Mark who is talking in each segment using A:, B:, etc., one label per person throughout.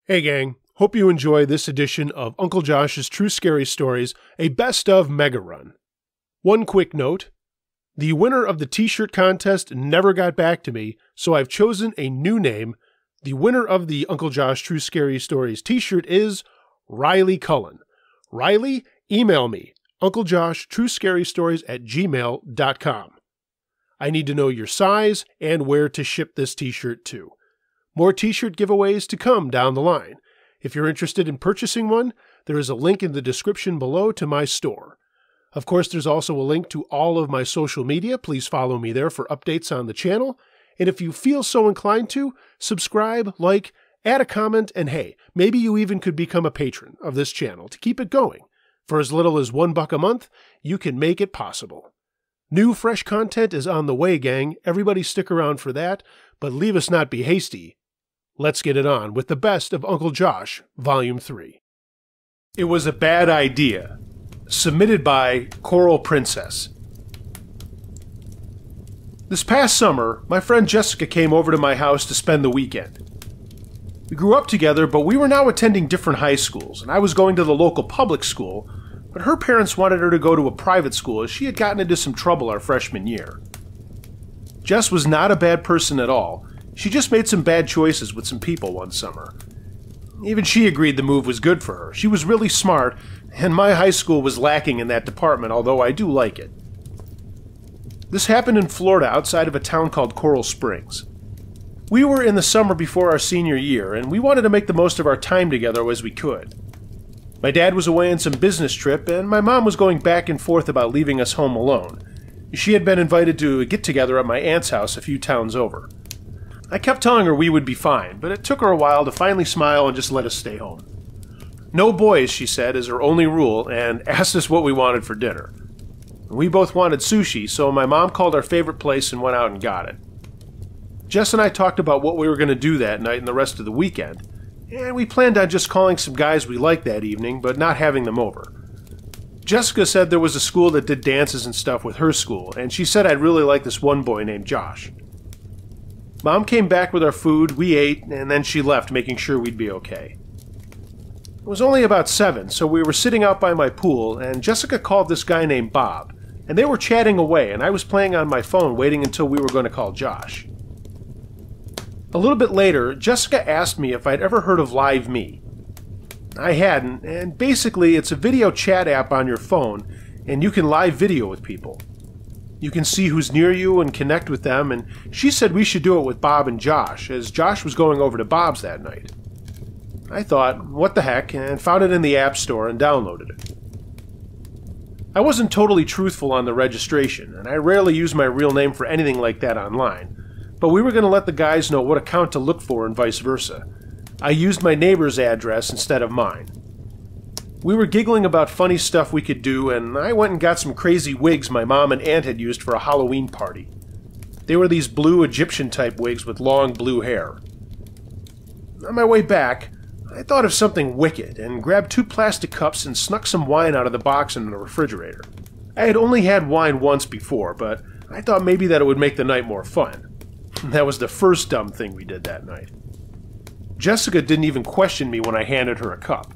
A: Hey gang, hope you enjoy this edition of Uncle Josh's True Scary Stories, a best of mega run. One quick note, the winner of the t-shirt contest never got back to me, so I've chosen a new name. The winner of the Uncle Josh True Scary Stories t-shirt is Riley Cullen. Riley, email me, unclejoshtruescarystories@gmail.com. I need to know your size and where to ship this t-shirt to. More t-shirt giveaways to come down the line. If you're interested in purchasing one, there is a link in the description below to my store. Of course, there's also a link to all of my social media. Please follow me there for updates on the channel. And if you feel so inclined to, subscribe, like, add a comment, and hey, maybe you even could become a patron of this channel to keep it going. For as little as $1 a month, you can make it possible. New fresh content is on the way, gang. Everybody stick around for that, but leave us not be hasty. Let's get it on with the best of Uncle Josh, Volume 3. It Was a Bad Idea. Submitted by Coral Princess. This past summer, my friend Jessica came over to my house to spend the weekend. We grew up together, but we were now attending different high schools, and I was going to the local public school, but her parents wanted her to go to a private school as she had gotten into some trouble our freshman year. Jess was not a bad person at all. She just made some bad choices with some people one summer. Even she agreed the move was good for her. She was really smart, and my high school was lacking in that department, although I do like it. This happened in Florida outside of a town called Coral Springs. We were in the summer before our senior year, and we wanted to make the most of our time together as we could. My dad was away on some business trip, and my mom was going back and forth about leaving us home alone. She had been invited to a get-together at my aunt's house a few towns over. I kept telling her we would be fine, but it took her a while to finally smile and just let us stay home. No boys, she said, is her only rule, and asked us what we wanted for dinner. We both wanted sushi, so my mom called our favorite place and went out and got it. Jess and I talked about what we were going to do that night and the rest of the weekend, and we planned on just calling some guys we liked that evening, but not having them over. Jessica said there was a school that did dances and stuff with her school, and she said I'd really like this one boy named Josh. Mom came back with our food, we ate, and then she left, making sure we'd be okay. It was only about 7, so we were sitting out by my pool, and Jessica called this guy named Bob, and they were chatting away, and I was playing on my phone waiting until we were going to call Josh. A little bit later, Jessica asked me if I'd ever heard of Live Me. I hadn't, and basically it's a video chat app on your phone, and you can live video with people. You can see who's near you and connect with them, and she said we should do it with Bob and Josh, as Josh was going over to Bob's that night. I thought, what the heck, and found it in the App Store and downloaded it. I wasn't totally truthful on the registration, and I rarely use my real name for anything like that online, but we were going to let the guys know what account to look for and vice versa. I used my neighbor's address instead of mine. We were giggling about funny stuff we could do, and I went and got some crazy wigs my mom and aunt had used for a Halloween party. They were these blue Egyptian-type wigs with long blue hair. On my way back, I thought of something wicked and grabbed 2 plastic cups and snuck some wine out of the box in the refrigerator. I had only had wine once before, but I thought maybe that it would make the night more fun. That was the first dumb thing we did that night. Jessica didn't even question me when I handed her a cup.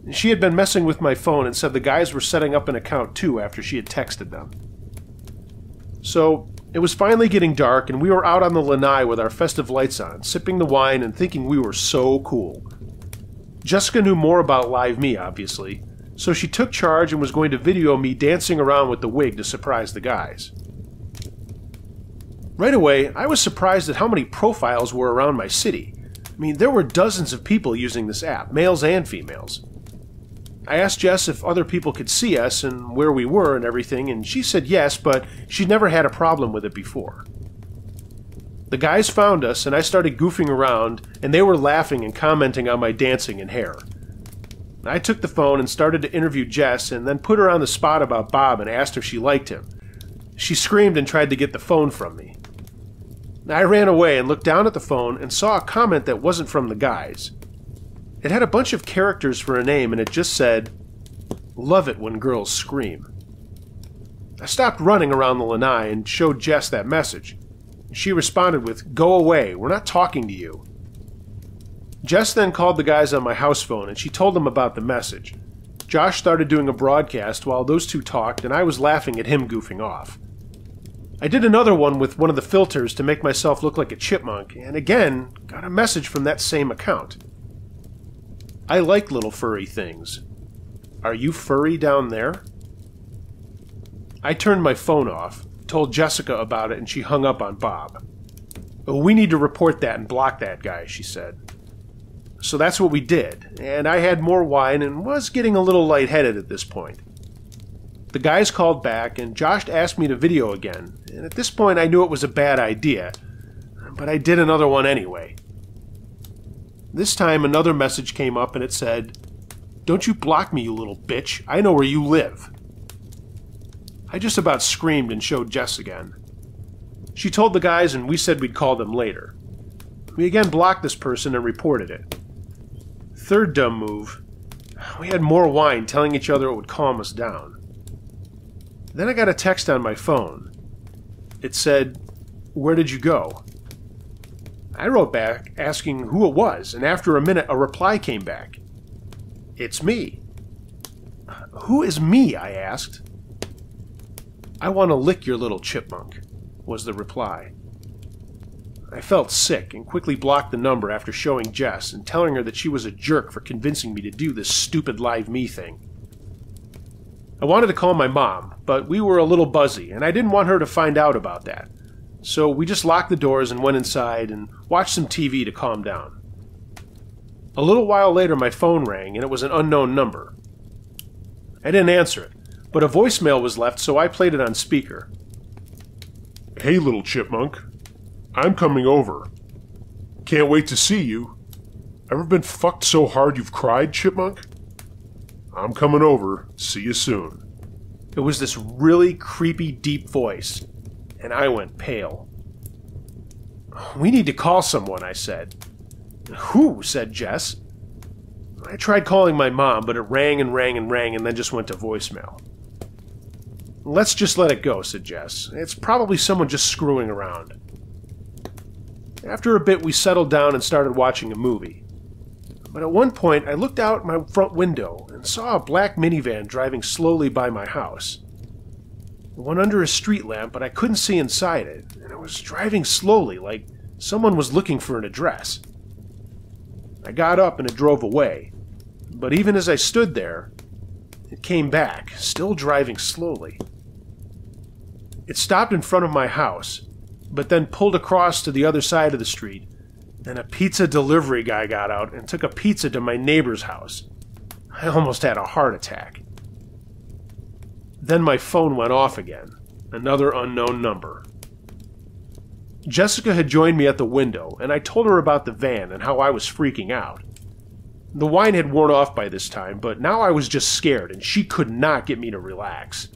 A: She had been messing with my phone and said the guys were setting up an account too after she had texted them. So, it was finally getting dark and we were out on the lanai with our festive lights on, sipping the wine and thinking we were so cool. Jessica knew more about Live Me, obviously, so she took charge and was going to video me dancing around with the wig to surprise the guys. Right away, I was surprised at how many profiles were around my city. I mean, there were dozens of people using this app, males and females. I asked Jess if other people could see us and where we were and everything, and she said yes, but she'd never had a problem with it before. The guys found us, and I started goofing around, and they were laughing and commenting on my dancing and hair. I took the phone and started to interview Jess, and then put her on the spot about Bob and asked if she liked him. She screamed and tried to get the phone from me. I ran away and looked down at the phone and saw a comment that wasn't from the guys. It had a bunch of characters for a name, and it just said, "Love it when girls scream." I stopped running around the lanai and showed Jess that message. She responded with, "Go away, we're not talking to you." Jess then called the guys on my house phone and she told them about the message. Josh started doing a broadcast while those two talked, and I was laughing at him goofing off. I did another one with one of the filters to make myself look like a chipmunk, and again got a message from that same account. I like little furry things. Are you furry down there? I turned my phone off, told Jessica about it, and she hung up on Bob. "Oh, we need to report that and block that guy," she said. So that's what we did, and I had more wine and was getting a little lightheaded at this point. The guys called back, and Josh asked me to video again, and at this point I knew it was a bad idea, but I did another one anyway. This time another message came up and it said, "Don't you block me, you little bitch. I know where you live." I just about screamed and showed Jess again. She told the guys and we said we'd call them later. We again blocked this person and reported it. Third dumb move, we had more wine telling each other it would calm us down. Then I got a text on my phone. It said, "Where did you go?" I wrote back asking who it was, and after a minute a reply came back. "It's me." "Who is me?" I asked. "I want to lick your little chipmunk," was the reply. I felt sick and quickly blocked the number after showing Jess and telling her that she was a jerk for convincing me to do this stupid live me thing. I wanted to call my mom, but we were a little buzzy and I didn't want her to find out about that. So we just locked the doors and went inside and watched some TV to calm down. A little while later my phone rang and it was an unknown number. I didn't answer it, but a voicemail was left, so I played it on speaker. "Hey, little chipmunk. I'm coming over. Can't wait to see you. Ever been fucked so hard you've cried, chipmunk? I'm coming over. See you soon." It was this really creepy, deep voice, and I went pale. "We need to call someone," I said. "Who?" said Jess. I tried calling my mom, but it rang and rang and rang and then just went to voicemail. "Let's just let it go," said Jess. "It's probably someone just screwing around." After a bit, we settled down and started watching a movie. But at one point, I looked out my front window and saw a black minivan driving slowly by my house. It went under a street lamp, but I couldn't see inside it, and it was driving slowly, like someone was looking for an address. I got up and it drove away, but even as I stood there, it came back, still driving slowly. It stopped in front of my house, but then pulled across to the other side of the street, and a pizza delivery guy got out and took a pizza to my neighbor's house. I almost had a heart attack. Then my phone went off again, another unknown number. Jessica had joined me at the window, and I told her about the van and how I was freaking out. The wine had worn off by this time, but now I was just scared, and she could not get me to relax.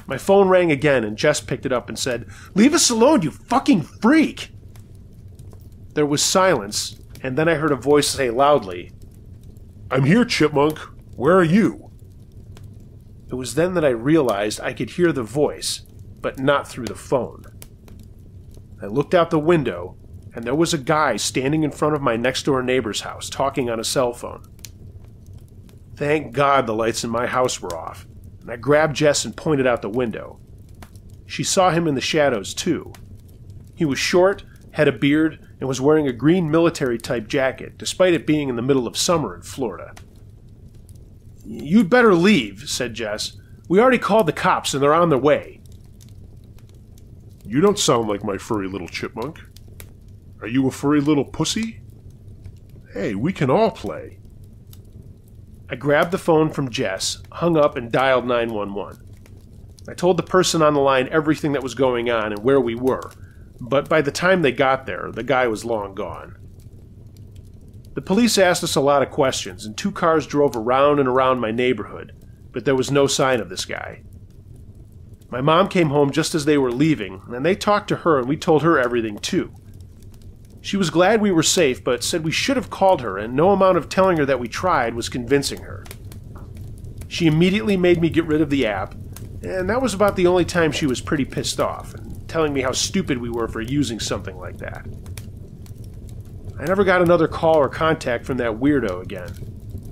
A: My phone rang again, and Jess picked it up and said, "Leave us alone, you fucking freak!" There was silence, and then I heard a voice say loudly, "I'm here, chipmunk. Where are you?" It was then that I realized I could hear the voice, but not through the phone. I looked out the window, and there was a guy standing in front of my next-door neighbor's house, talking on a cell phone. Thank God the lights in my house were off, and I grabbed Jess and pointed out the window. She saw him in the shadows, too. He was short, had a beard, and was wearing a green military-type jacket, despite it being in the middle of summer in Florida. "You'd better leave," said Jess. "We already called the cops, and they're on their way." "You don't sound like my furry little chipmunk. Are you a furry little pussy? Hey, we can all play." I grabbed the phone from Jess, hung up, and dialed 911. I told the person on the line everything that was going on and where we were, but by the time they got there, the guy was long gone. The police asked us a lot of questions, and 2 cars drove around and around my neighborhood, but there was no sign of this guy. My mom came home just as they were leaving, and they talked to her and we told her everything too. She was glad we were safe, but said we should have called her, and no amount of telling her that we tried was convincing her. She immediately made me get rid of the app, and that was about the only time she was pretty pissed off, and telling me how stupid we were for using something like that. I never got another call or contact from that weirdo again,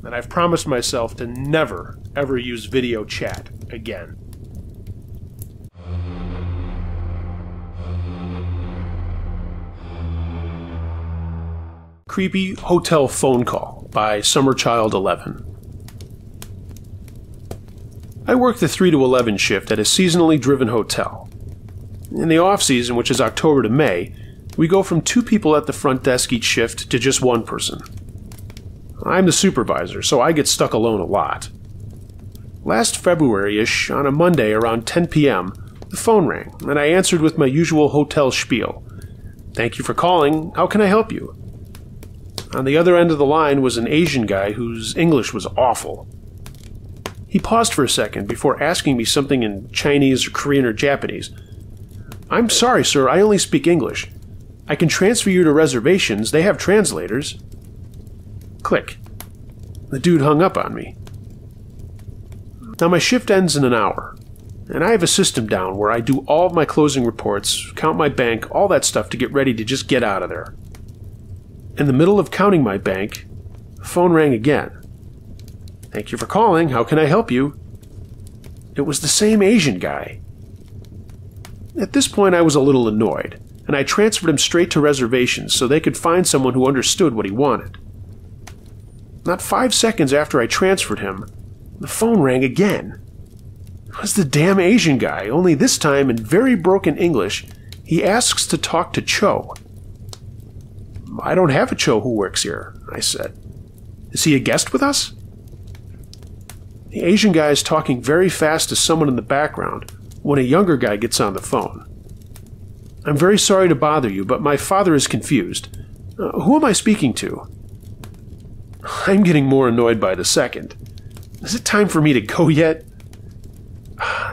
A: and I've promised myself to never, ever use video chat again. Creepy Hotel Phone Call by Summerchild11. I work the 3 to 11 shift at a seasonally driven hotel. In the off-season, which is October to May, we go from 2 people at the front desk each shift to just 1 person. I'm the supervisor, so I get stuck alone a lot. Last February-ish, on a Monday around 10 p.m., the phone rang, and I answered with my usual hotel spiel. "Thank you for calling. How can I help you?" On the other end of the line was an Asian guy whose English was awful. He paused for a second before asking me something in Chinese or Korean or Japanese. "I'm sorry, sir, I only speak English. I can transfer you to reservations. They have translators." Click. The dude hung up on me. Now my shift ends in an hour, and I have a system down where I do all of my closing reports, count my bank, all that stuff to get ready to just get out of there. In the middle of counting my bank, the phone rang again. "Thank you for calling. How can I help you?" It was the same Asian guy. At this point I was a little annoyed, and I transferred him straight to reservations so they could find someone who understood what he wanted. Not 5 seconds after I transferred him, the phone rang again. It was the damn Asian guy, only this time in very broken English, he asks to talk to Cho. "I don't have a Cho who works here," I said. "Is he a guest with us?" The Asian guy is talking very fast to someone in the background when a younger guy gets on the phone. "I'm very sorry to bother you, but my father is confused. Who am I speaking to?" I'm getting more annoyed by the second. Is it time for me to go yet?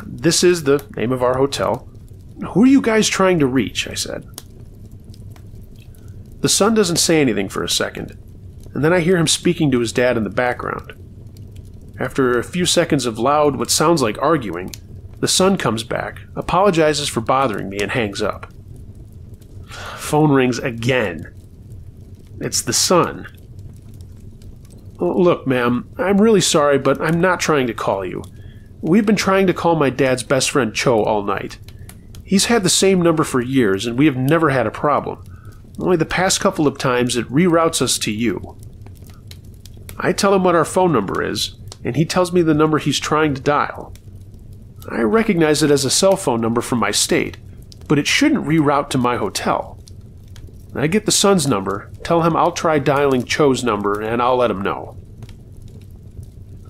A: "This is the name of our hotel. Who are you guys trying to reach?" I said. The son doesn't say anything for a second, and then I hear him speaking to his dad in the background. After a few seconds of loud, what sounds like arguing, the son comes back, apologizes for bothering me, and hangs up. Phone rings again. It's the son. "Look, ma'am, I'm really sorry, but I'm not trying to call you. We've been trying to call my dad's best friend Cho all night. He's had the same number for years, and we have never had a problem. Only the past couple of times it reroutes us to you." I tell him what our phone number is, and he tells me the number he's trying to dial. I recognize it as a cell phone number from my state, but it shouldn't reroute to my hotel. I get the son's number, tell him I'll try dialing Cho's number, and I'll let him know.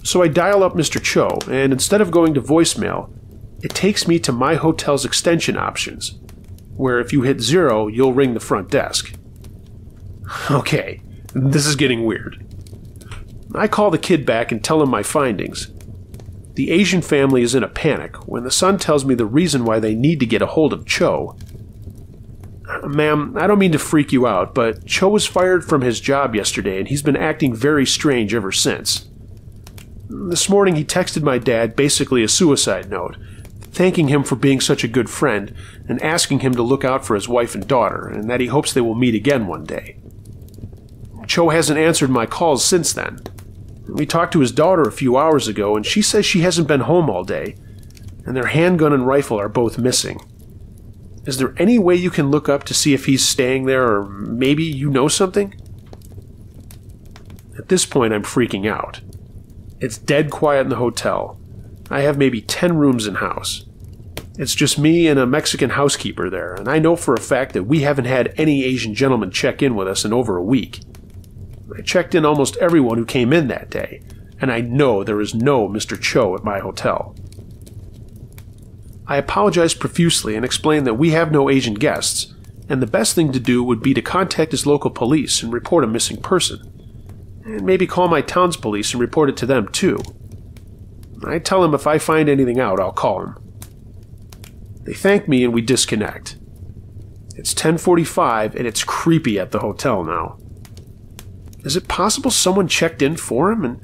A: So I dial up Mr. Cho, and instead of going to voicemail, it takes me to my hotel's extension options, where if you hit 0, you'll ring the front desk. Okay, this is getting weird. I call the kid back and tell him my findings. The Asian family is in a panic when the son tells me the reason why they need to get a hold of Cho. "Ma'am, I don't mean to freak you out, but Cho was fired from his job yesterday and he's been acting very strange ever since. This morning he texted my dad basically a suicide note, thanking him for being such a good friend and asking him to look out for his wife and daughter, and that he hopes they will meet again one day. Cho hasn't answered my calls since then. We talked to his daughter a few hours ago, and she says she hasn't been home all day, and their handgun and rifle are both missing. Is there any way you can look up to see if he's staying there, or maybe you know something?" At this point, I'm freaking out. It's dead quiet in the hotel. I have maybe 10 rooms in-house. It's just me and a Mexican housekeeper there, and I know for a fact that we haven't had any Asian gentleman check in with us in over a week. I checked in almost everyone who came in that day, and I know there is no Mr. Cho at my hotel. I apologized profusely and explained that we have no Asian guests, and the best thing to do would be to contact his local police and report a missing person, and maybe call my town's police and report it to them too. I tell him if I find anything out, I'll call him. They thank me and we disconnect. It's 10:45 and it's creepy at the hotel now. Is it possible someone checked in for him, and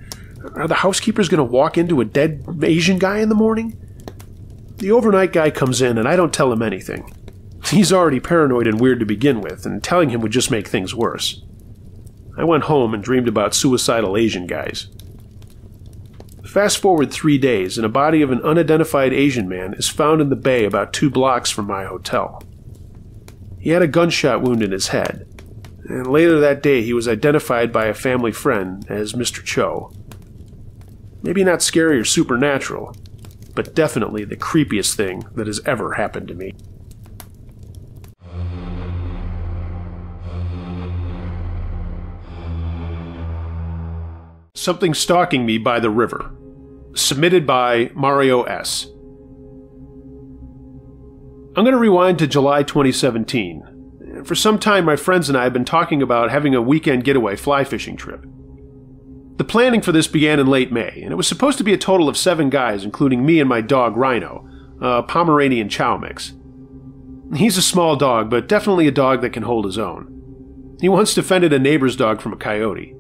A: are the housekeepers going to walk into a dead Asian guy in the morning? The overnight guy comes in and I don't tell him anything. He's already paranoid and weird to begin with, and telling him would just make things worse. I went home and dreamed about suicidal Asian guys. Fast forward 3 days, and a body of an unidentified Asian man is found in the bay about 2 blocks from my hotel. He had a gunshot wound in his head, and later that day he was identified by a family friend as Mr. Cho. Maybe not scary or supernatural, but definitely the creepiest thing that has ever happened to me. Something Stalking Me by the River. Submitted by Mario S. I'm going to rewind to July 2017. For some time, my friends and I have been talking about having a weekend getaway fly fishing trip. The planning for this began in late May, and it was supposed to be a total of 7 guys, including me and my dog Rhino, a Pomeranian chow mix. He's a small dog, but definitely a dog that can hold his own. He once defended a neighbor's dog from a coyote.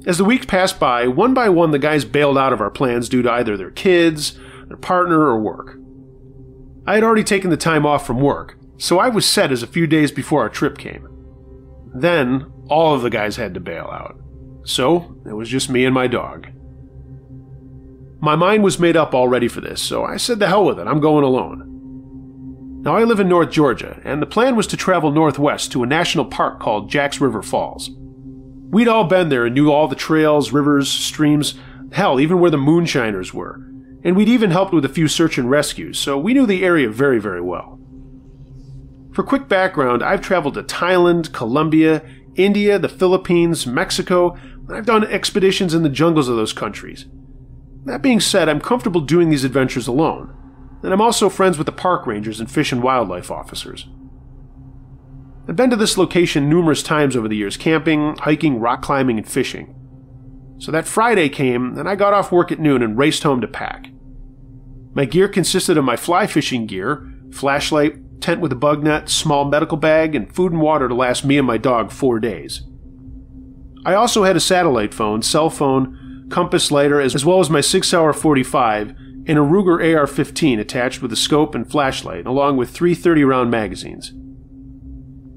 A: As the weeks passed by one, the guys bailed out of our plans due to either their kids, their partner, or work. I had already taken the time off from work, so I was set as a few days before our trip came. Then, all of the guys had to bail out. So, it was just me and my dog. My mind was made up already for this, so I said the hell with it, I'm going alone. Now I live in North Georgia, and the plan was to travel northwest to a national park called Jacks River Falls. We'd all been there and knew all the trails, rivers, streams, hell, even where the moonshiners were. And we'd even helped with a few search and rescues, so we knew the area very, very well. For quick background, I've traveled to Thailand, Colombia, India, the Philippines, Mexico, and I've done expeditions in the jungles of those countries. That being said, I'm comfortable doing these adventures alone, and I'm also friends with the park rangers and fish and wildlife officers. I've been to this location numerous times over the years, camping, hiking, rock climbing, and fishing. So that Friday came, and I got off work at noon and raced home to pack. My gear consisted of my fly fishing gear, flashlight, tent with a bug net, small medical bag, and food and water to last me and my dog 4 days. I also had a satellite phone, cell phone, compass lighter, as well as my 6-hour 45 and a Ruger AR-15 attached with a scope and flashlight, along with 3 30-round magazines.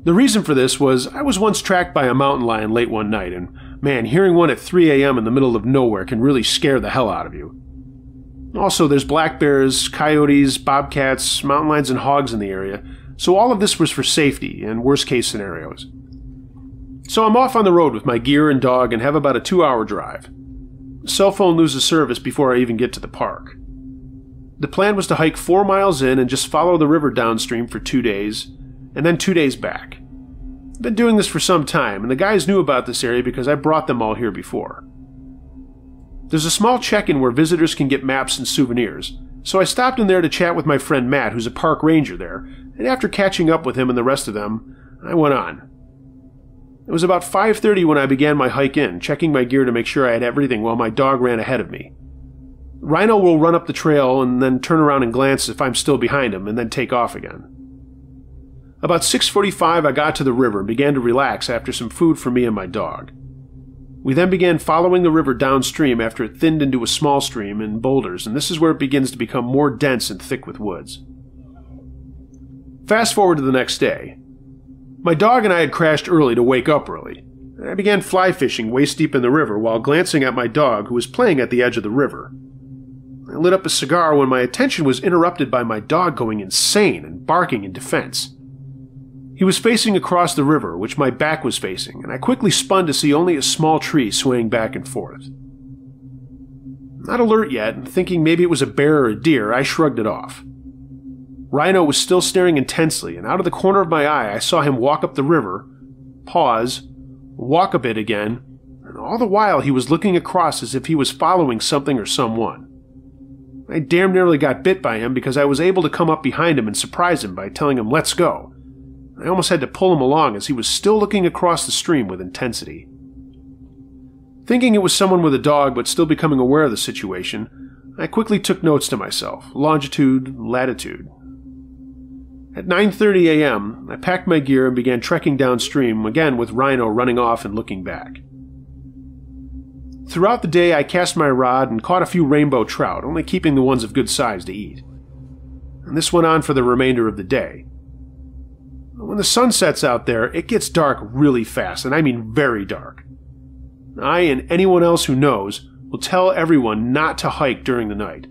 A: The reason for this was I was once tracked by a mountain lion late one night, and man, hearing one at 3 a.m. in the middle of nowhere can really scare the hell out of you. Also, there's black bears, coyotes, bobcats, mountain lions, and hogs in the area, so all of this was for safety and worst-case scenarios. So I'm off on the road with my gear and dog and have about a 2-hour drive. The cell phone loses service before I even get to the park. The plan was to hike 4 miles in and just follow the river downstream for 2 days, and then 2 days back. I've been doing this for some time, and the guys knew about this area because I brought them all here before. There's a small check-in where visitors can get maps and souvenirs, so I stopped in there to chat with my friend Matt, who's a park ranger there, and after catching up with him and the rest of them, I went on. It was about 5:30 when I began my hike in, checking my gear to make sure I had everything while my dog ran ahead of me. Rhino will run up the trail and then turn around and glance if I'm still behind him, and then take off again. About 6:45 I got to the river and began to relax after some food for me and my dog. We then began following the river downstream after it thinned into a small stream and boulders, and this is where it begins to become more dense and thick with woods. Fast forward to the next day. My dog and I had crashed early to wake up early. I began fly fishing waist deep in the river while glancing at my dog, who was playing at the edge of the river. I lit up a cigar when my attention was interrupted by my dog going insane and barking in defense. He was facing across the river, which my back was facing, and I quickly spun to see only a small tree swaying back and forth. Not alert yet, and thinking maybe it was a bear or a deer, I shrugged it off. Rhino was still staring intensely, and out of the corner of my eye I saw him walk up the river, pause, walk a bit again, and all the while he was looking across as if he was following something or someone. I damn nearly got bit by him because I was able to come up behind him and surprise him by telling him, "Let's go." I almost had to pull him along as he was still looking across the stream with intensity. Thinking it was someone with a dog but still becoming aware of the situation, I quickly took notes to myself, longitude, latitude. At 9:30 a.m., I packed my gear and began trekking downstream, again with Rhino running off and looking back. Throughout the day, I cast my rod and caught a few rainbow trout, only keeping the ones of good size to eat. And this went on for the remainder of the day. When the sun sets out there, it gets dark really fast, and I mean very dark. I and anyone else who knows will tell everyone not to hike during the night.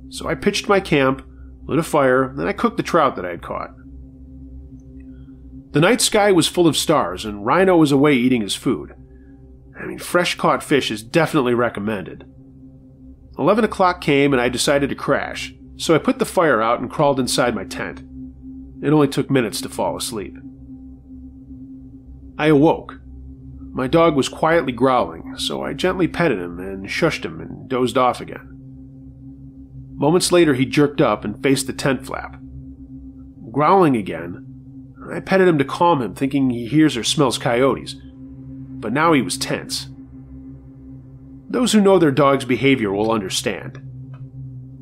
A: So I pitched my camp, lit a fire, then I cooked the trout that I had caught. The night sky was full of stars, and Rhino was away eating his food. Fresh caught fish is definitely recommended. 11 o'clock came and I decided to crash, so I put the fire out and crawled inside my tent. It only took minutes to fall asleep. I awoke. My dog was quietly growling, so I gently petted him and shushed him and dozed off again. Moments later, he jerked up and faced the tent flap. Growling again, I petted him to calm him, thinking he hears or smells coyotes, but now he was tense. Those who know their dog's behavior will understand.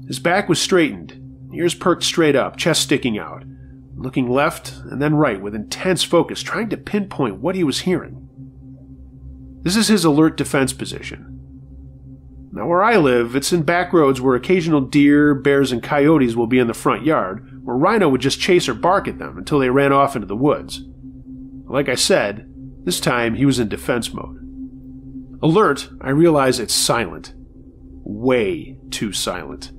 A: His back was straightened, ears perked straight up, chest sticking out, looking left and then right with intense focus, trying to pinpoint what he was hearing. This is his alert defense position. Now where I live, it's in back roads where occasional deer, bears, and coyotes will be in the front yard, where Rhino would just chase or bark at them until they ran off into the woods. Like I said, this time he was in defense mode. Alert, I realize it's silent. Way too silent.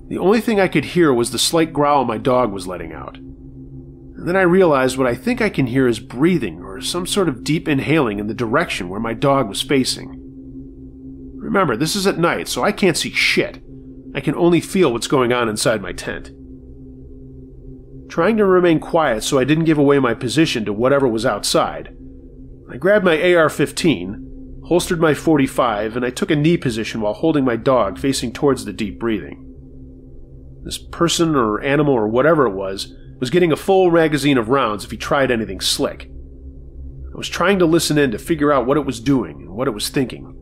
A: The only thing I could hear was the slight growl my dog was letting out. And then I realized what I think I can hear is breathing or some sort of deep inhaling in the direction where my dog was facing. Remember, this is at night, so I can't see shit. I can only feel what's going on inside my tent. Trying to remain quiet so I didn't give away my position to whatever was outside, I grabbed my AR-15, holstered my .45, and I took a knee position while holding my dog facing towards the deep breathing. This person or animal or whatever it was getting a full magazine of rounds if he tried anything slick. I was trying to listen in to figure out what it was doing and what it was thinking.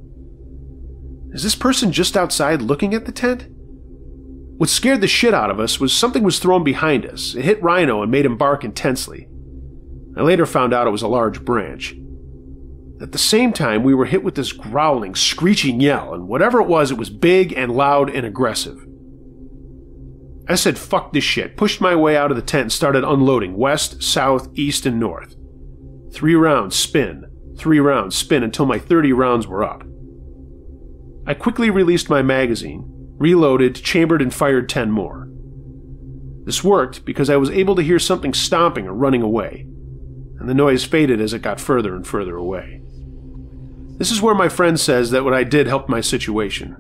A: Is this person just outside looking at the tent? What scared the shit out of us was something was thrown behind us. It hit Rhino and made him bark intensely. I later found out it was a large branch. At the same time, we were hit with this growling, screeching yell, and whatever it was big and loud and aggressive. I said fuck this shit, pushed my way out of the tent and started unloading west, south, east, and north. 3 rounds, spin. 3 rounds, spin until my 30 rounds were up. I quickly released my magazine, reloaded, chambered, and fired 10 more. This worked because I was able to hear something stomping or running away, and the noise faded as it got further and further away. This is where my friend says that what I did helped my situation.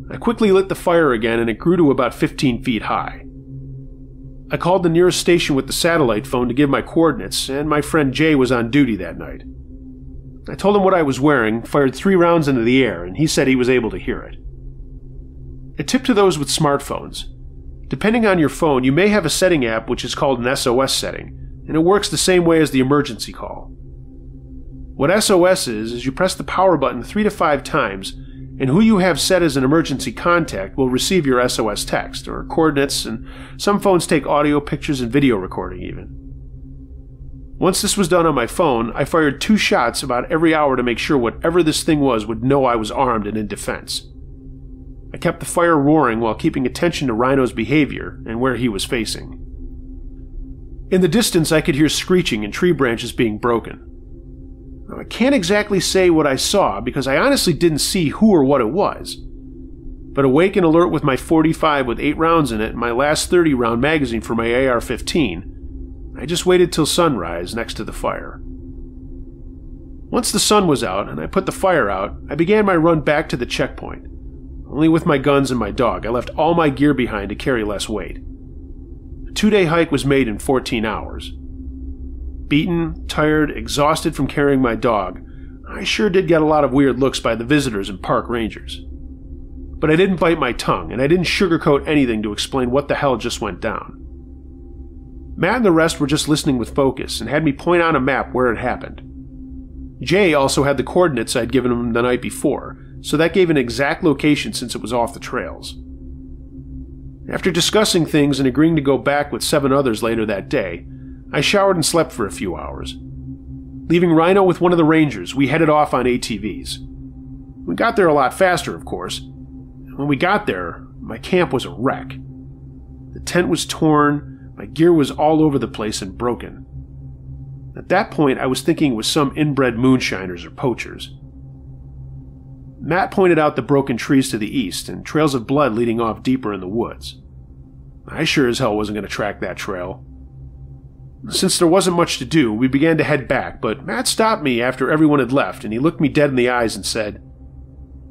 A: I quickly lit the fire again and it grew to about 15 feet high. I called the nearest station with the satellite phone to give my coordinates, and my friend Jay was on duty that night. I told him what I was wearing, fired 3 rounds into the air, and he said he was able to hear it. A tip to those with smartphones. Depending on your phone, you may have a setting app which is called an SOS setting, and it works the same way as the emergency call. What SOS is you press the power button 3 to 5 times, and who you have set as an emergency contact will receive your SOS text, or coordinates, and some phones take audio, pictures, and video recording even. Once this was done on my phone, I fired 2 shots about every hour to make sure whatever this thing was would know I was armed and in defense. I kept the fire roaring while keeping attention to Rhino's behavior and where he was facing. In the distance, I could hear screeching and tree branches being broken. Now, I can't exactly say what I saw because I honestly didn't see who or what it was. But awake and alert with my .45 with 8 rounds in it and my last 30-round magazine for my AR-15, I just waited till sunrise next to the fire. Once the sun was out and I put the fire out, I began my run back to the checkpoint. Only with my guns and my dog. I left all my gear behind to carry less weight. A 2-day hike was made in 14 hours. Beaten, tired, exhausted from carrying my dog, I sure did get a lot of weird looks by the visitors and park rangers. But I didn't bite my tongue, and I didn't sugarcoat anything to explain what the hell just went down. Matt and the rest were just listening with focus and had me point on a map where it happened. Jay also had the coordinates I'd given him the night before, so that gave an exact location since it was off the trails. After discussing things and agreeing to go back with 7 others later that day, I showered and slept for a few hours. Leaving Rhino with one of the rangers, we headed off on ATVs. We got there a lot faster, of course. When we got there, my camp was a wreck. The tent was torn, My gear was all over the place and broken. At that point, I was thinking it was some inbred moonshiners or poachers. Matt pointed out the broken trees to the east and trails of blood leading off deeper in the woods. I sure as hell wasn't going to track that trail. Since there wasn't much to do, we began to head back, but Matt stopped me after everyone had left, and he looked me dead in the eyes and said,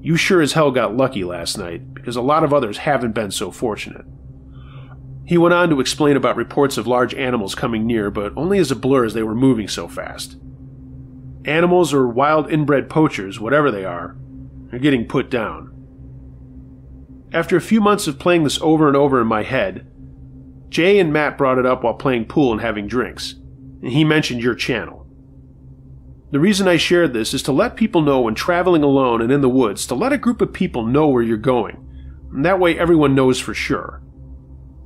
A: "You sure as hell got lucky last night, because a lot of others haven't been so fortunate." He went on to explain about reports of large animals coming near, but only as a blur as they were moving so fast. Animals or wild inbred poachers, whatever they are getting put down. After a few months of playing this over and over in my head, Jay and Matt brought it up while playing pool and having drinks, and he mentioned your channel. The reason I shared this is to let people know when traveling alone and in the woods to let a group of people know where you're going, and that way everyone knows for sure.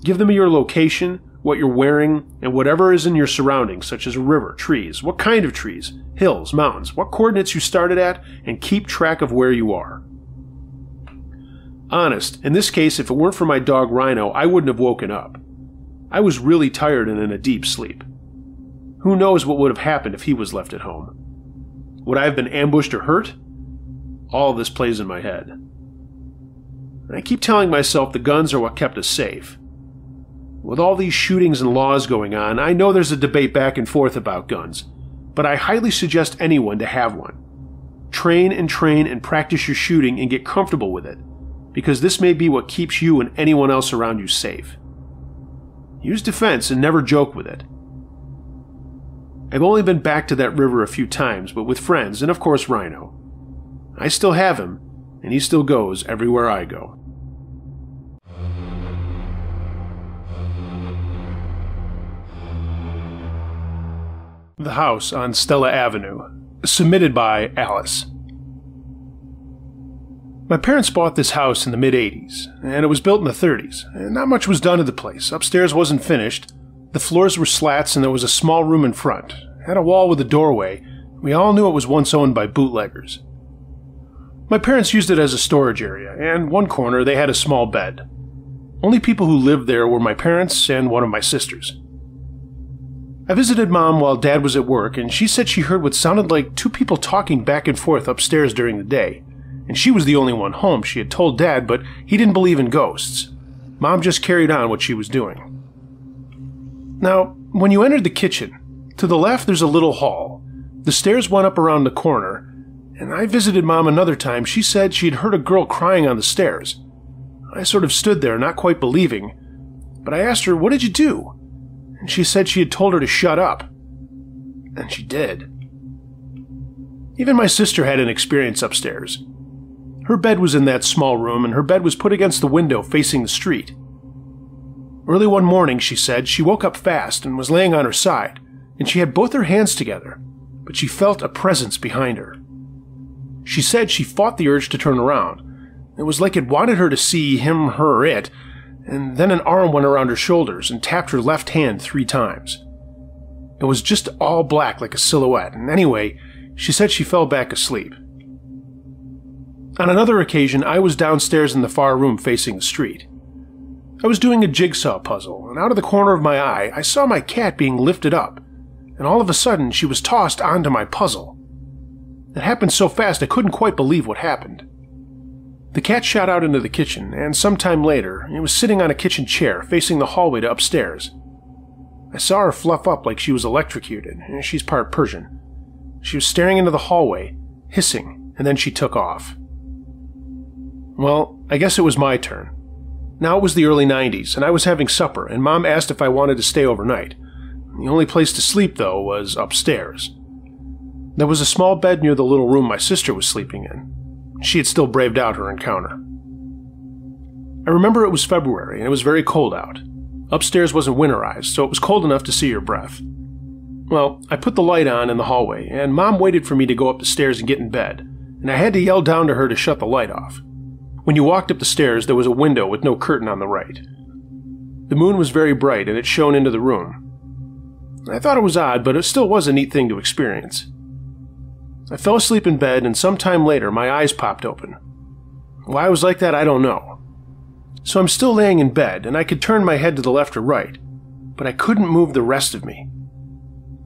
A: Give them your location, what you're wearing, and whatever is in your surroundings, such as a river, trees, what kind of trees, hills, mountains, what coordinates you started at, and keep track of where you are. Honest, in this case, if it weren't for my dog Rhino, I wouldn't have woken up. I was really tired and in a deep sleep. Who knows what would have happened if he was left at home? Would I have been ambushed or hurt? All of this plays in my head. And I keep telling myself the guns are what kept us safe. With all these shootings and laws going on, I know there's a debate back and forth about guns, but I highly suggest anyone to have one. Train and practice your shooting and get comfortable with it, because this may be what keeps you and anyone else around you safe. Use defense and never joke with it. I've only been back to that river a few times, but with friends and of course Rhino. I still have him, and he still goes everywhere I go. The House on Stella Avenue, submitted by Alice. My parents bought this house in the mid-'80s, and it was built in the '30s, and not much was done to the place. Upstairs wasn't finished, the floors were slats, and there was a small room in front. It had a wall with a doorway. We all knew it was once owned by bootleggers. My parents used it as a storage area, and one corner they had a small bed. Only people who lived there were my parents and one of my sisters. I visited Mom while Dad was at work, and she said she heard what sounded like two people talking back and forth upstairs during the day, and she was the only one home. She had told Dad, but he didn't believe in ghosts. Mom just carried on what she was doing. Now, when you entered the kitchen, to the left there's a little hall. The stairs went up around the corner, and I visited Mom another time. She said she'd heard a girl crying on the stairs. I sort of stood there, not quite believing, but I asked her, "What did you do?" And she said she had told her to shut up. And she did. Even my sister had an experience upstairs. Her bed was in that small room, and her bed was put against the window facing the street. Early one morning, she said, she woke up fast and was laying on her side, and she had both her hands together, but she felt a presence behind her. She said she fought the urge to turn around. It was like it wanted her to see him, her, it, and then an arm went around her shoulders and tapped her left hand 3 times. It was just all black like a silhouette, and anyway, she said she fell back asleep. On another occasion, I was downstairs in the far room facing the street. I was doing a jigsaw puzzle, and out of the corner of my eye, I saw my cat being lifted up, and all of a sudden she was tossed onto my puzzle. It happened so fast I couldn't quite believe what happened. The cat shot out into the kitchen, and sometime later, it was sitting on a kitchen chair facing the hallway to upstairs. I saw her fluff up like she was electrocuted, and she's part Persian. She was staring into the hallway, hissing, and then she took off. Well, I guess it was my turn. Now it was the early '90s, and I was having supper, and Mom asked if I wanted to stay overnight. The only place to sleep, though, was upstairs. There was a small bed near the little room my sister was sleeping in. She had still braved out her encounter. I remember it was February, and it was very cold out. Upstairs wasn't winterized, so it was cold enough to see your breath. Well, I put the light on in the hallway, and Mom waited for me to go up the stairs and get in bed, and I had to yell down to her to shut the light off. When you walked up the stairs, there was a window with no curtain on the right. The moon was very bright, and it shone into the room. I thought it was odd, but it still was a neat thing to experience. I fell asleep in bed, and some time later, my eyes popped open. Why I was like that, I don't know. So I'm still laying in bed, and I could turn my head to the left or right, but I couldn't move the rest of me.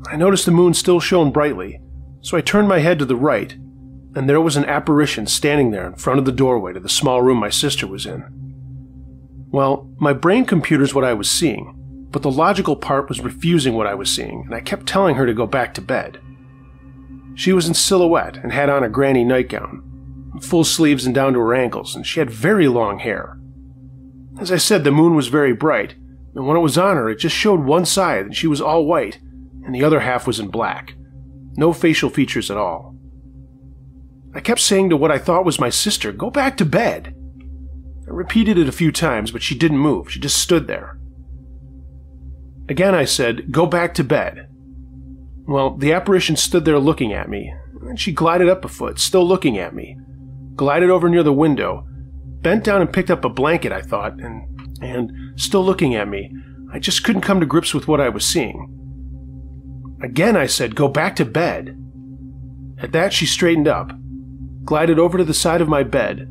A: I noticed the moon still shone brightly, so I turned my head to the right, and there was an apparition standing there in front of the doorway to the small room my sister was in. Well, my brain computers what I was seeing, but the logical part was refusing what I was seeing, and I kept telling her to go back to bed. She was in silhouette and had on a granny nightgown, full sleeves and down to her ankles, and she had very long hair. As I said, the moon was very bright, and when it was on her, it just showed one side, and she was all white, and the other half was in black. No facial features at all. I kept saying to what I thought was my sister, "Go back to bed." I repeated it a few times, but she didn't move. She just stood there. Again I said, "Go back to bed." Well, the apparition stood there looking at me, and she glided up a foot, still looking at me, glided over near the window, bent down and picked up a blanket, I thought, and still looking at me. I just couldn't come to grips with what I was seeing. Again I said, "Go back to bed." At that she straightened up, glided over to the side of my bed,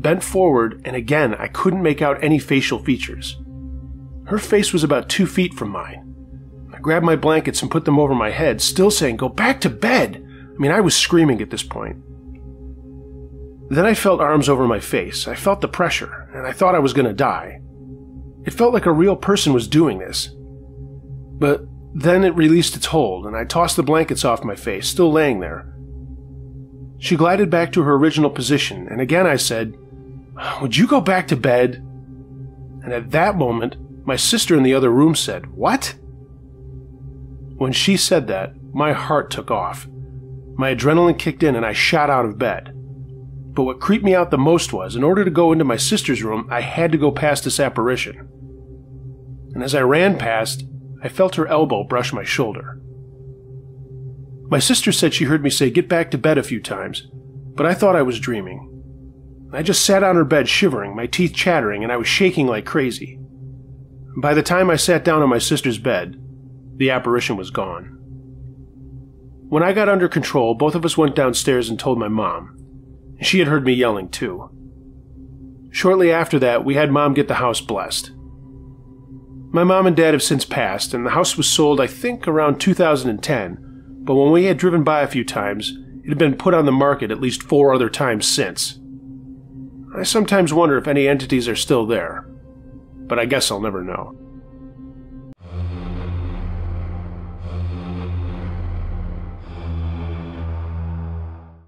A: bent forward, and again I couldn't make out any facial features. Her face was about 2 feet from mine. I grabbed my blankets and put them over my head, still saying, "Go back to bed." I was screaming at this point. Then I felt arms over my face. I felt the pressure, and I thought I was going to die. It felt like a real person was doing this. But then it released its hold, and I tossed the blankets off my face, still laying there. She glided back to her original position, and again I said, "Would you go back to bed?" And at that moment, my sister in the other room said, "What?" When she said that, my heart took off. My adrenaline kicked in and I shot out of bed. But what creeped me out the most was, in order to go into my sister's room, I had to go past this apparition. And as I ran past, I felt her elbow brush my shoulder. My sister said she heard me say, "Get back to bed" a few times, but I thought I was dreaming. I just sat on her bed shivering, my teeth chattering, and I was shaking like crazy. By the time I sat down on my sister's bed, the apparition was gone. When I got under control, both of us went downstairs and told my mom. She had heard me yelling too. Shortly after that, we had Mom get the house blessed. My mom and dad have since passed, and the house was sold, I think, around 2010, but when we had driven by a few times, it had been put on the market at least 4 other times since. I sometimes wonder if any entities are still there, but I guess I'll never know.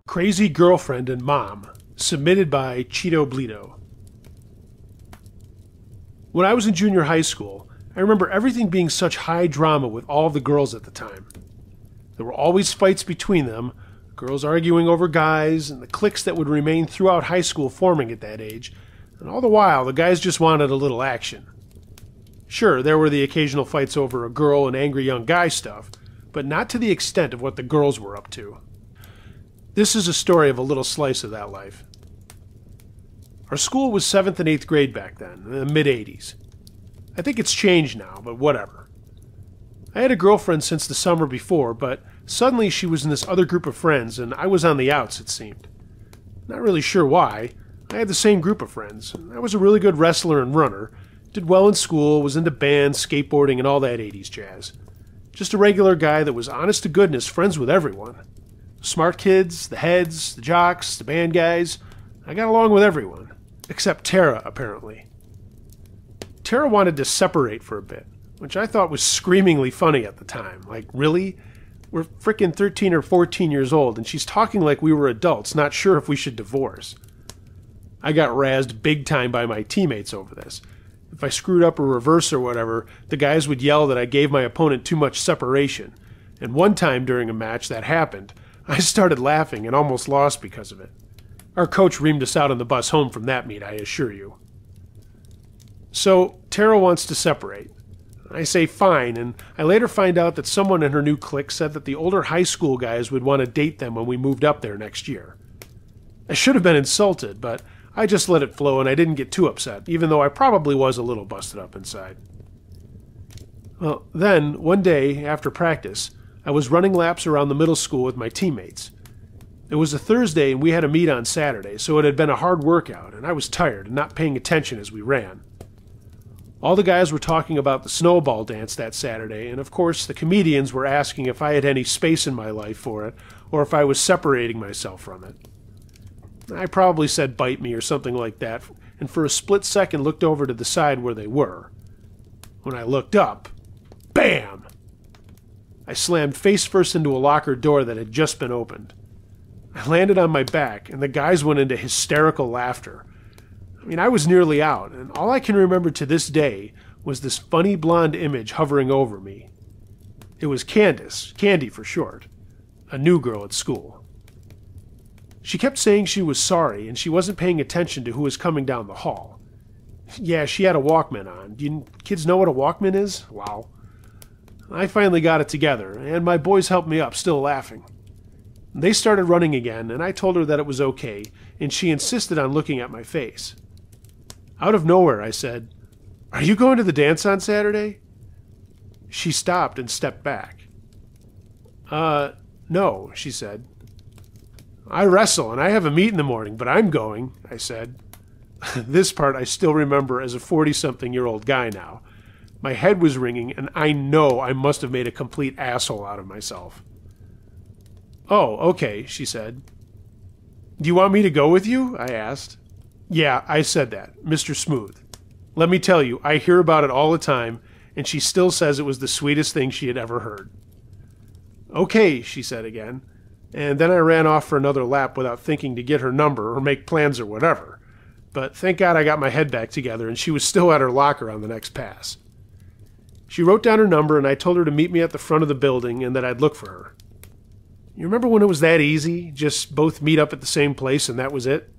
A: Crazy Girlfriend and Mom, submitted by Cheeto Bleedo. When I was in junior high school, I remember everything being such high drama with all the girls at the time. There were always fights between them, girls arguing over guys, and the cliques that would remain throughout high school forming at that age, and all the while the guys just wanted a little action. Sure, there were the occasional fights over a girl and angry young guy stuff, but not to the extent of what the girls were up to. This is a story of a little slice of that life. Our school was 7th and 8th grade back then, in the mid-'80s. I think it's changed now, but whatever. I had a girlfriend since the summer before, but suddenly she was in this other group of friends, and I was on the outs, it seemed. Not really sure why. I had the same group of friends. I was a really good wrestler and runner, did well in school, was into bands, skateboarding, and all that 80s jazz. Just a regular guy that was honest to goodness friends with everyone. Smart kids, the heads, the jocks, the band guys. I got along with everyone. Except Tara, apparently. Tara wanted to separate for a bit, which I thought was screamingly funny at the time. Like, really? We're frickin' 13 or 14 years old, and she's talking like we were adults, not sure if we should divorce. I got razzed big time by my teammates over this. If I screwed up a reverse or whatever, the guys would yell that I gave my opponent too much separation. And one time during a match that happened, I started laughing and almost lost because of it. Our coach reamed us out on the bus home from that meet, I assure you. So, Tara wants to separate. I say fine, and I later find out that someone in her new clique said that the older high school guys would want to date them when we moved up there next year. I should have been insulted, but I just let it flow and I didn't get too upset, even though I probably was a little busted up inside. Well, then, one day, after practice, I was running laps around the middle school with my teammates. It was a Thursday and we had a meet on Saturday, so it had been a hard workout, and I was tired and not paying attention as we ran. All the guys were talking about the snowball dance that Saturday, and of course the comedians were asking if I had any space in my life for it, or if I was separating myself from it. I probably said bite me or something like that, and for a split second looked over to the side where they were. When I looked up, bam! I slammed face first into a locker door that had just been opened. I landed on my back, and the guys went into hysterical laughter. I was nearly out, and all I can remember to this day was this funny blonde image hovering over me. It was Candace, Candy for short, a new girl at school. She kept saying she was sorry, and she wasn't paying attention to who was coming down the hall. Yeah, she had a Walkman on. Do you kids know what a Walkman is? Wow. I finally got it together, and my boys helped me up, still laughing. They started running again, and I told her that it was okay, and she insisted on looking at my face. Out of nowhere, I said, "Are you going to the dance on Saturday?" She stopped and stepped back. No, she said. "I wrestle, and I have a meet in the morning, but I'm going," I said. This part I still remember as a 40-something-year-old guy now. My head was ringing, and I know I must have made a complete asshole out of myself. "Oh, okay," she said. "Do you want me to go with you?" I asked. "Yeah, I said that, Mr. Smooth. Let me tell you, I hear about it all the time, and she still says it was the sweetest thing she had ever heard." "Okay," she said again, and then I ran off for another lap without thinking to get her number or make plans or whatever. But thank God I got my head back together, and she was still at her locker on the next pass. She wrote down her number, and I told her to meet me at the front of the building and that I'd look for her. You remember when it was that easy? Just both meet up at the same place and that was it?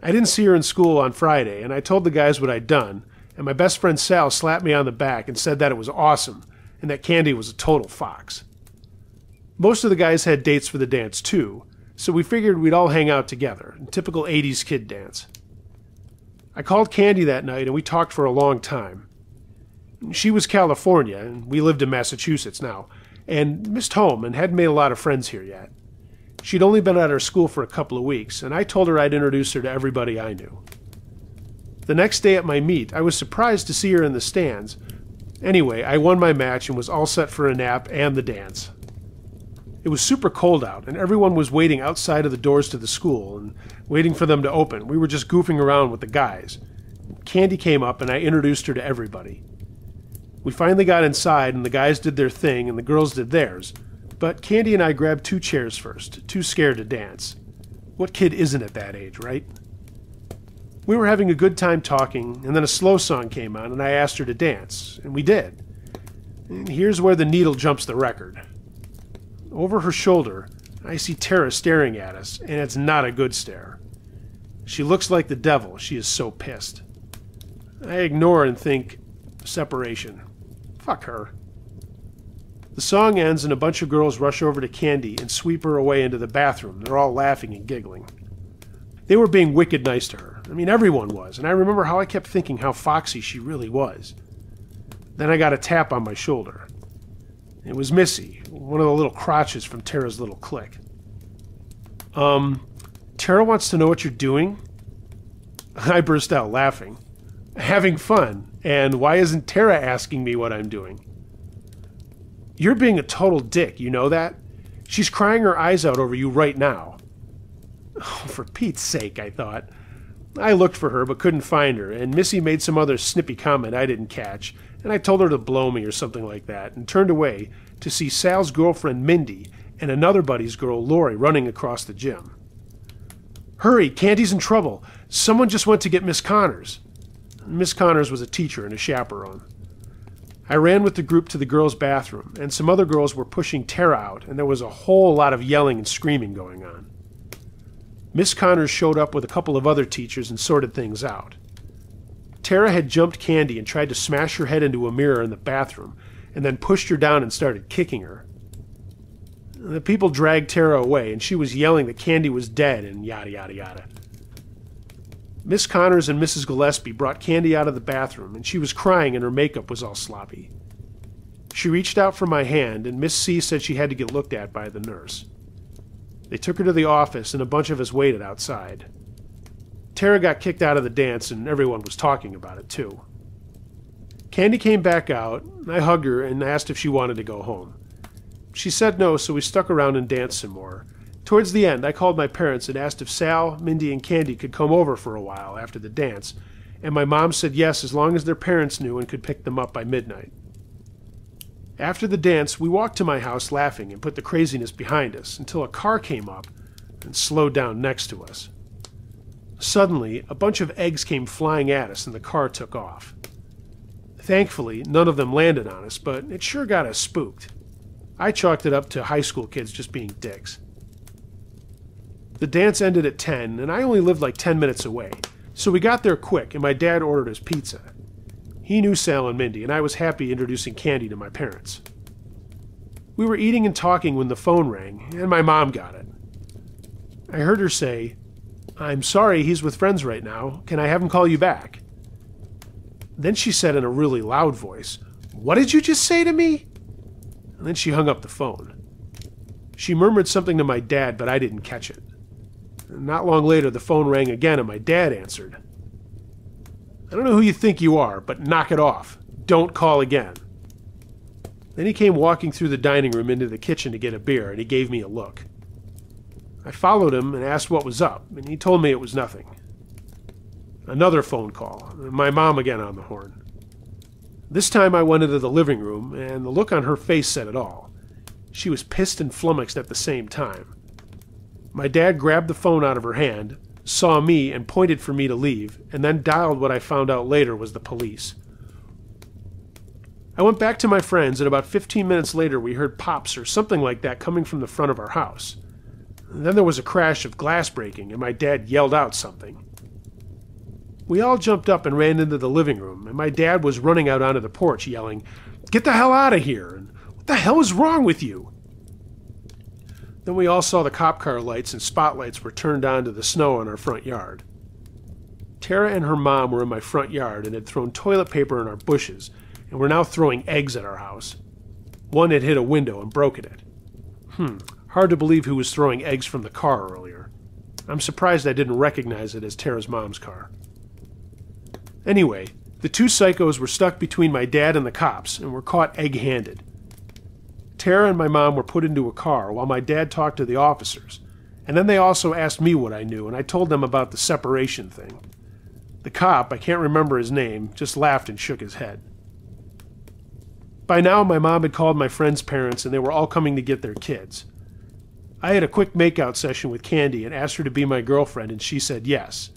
A: I didn't see her in school on Friday, and I told the guys what I'd done, and my best friend Sal slapped me on the back and said that it was awesome, and that Candy was a total fox. Most of the guys had dates for the dance too, so we figured we'd all hang out together, a typical 80s kid dance. I called Candy that night, and we talked for a long time. She was California, and we lived in Massachusetts now, and missed home and hadn't made a lot of friends here yet. She'd only been at our school for a couple of weeks, and I told her I'd introduce her to everybody I knew. The next day at my meet, I was surprised to see her in the stands. Anyway, I won my match and was all set for a nap and the dance. It was super cold out, and everyone was waiting outside of the doors to the school and waiting for them to open. We were just goofing around with the guys. Candy came up, and I introduced her to everybody. We finally got inside, and the guys did their thing, and the girls did theirs. But Candy and I grabbed 2 chairs first, too scared to dance. What kid isn't at that age, right? We were having a good time talking, and then a slow song came on, and I asked her to dance, and we did. And here's where the needle jumps the record. Over her shoulder, I see Tara staring at us, and it's not a good stare. She looks like the devil. She is so pissed. I ignore and think, separation. Fuck her. The song ends and a bunch of girls rush over to Candy and sweep her away into the bathroom. They're all laughing and giggling. They were being wicked nice to her. Everyone was, and I remember how I kept thinking how foxy she really was. Then I got a tap on my shoulder. It was Missy, one of the little crotches from Tara's little clique. Tara wants to know what you're doing?" I burst out laughing. "Having fun, and why isn't Tara asking me what I'm doing?" "You're being a total dick, you know that? She's crying her eyes out over you right now." Oh, for Pete's sake, I thought. I looked for her but couldn't find her, and Missy made some other snippy comment I didn't catch, and I told her to blow me or something like that, and turned away to see Sal's girlfriend Mindy and another buddy's girl Lori running across the gym. "Hurry, Candy's in trouble. Someone just went to get Miss Connors." Miss Connors was a teacher and a chaperone. I ran with the group to the girls' bathroom, and some other girls were pushing Tara out, and there was a whole lot of yelling and screaming going on. Miss Connors showed up with a couple of other teachers and sorted things out. Tara had jumped Candy and tried to smash her head into a mirror in the bathroom, and then pushed her down and started kicking her. The people dragged Tara away, and she was yelling that Candy was dead and yada yada yada. Miss Connors and Mrs. Gillespie brought Candy out of the bathroom, and she was crying and her makeup was all sloppy. She reached out for my hand, and Miss C said she had to get looked at by the nurse. They took her to the office, and a bunch of us waited outside. Tara got kicked out of the dance, and everyone was talking about it, too. Candy came back out, and I hugged her and asked if she wanted to go home. She said no, so we stuck around and danced some more. Towards the end, I called my parents and asked if Sal, Mindy, and Candy could come over for a while after the dance, and my mom said yes as long as their parents knew and could pick them up by midnight. After the dance, we walked to my house laughing and put the craziness behind us until a car came up and slowed down next to us. Suddenly, a bunch of eggs came flying at us and the car took off. Thankfully, none of them landed on us, but it sure got us spooked. I chalked it up to high school kids just being dicks. The dance ended at 10, and I only lived like 10 minutes away, so we got there quick, and my dad ordered us pizza. He knew Sal and Mindy, and I was happy introducing Candy to my parents. We were eating and talking when the phone rang, and my mom got it. I heard her say, "I'm sorry, he's with friends right now. Can I have him call you back?" Then she said in a really loud voice, "What did you just say to me?" And then she hung up the phone. She murmured something to my dad, but I didn't catch it. Not long later, the phone rang again and my dad answered. "I don't know who you think you are, but knock it off. Don't call again." Then he came walking through the dining room into the kitchen to get a beer, and he gave me a look. I followed him and asked what was up, and he told me it was nothing. Another phone call, my mom again on the horn. This time I went into the living room, and the look on her face said it all. She was pissed and flummoxed at the same time. My dad grabbed the phone out of her hand, saw me, and pointed for me to leave, and then dialed what I found out later was the police. I went back to my friends, and about 15 minutes later we heard pops or something like that coming from the front of our house. Then there was a crash of glass breaking, and my dad yelled out something. We all jumped up and ran into the living room, and my dad was running out onto the porch yelling, "Get the hell out of here!" and "What the hell is wrong with you?" Then we all saw the cop car lights and spotlights were turned on to the snow in our front yard. Tara and her mom were in my front yard and had thrown toilet paper in our bushes and were now throwing eggs at our house. One had hit a window and broken it. Hard to believe who was throwing eggs from the car earlier. I'm surprised I didn't recognize it as Tara's mom's car. Anyway, the two psychos were stuck between my dad and the cops and were caught egg-handed. Tara and my mom were put into a car while my dad talked to the officers, and then they also asked me what I knew, and I told them about the separation thing. The cop, I can't remember his name, just laughed and shook his head. By now, my mom had called my friends' parents, and they were all coming to get their kids. I had a quick makeout session with Candy and asked her to be my girlfriend, and she said yes.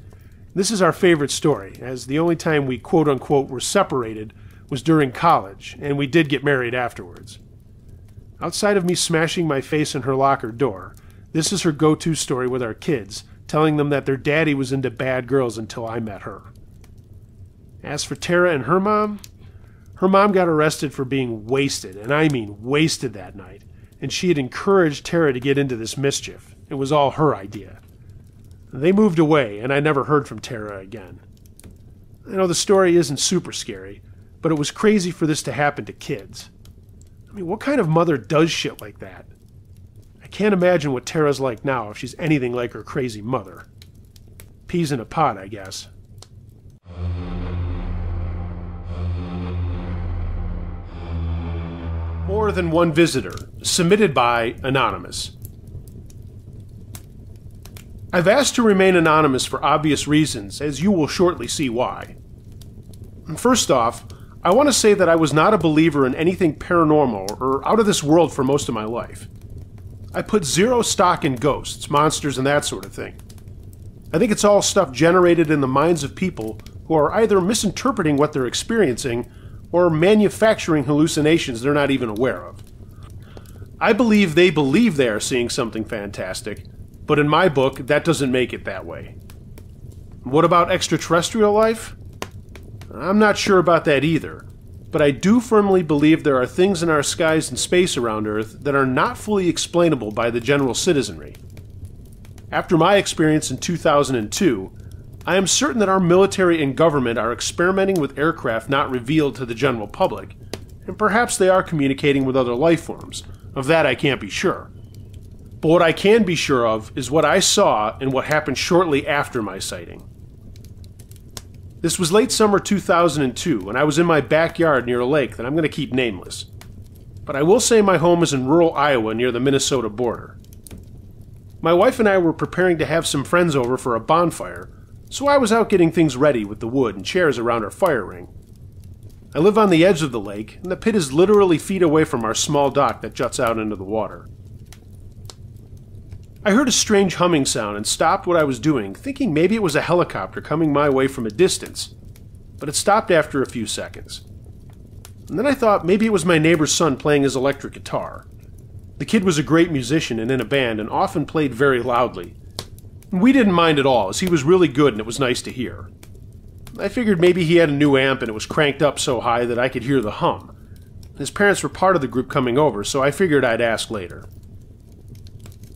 A: This is our favorite story, as the only time we quote-unquote were separated was during college, and we did get married afterwards. Outside of me smashing my face in her locker door, this is her go-to story with our kids, telling them that their daddy was into bad girls until I met her. As for Tara and her mom got arrested for being wasted, and I mean wasted that night, and she had encouraged Tara to get into this mischief. It was all her idea. They moved away, and I never heard from Tara again. I know the story isn't super scary, but it was crazy for this to happen to kids. I mean, what kind of mother does shit like that? I can't imagine what Tara's like now if she's anything like her crazy mother. Peas in a pod, I guess. More Than One Visitor, submitted by Anonymous. I've asked to remain anonymous for obvious reasons, as you will shortly see why. First off, I want to say that I was not a believer in anything paranormal or out of this world for most of my life. I put zero stock in ghosts, monsters, and that sort of thing. I think it's all stuff generated in the minds of people who are either misinterpreting what they're experiencing or manufacturing hallucinations they're not even aware of. I believe they are seeing something fantastic, but in my book, that doesn't make it that way. What about extraterrestrial life? I'm not sure about that either, but I do firmly believe there are things in our skies and space around Earth that are not fully explainable by the general citizenry. After my experience in 2002, I am certain that our military and government are experimenting with aircraft not revealed to the general public, and perhaps they are communicating with other life forms. Of that I can't be sure. But what I can be sure of is what I saw and what happened shortly after my sighting. This was late summer 2002, and I was in my backyard near a lake that I'm going to keep nameless. But I will say my home is in rural Iowa near the Minnesota border. My wife and I were preparing to have some friends over for a bonfire, so I was out getting things ready with the wood and chairs around our fire ring. I live on the edge of the lake, and the pit is literally feet away from our small dock that juts out into the water. I heard a strange humming sound and stopped what I was doing, thinking maybe it was a helicopter coming my way from a distance, but it stopped after a few seconds. And then I thought maybe it was my neighbor's son playing his electric guitar. The kid was a great musician and in a band and often played very loudly. We didn't mind at all, as he was really good and it was nice to hear. I figured maybe he had a new amp and it was cranked up so high that I could hear the hum. His parents were part of the group coming over, so I figured I'd ask later.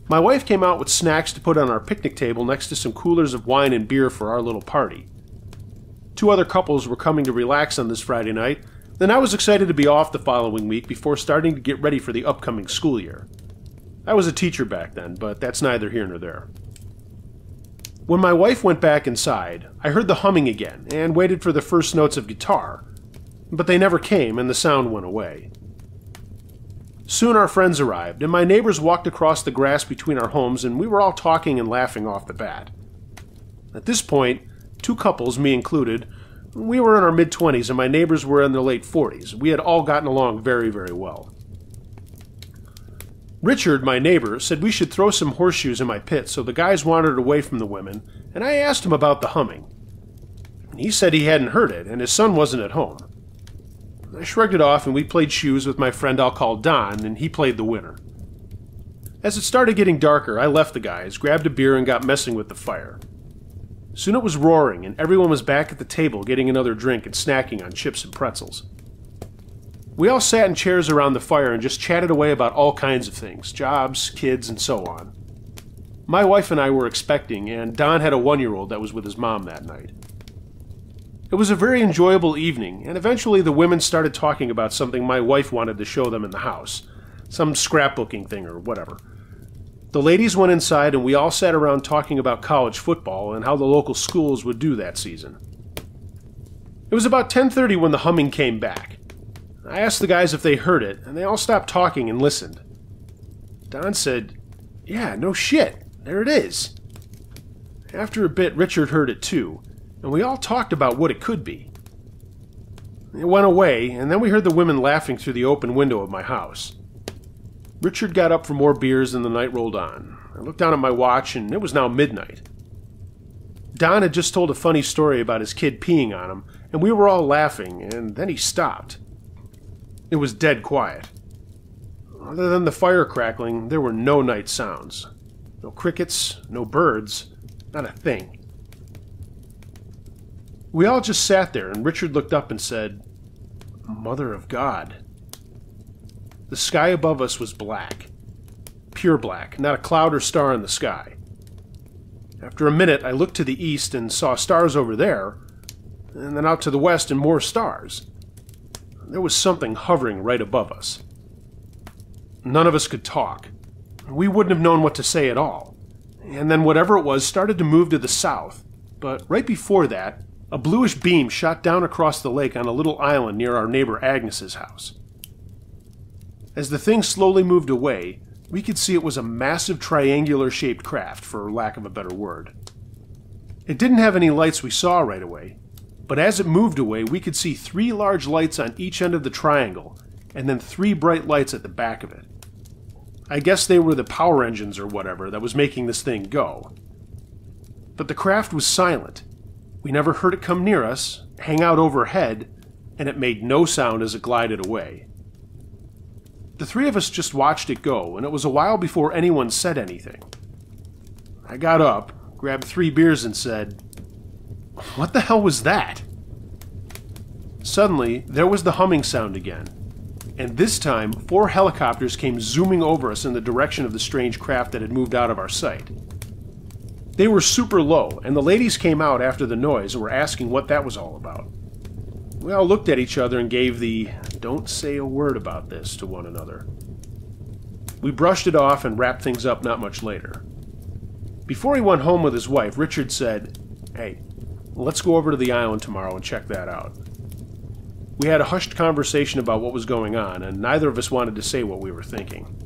A: My wife came out with snacks to put on our picnic table next to some coolers of wine and beer for our little party. 2 other couples were coming to relax on this Friday night, then I was excited to be off the following week before starting to get ready for the upcoming school year. I was a teacher back then, but that's neither here nor there. When my wife went back inside, I heard the humming again and waited for the first notes of guitar, but they never came and the sound went away. Soon our friends arrived, and my neighbors walked across the grass between our homes, and we were all talking and laughing off the bat. At this point, 2 couples, me included, we were in our mid-20s and my neighbors were in their late 40s. We had all gotten along very, very well. Richard, my neighbor, said we should throw some horseshoes in my pit, so the guys wandered away from the women, and I asked him about the humming. He said he hadn't heard it, and his son wasn't at home. I shrugged it off, and we played shoes with my friend I'll call Don, and he played the winner. As it started getting darker, I left the guys, grabbed a beer, and got messing with the fire. Soon it was roaring, and everyone was back at the table getting another drink and snacking on chips and pretzels. We all sat in chairs around the fire and just chatted away about all kinds of things, jobs, kids, and so on. My wife and I were expecting, and Don had a 1-year-old that was with his mom that night. It was a very enjoyable evening, and eventually the women started talking about something my wife wanted to show them in the house, some scrapbooking thing or whatever. The ladies went inside and we all sat around talking about college football and how the local schools would do that season. It was about 10:30 when the humming came back. I asked the guys if they heard it, and they all stopped talking and listened. Don said, "Yeah, no shit, there it is." After a bit, Richard heard it too, and we all talked about what it could be. It went away, and then we heard the women laughing through the open window of my house. Richard got up for more beers and the night rolled on. I looked down at my watch, and it was now midnight. Don had just told a funny story about his kid peeing on him, and we were all laughing, and then he stopped. It was dead quiet. Other than the fire crackling, there were no night sounds. No crickets, no birds, not a thing. We all just sat there, and Richard looked up and said, "Mother of God." The sky above us was black. Pure black, not a cloud or star in the sky. After a minute, I looked to the east and saw stars over there, and then out to the west and more stars. There was something hovering right above us. None of us could talk. We wouldn't have known what to say at all. And then whatever it was started to move to the south, but right before that, a bluish beam shot down across the lake on a little island near our neighbor Agnes's house. As the thing slowly moved away, we could see it was a massive triangular-shaped craft, for lack of a better word. It didn't have any lights we saw right away, but as it moved away, we could see 3 large lights on each end of the triangle, and then 3 bright lights at the back of it. I guess they were the power engines or whatever that was making this thing go. But the craft was silent. We never heard it come near us, hang out overhead, and it made no sound as it glided away. The 3 of us just watched it go, and it was a while before anyone said anything. I got up, grabbed 3 beers, and said, "What the hell was that?" Suddenly, there was the humming sound again, and this time 4 helicopters came zooming over us in the direction of the strange craft that had moved out of our sight. They were super low, and the ladies came out after the noise and were asking what that was all about. We all looked at each other and gave the "don't say a word about this" to one another. We brushed it off and wrapped things up not much later. Before he went home with his wife, Richard said, "Hey, Let's go over to the island tomorrow and check that out. We had a hushed conversation about what was going on, and neither of us wanted to say what we were thinking.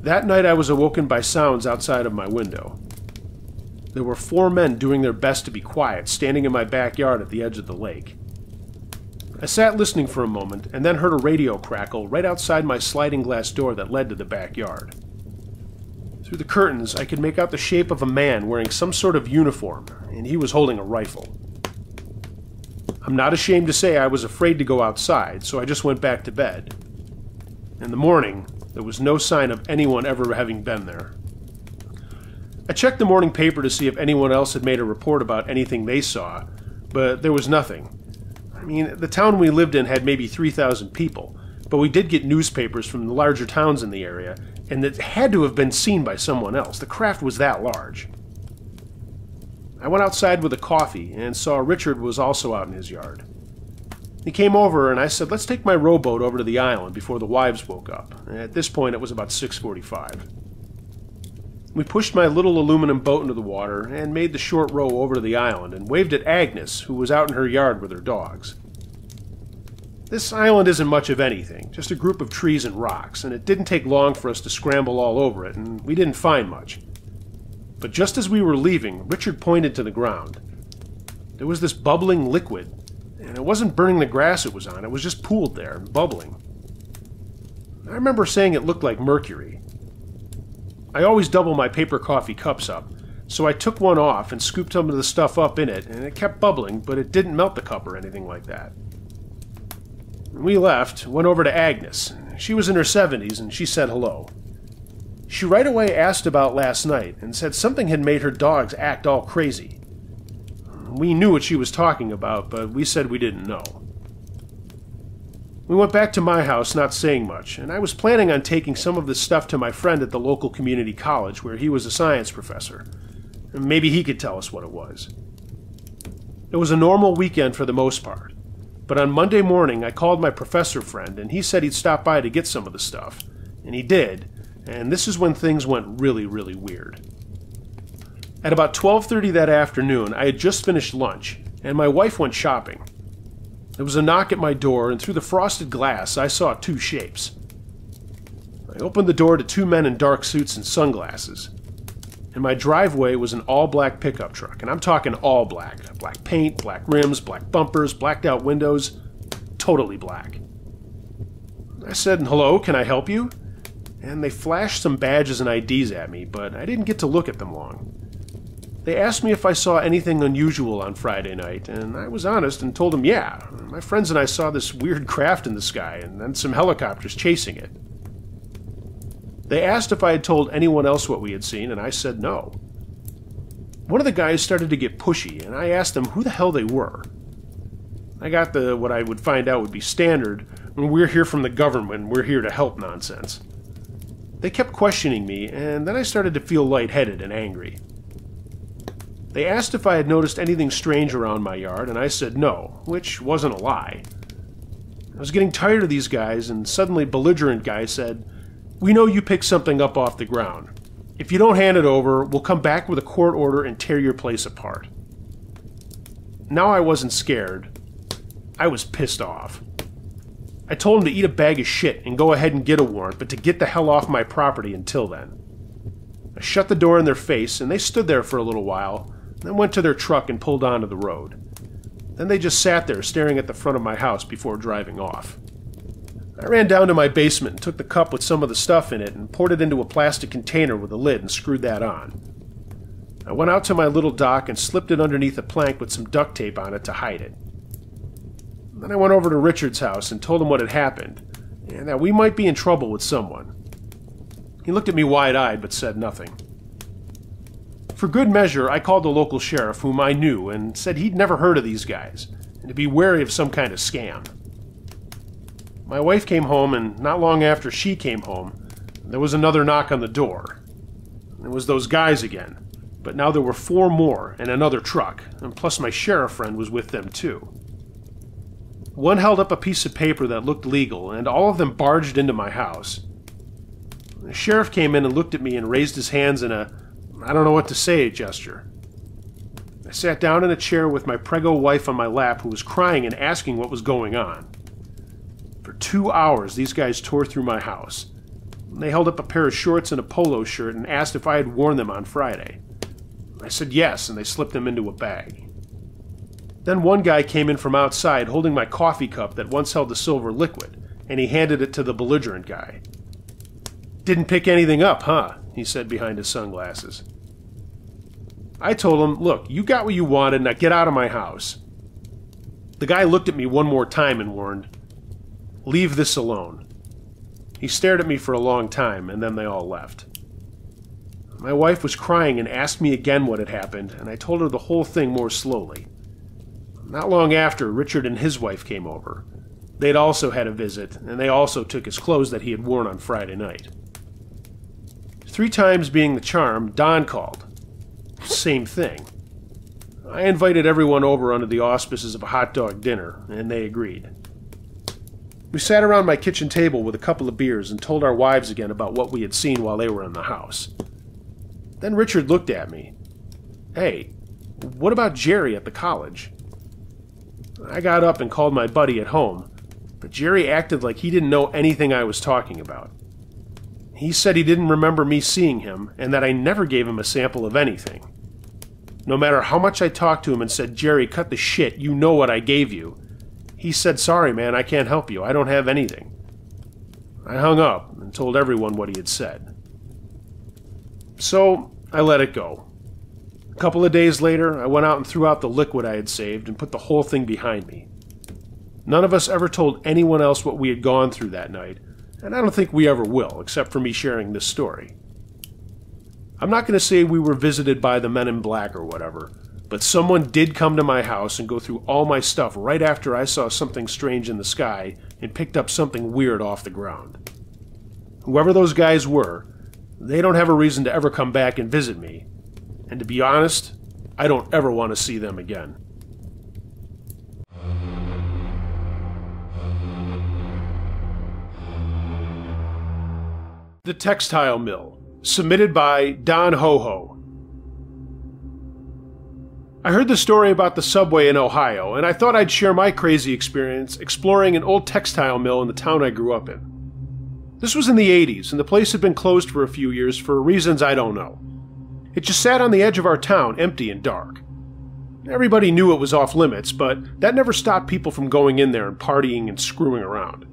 A: That night I was awoken by sounds outside of my window. There were 4 men doing their best to be quiet, standing in my backyard at the edge of the lake. I sat listening for a moment, and then heard a radio crackle right outside my sliding glass door that led to the backyard. Through the curtains, I could make out the shape of a man wearing some sort of uniform, and he was holding a rifle. I'm not ashamed to say I was afraid to go outside, so I just went back to bed. In the morning, there was no sign of anyone ever having been there. I checked the morning paper to see if anyone else had made a report about anything they saw, but there was nothing. I mean, the town we lived in had maybe 3,000 people, but we did get newspapers from the larger towns in the area, and it had to have been seen by someone else. The craft was that large. I went outside with a coffee and saw Richard was also out in his yard. He came over and I said, let's take my rowboat over to the island before the wives woke up. At this point it was about 6:45. We pushed my little aluminum boat into the water and made the short row over to the island and waved at Agnes, who was out in her yard with her dogs. This island isn't much of anything, just a group of trees and rocks, and it didn't take long for us to scramble all over it, and we didn't find much. But just as we were leaving, Richard pointed to the ground. There was this bubbling liquid, and it wasn't burning the grass it was on, it was just pooled there and bubbling. I remember saying it looked like mercury. I always double my paper coffee cups up, so I took one off and scooped some of the stuff up in it, and it kept bubbling, but it didn't melt the cup or anything like that. When we left, went over to Agnes. She was in her 70s, and she said hello. She right away asked about last night, and said something had made her dogs act all crazy. We knew what she was talking about, but we said we didn't know. We went back to my house, not saying much, and I was planning on taking some of this stuff to my friend at the local community college, where he was a science professor. Maybe he could tell us what it was. It was a normal weekend for the most part, but on Monday morning I called my professor friend, and he said he'd stop by to get some of the stuff. And he did, and this is when things went really, really weird. At about 12:30 that afternoon, I had just finished lunch, and my wife went shopping. There was a knock at my door, and through the frosted glass I saw 2 shapes. I opened the door to 2 men in dark suits and sunglasses. In my driveway was an all-black pickup truck, and I'm talking all black. Black paint, black rims, black bumpers, blacked out windows, totally black. I said, "Hello, can I help you?" And they flashed some badges and IDs at me, but I didn't get to look at them long. They asked me if I saw anything unusual on Friday night, and I was honest and told them yeah. My friends and I saw this weird craft in the sky, and then some helicopters chasing it. They asked if I had told anyone else what we had seen, and I said no. One of the guys started to get pushy, and I asked them who the hell they were. I got the what I would find out would be standard, "We're here from the government, we're here to help" nonsense. They kept questioning me, and then I started to feel lightheaded and angry. They asked if I had noticed anything strange around my yard, and I said no, which wasn't a lie. I was getting tired of these guys, and suddenly a belligerent guy said, "We know you picked something up off the ground. If you don't hand it over, we'll come back with a court order and tear your place apart." Now I wasn't scared. I was pissed off. I told him to eat a bag of shit and go ahead and get a warrant, but to get the hell off my property until then. I shut the door in their face, and they stood there for a little while, then went to their truck and pulled onto the road. Then they just sat there staring at the front of my house before driving off. I ran down to my basement and took the cup with some of the stuff in it and poured it into a plastic container with a lid and screwed that on. I went out to my little dock and slipped it underneath a plank with some duct tape on it to hide it. Then I went over to Richard's house and told him what had happened, and that we might be in trouble with someone. He looked at me wide-eyed but said nothing. For good measure, I called the local sheriff, whom I knew, and said he'd never heard of these guys, and to be wary of some kind of scam. My wife came home, and not long after she came home, there was another knock on the door. It was those guys again, but now there were 4 more and another truck, and plus my sheriff friend was with them too. One held up a piece of paper that looked legal, and all of them barged into my house. The sheriff came in and looked at me and raised his hands in a "I don't know what to say" gesture. I sat down in a chair with my preggo wife on my lap, who was crying and asking what was going on. For 2 hours, these guys tore through my house. They held up a pair of shorts and a polo shirt and asked if I had worn them on Friday. I said yes, and they slipped them into a bag. Then one guy came in from outside holding my coffee cup that once held a silver liquid, and he handed it to the belligerent guy. "Didn't pick anything up, huh?" he said behind his sunglasses. I told him, "Look, you got what you wanted, now get out of my house." The guy looked at me one more time and warned, "Leave this alone." He stared at me for a long time, and then they all left. My wife was crying and asked me again what had happened, and I told her the whole thing more slowly. Not long after, Richard and his wife came over. They'd also had a visit, and they also took his clothes that he had worn on Friday night. 3 times being the charm, Don called. Same thing. I invited everyone over under the auspices of a hot dog dinner, and they agreed. We sat around my kitchen table with a couple of beers and told our wives again about what we had seen while they were in the house. Then Richard looked at me. "Hey, what about Jerry at the college?" I got up and called my buddy at home, but Jerry acted like he didn't know anything I was talking about. He said he didn't remember me seeing him, and that I never gave him a sample of anything. No matter how much I talked to him and said, "Jerry, cut the shit, you know what I gave you," he said, "Sorry, man, I can't help you. I don't have anything." I hung up and told everyone what he had said. So I let it go. A couple of days later, I went out and threw out the liquid I had saved and put the whole thing behind me. None of us ever told anyone else what we had gone through that night, and I don't think we ever will, except for me sharing this story. I'm not going to say we were visited by the men in black or whatever, but someone did come to my house and go through all my stuff right after I saw something strange in the sky and picked up something weird off the ground. Whoever those guys were, they don't have a reason to ever come back and visit me, and to be honest, I don't ever want to see them again. The Textile Mill, submitted by Don Ho-Ho. I heard the story about the subway in Ohio, and I thought I'd share my crazy experience exploring an old textile mill in the town I grew up in. This was in the 80s, and the place had been closed for a few years for reasons I don't know. It just sat on the edge of our town, empty and dark. Everybody knew it was off limits, but that never stopped people from going in there and partying and screwing around.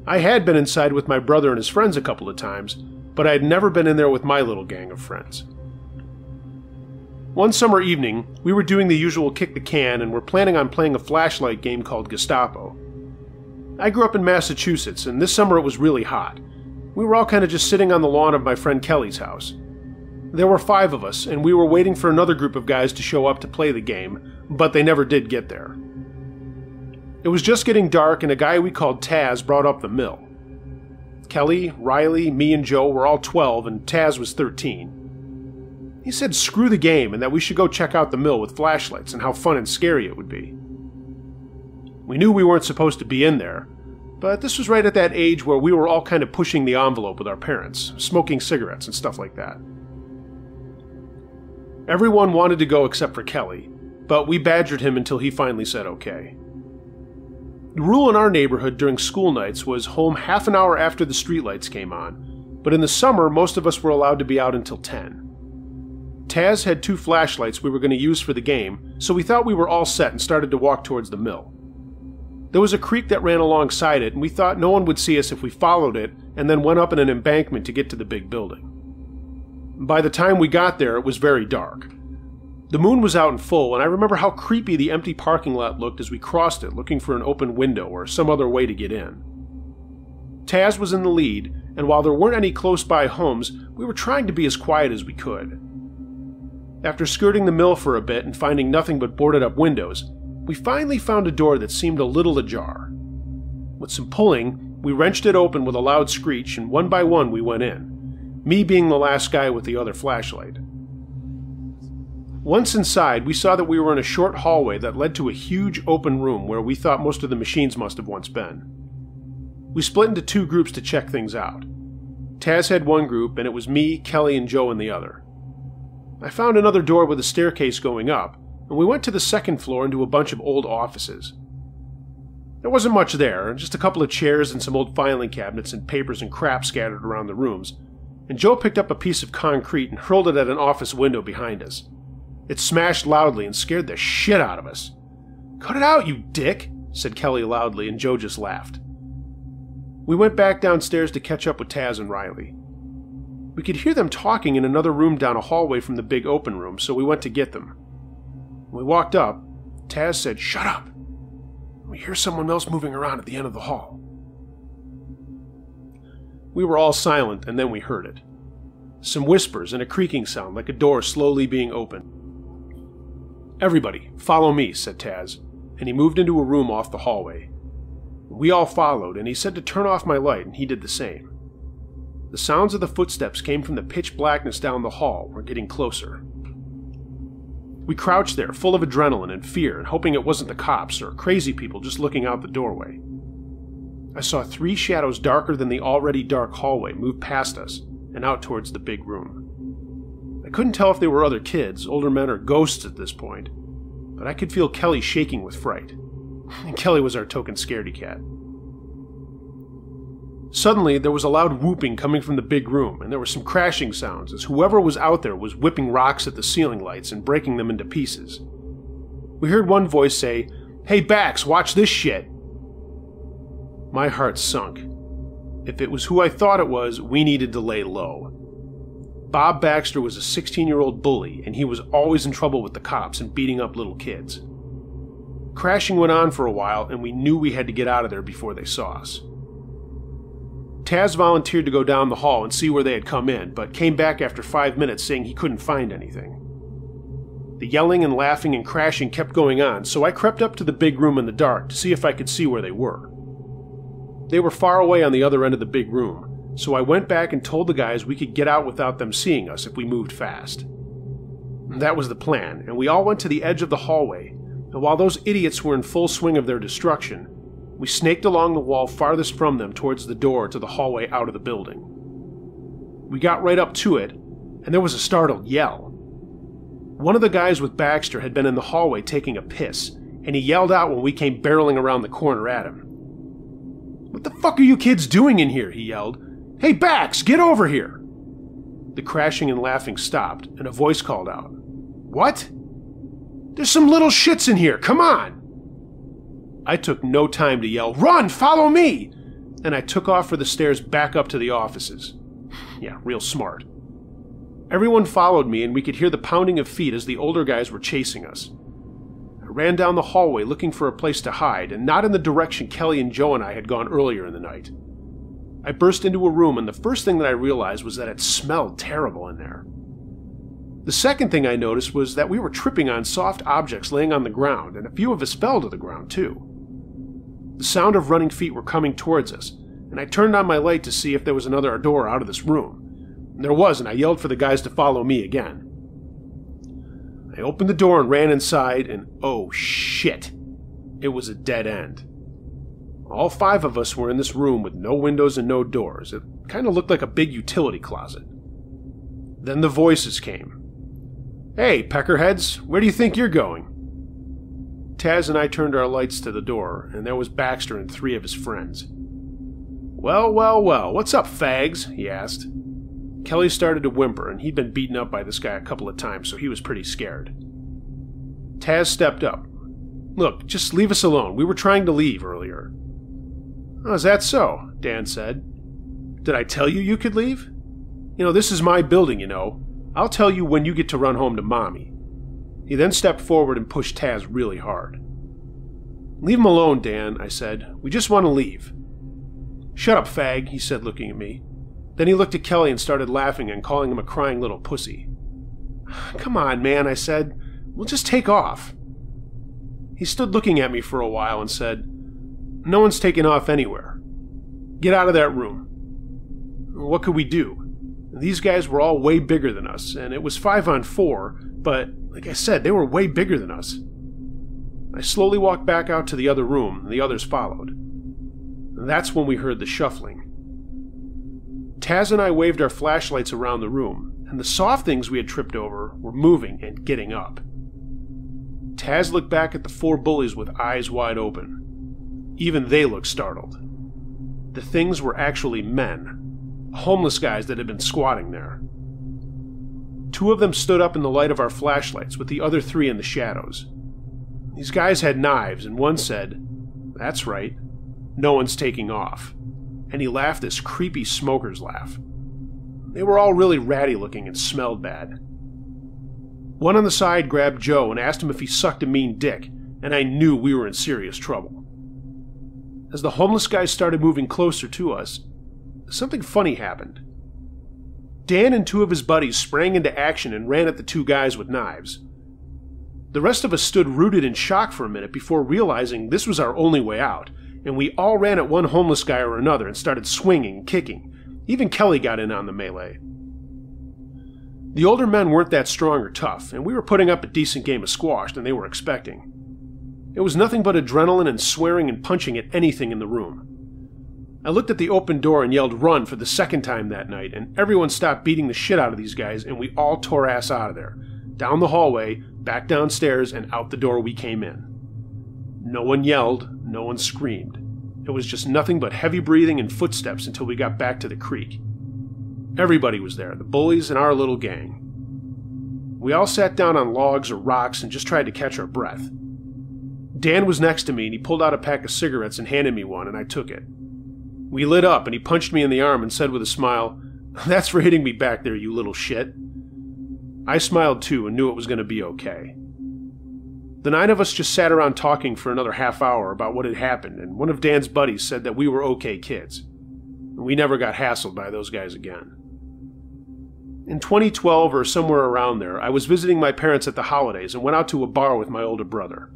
A: I had been inside with my brother and his friends a couple of times, but I had never been in there with my little gang of friends. One summer evening, we were doing the usual kick the can and were planning on playing a flashlight game called Gestapo. I grew up in Massachusetts, and this summer it was really hot. We were all kind of just sitting on the lawn of my friend Kelly's house. There were 5 of us, and we were waiting for another group of guys to show up to play the game, but they never did get there. It was just getting dark, and a guy we called Taz brought up the mill. Kelly, Riley, me, and Joe were all 12, and Taz was 13. He said screw the game and that we should go check out the mill with flashlights and how fun and scary it would be. We knew we weren't supposed to be in there, but this was right at that age where we were all kind of pushing the envelope with our parents, smoking cigarettes and stuff like that. Everyone wanted to go except for Kelly, but we badgered him until he finally said okay. The rule in our neighborhood during school nights was home half an hour after the streetlights came on, but in the summer most of us were allowed to be out until 10. Taz had 2 flashlights we were going to use for the game, so we thought we were all set and started to walk towards the mill. There was a creek that ran alongside it, and we thought no one would see us if we followed it and then went up in an embankment to get to the big building. By the time we got there, it was very dark. The moon was out in full, and I remember how creepy the empty parking lot looked as we crossed it, looking for an open window or some other way to get in. Taz was in the lead, and while there weren't any close-by homes, we were trying to be as quiet as we could. After skirting the mill for a bit and finding nothing but boarded-up windows, we finally found a door that seemed a little ajar. With some pulling, we wrenched it open with a loud screech, and one by one we went in, me being the last guy with the other flashlight. Once inside, we saw that we were in a short hallway that led to a huge open room where we thought most of the machines must have once been. We split into 2 groups to check things out. Taz had one group, and it was me, Kelly, and Joe in the other. I found another door with a staircase going up, and we went to the second floor into a bunch of old offices. There wasn't much there, just a couple of chairs and some old filing cabinets and papers and crap scattered around the rooms, and Joe picked up a piece of concrete and hurled it at an office window behind us. It smashed loudly and scared the shit out of us. "Cut it out, you dick," said Kelly loudly, and Joe just laughed. We went back downstairs to catch up with Taz and Riley. We could hear them talking in another room down a hallway from the big open room, so we went to get them. When we walked up, Taz said, "Shut up! We hear someone else moving around at the end of the hall." We were all silent, and then we heard it. Some whispers and a creaking sound like a door slowly being opened. "Everybody, follow me," said Taz, and he moved into a room off the hallway. We all followed, and he said to turn off my light, and he did the same. The sounds of the footsteps came from the pitch blackness down the hall, were getting closer. We crouched there, full of adrenaline and fear, and hoping it wasn't the cops or crazy people just looking out the doorway. I saw 3 shadows darker than the already dark hallway move past us and out towards the big room. I couldn't tell if they were other kids, older men, or ghosts at this point, but I could feel Kelly shaking with fright. And Kelly was our token scaredy cat. Suddenly, there was a loud whooping coming from the big room, and there were some crashing sounds as whoever was out there was whipping rocks at the ceiling lights and breaking them into pieces. We heard one voice say, "Hey Bax, watch this shit!" My heart sunk. If it was who I thought it was, we needed to lay low. Bob Baxter was a 16-year-old bully, and he was always in trouble with the cops and beating up little kids. Crashing went on for a while, and we knew we had to get out of there before they saw us. Taz volunteered to go down the hall and see where they had come in, but came back after 5 minutes saying he couldn't find anything. The yelling and laughing and crashing kept going on, so I crept up to the big room in the dark to see if I could see where they were. They were far away on the other end of the big room, so I went back and told the guys we could get out without them seeing us if we moved fast. That was the plan, and we all went to the edge of the hallway, and while those idiots were in full swing of their destruction, we snaked along the wall farthest from them towards the door to the hallway out of the building. We got right up to it, and there was a startled yell. One of the guys with Baxter had been in the hallway taking a piss, and he yelled out when we came barreling around the corner at him. "What the fuck are you kids doing in here?" he yelled. "Hey Bax, get over here!" The crashing and laughing stopped, and a voice called out, "What? There's some little shits in here, come on!" I took no time to yell, "Run, follow me!" and I took off for the stairs back up to the offices. Yeah, real smart. Everyone followed me, and we could hear the pounding of feet as the older guys were chasing us. I ran down the hallway looking for a place to hide, and not in the direction Kelly and Joe and I had gone earlier in the night. I burst into a room, and the first thing that I realized was that it smelled terrible in there. The second thing I noticed was that we were tripping on soft objects laying on the ground, and a few of us fell to the ground too. The sound of running feet were coming towards us, and I turned on my light to see if there was another door out of this room. And there was, and I yelled for the guys to follow me again. I opened the door and ran inside, and oh shit, it was a dead end. All 5 of us were in this room with no windows and no doors. It kind of looked like a big utility closet. Then the voices came. "Hey, peckerheads, where do you think you're going?" Taz and I turned our lights to the door, and there was Baxter and 3 of his friends. "Well, well, well, what's up, fags?" he asked. Kelly started to whimper, and he'd been beaten up by this guy a couple of times, so he was pretty scared. Taz stepped up. "Look, just leave us alone. We were trying to leave earlier." "Oh, is that so?" Dan said. "Did I tell you you could leave? You know, this is my building, you know. I'll tell you when you get to run home to Mommy." He then stepped forward and pushed Taz really hard. "Leave him alone, Dan," I said. "We just want to leave." "Shut up, fag," he said, looking at me. Then he looked at Kelly and started laughing and calling him a crying little pussy. "Come on, man," I said. "We'll just take off." He stood looking at me for a while and said, "No one's taking off anywhere. Get out of that room." What could we do? These guys were all way bigger than us, and it was 5 on 4, but, like I said, they were way bigger than us. I slowly walked back out to the other room, and the others followed. That's when we heard the shuffling. Taz and I waved our flashlights around the room, and the soft things we had tripped over were moving and getting up. Taz looked back at the four bullies with eyes wide open. Even they looked startled. The things were actually men, homeless guys that had been squatting there. Two of them stood up in the light of our flashlights, with the other three in the shadows. These guys had knives, and one said, "That's right, no one's taking off." And he laughed this creepy smoker's laugh. They were all really ratty looking and smelled bad. One on the side grabbed Joe and asked him if he sucked a mean dick, and I knew we were in serious trouble. As the homeless guys started moving closer to us, something funny happened. Dan and two of his buddies sprang into action and ran at the two guys with knives. The rest of us stood rooted in shock for a minute before realizing this was our only way out, and we all ran at one homeless guy or another and started swinging and kicking. Even Kelly got in on the melee. The older men weren't that strong or tough, and we were putting up a decent game of squash than they were expecting. It was nothing but adrenaline and swearing and punching at anything in the room. I looked at the open door and yelled "run" for the second time that night, and everyone stopped beating the shit out of these guys, and we all tore ass out of there, down the hallway, back downstairs, and out the door we came in. No one yelled, no one screamed. It was just nothing but heavy breathing and footsteps until we got back to the creek. Everybody was there, the bullies and our little gang. We all sat down on logs or rocks and just tried to catch our breath. Dan was next to me and he pulled out a pack of cigarettes and handed me one, and I took it. We lit up and he punched me in the arm and said with a smile, "That's for hitting me back there, you little shit." I smiled too and knew it was going to be okay. The 9 of us just sat around talking for another half hour about what had happened, and one of Dan's buddies said that we were okay kids. We never got hassled by those guys again. In 2012 or somewhere around there, I was visiting my parents at the holidays and went out to a bar with my older brother.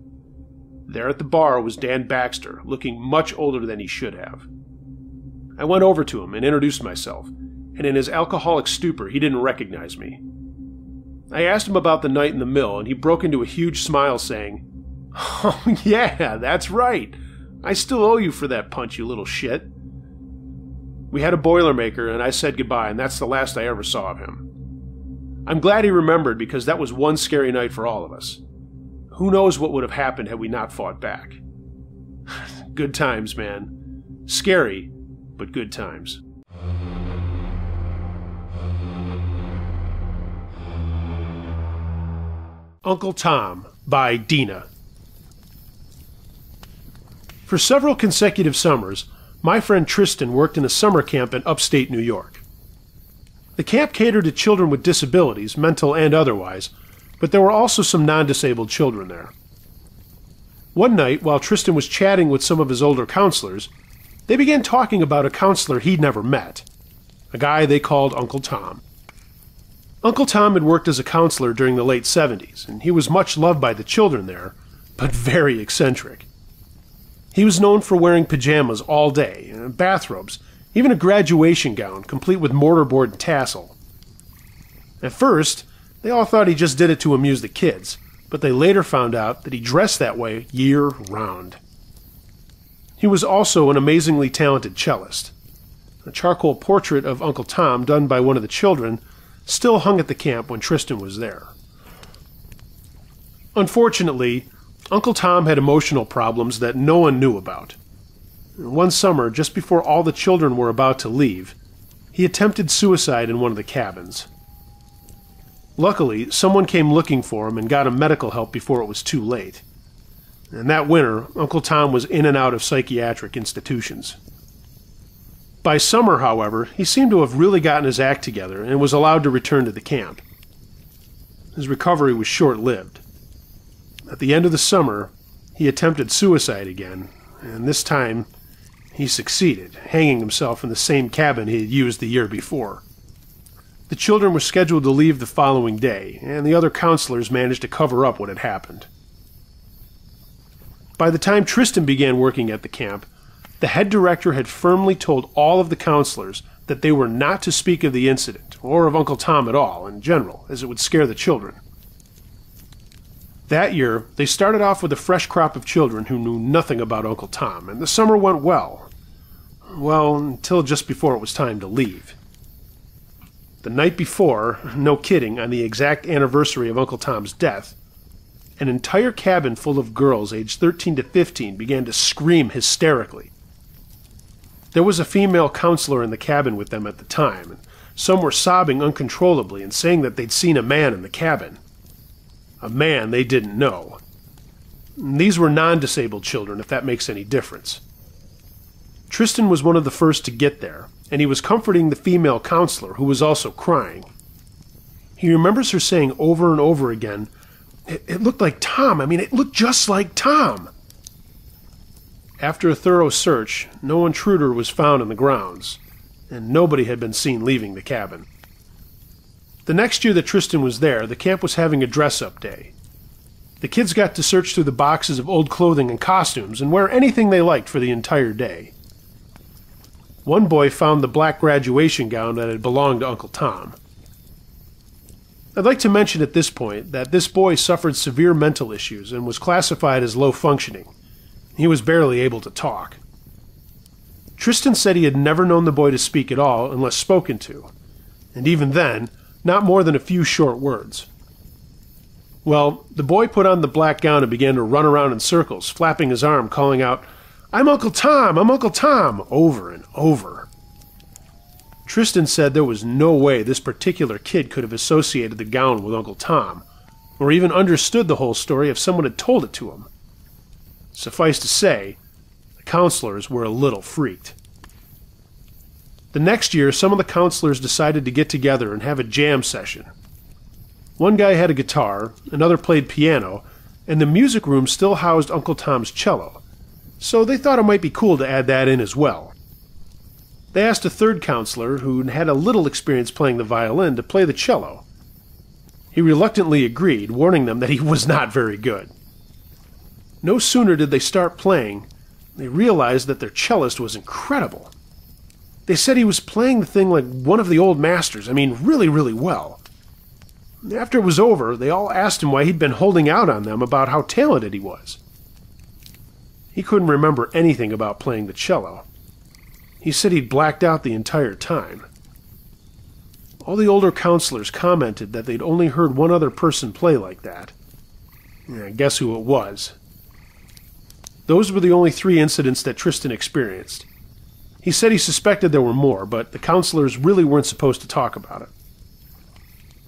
A: There at the bar was Dan Baxter, looking much older than he should have. I went over to him and introduced myself, and in his alcoholic stupor he didn't recognize me. I asked him about the night in the mill, and he broke into a huge smile saying, "Oh yeah, that's right. I still owe you for that punch, you little shit." We had a Boilermaker, and I said goodbye, and that's the last I ever saw of him. I'm glad he remembered, because that was one scary night for all of us. Who knows what would have happened had we not fought back. Good times, man. Scary, but good times. Uncle Tom by Dina. For several consecutive summers, my friend Tristan worked in a summer camp in upstate New York. The camp catered to children with disabilities, mental and otherwise, but there were also some non-disabled children there. One night, while Tristan was chatting with some of his older counselors, they began talking about a counselor he'd never met, a guy they called Uncle Tom. Uncle Tom had worked as a counselor during the late 70s, and he was much loved by the children there, but very eccentric. He was known for wearing pajamas all day, bathrobes, even a graduation gown complete with mortarboard and tassel. At first, they all thought he just did it to amuse the kids, but they later found out that he dressed that way year-round. He was also an amazingly talented cellist. A charcoal portrait of Uncle Tom done by one of the children still hung at the camp when Tristan was there. Unfortunately, Uncle Tom had emotional problems that no one knew about. One summer, just before all the children were about to leave, he attempted suicide in one of the cabins. Luckily, someone came looking for him and got him medical help before it was too late. And that winter, Uncle Tom was in and out of psychiatric institutions. By summer, however, he seemed to have really gotten his act together and was allowed to return to the camp. His recovery was short-lived. At the end of the summer, he attempted suicide again, and this time he succeeded, hanging himself in the same cabin he had used the year before. The children were scheduled to leave the following day, and the other counselors managed to cover up what had happened. By the time Tristan began working at the camp, the head director had firmly told all of the counselors that they were not to speak of the incident, or of Uncle Tom at all, in general, as it would scare the children. That year, they started off with a fresh crop of children who knew nothing about Uncle Tom, and the summer went well. Well, until just before it was time to leave. The night before, no kidding, on the exact anniversary of Uncle Tom's death, an entire cabin full of girls aged 13 to 15 began to scream hysterically. There was a female counselor in the cabin with them at the time, and some were sobbing uncontrollably and saying that they'd seen a man in the cabin. A man they didn't know. These were non-disabled children, if that makes any difference. Tristan was one of the first to get there, and he was comforting the female counselor, who was also crying. He remembers her saying over and over again, "It looked like Tom. I mean, it looked just like Tom." After a thorough search, no intruder was found in the grounds, and nobody had been seen leaving the cabin. The next year that Tristan was there, the camp was having a dress-up day. The kids got to search through the boxes of old clothing and costumes and wear anything they liked for the entire day. One boy found the black graduation gown that had belonged to Uncle Tom. I'd like to mention at this point that this boy suffered severe mental issues and was classified as low functioning. He was barely able to talk. Tristan said he had never known the boy to speak at all unless spoken to, and even then, not more than a few short words. Well, the boy put on the black gown and began to run around in circles, flapping his arm, calling out, "I'm Uncle Tom! I'm Uncle Tom!" over and over. Tristan said there was no way this particular kid could have associated the gown with Uncle Tom, or even understood the whole story if someone had told it to him. Suffice to say, the counselors were a little freaked. The next year, some of the counselors decided to get together and have a jam session. One guy had a guitar, another played piano, and the music room still housed Uncle Tom's cello, so they thought it might be cool to add that in as well. They asked a third counselor, who had a little experience playing the violin, to play the cello. He reluctantly agreed, warning them that he was not very good. No sooner did they start playing, they realized that their cellist was incredible. They said he was playing the thing like one of the old masters, I mean really, really well. After it was over, they all asked him why he'd been holding out on them about how talented he was. He couldn't remember anything about playing the cello. He said he'd blacked out the entire time. All the older counselors commented that they'd only heard one other person play like that. Guess who it was? Those were the only 3 incidents that Tristan experienced. He said he suspected there were more, but the counselors really weren't supposed to talk about it.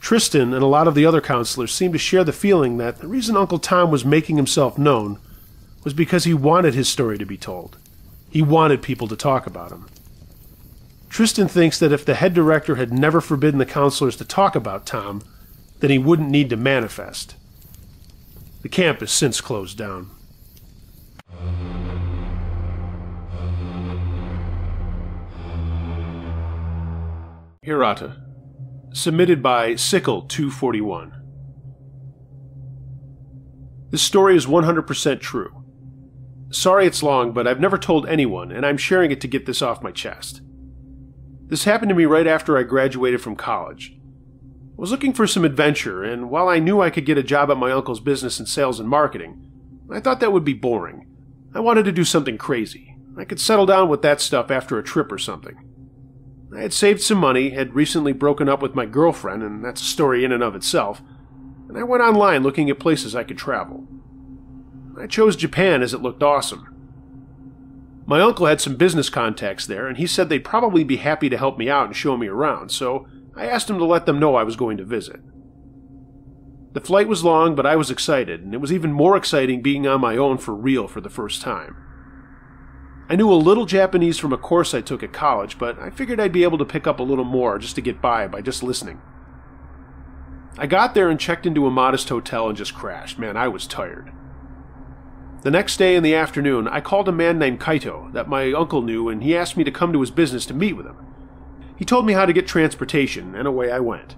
A: Tristan and a lot of the other counselors seemed to share the feeling that the reason Uncle Tom was making himself known was because he wanted his story to be told. He wanted people to talk about him. Tristan thinks that if the head director had never forbidden the counselors to talk about Tom, then he wouldn't need to manifest. The camp has since closed down. Hirata. Submitted by Sickle241. This story is 100% true. Sorry it's long, but I've never told anyone, and I'm sharing it to get this off my chest. This happened to me right after I graduated from college. I was looking for some adventure, and while I knew I could get a job at my uncle's business in sales and marketing, I thought that would be boring. I wanted to do something crazy. I could settle down with that stuff after a trip or something. I had saved some money, had recently broken up with my girlfriend, and that's a story in and of itself, and I went online looking at places I could travel. I chose Japan as it looked awesome. My uncle had some business contacts there, and he said they'd probably be happy to help me out and show me around, so I asked him to let them know I was going to visit. The flight was long, but I was excited, and it was even more exciting being on my own for real for the first time. I knew a little Japanese from a course I took at college, but I figured I'd be able to pick up a little more just to get by just listening. I got there and checked into a modest hotel and just crashed. Man, I was tired. The next day in the afternoon, I called a man named Kaito that my uncle knew, and he asked me to come to his business to meet with him. He told me how to get transportation, and away I went.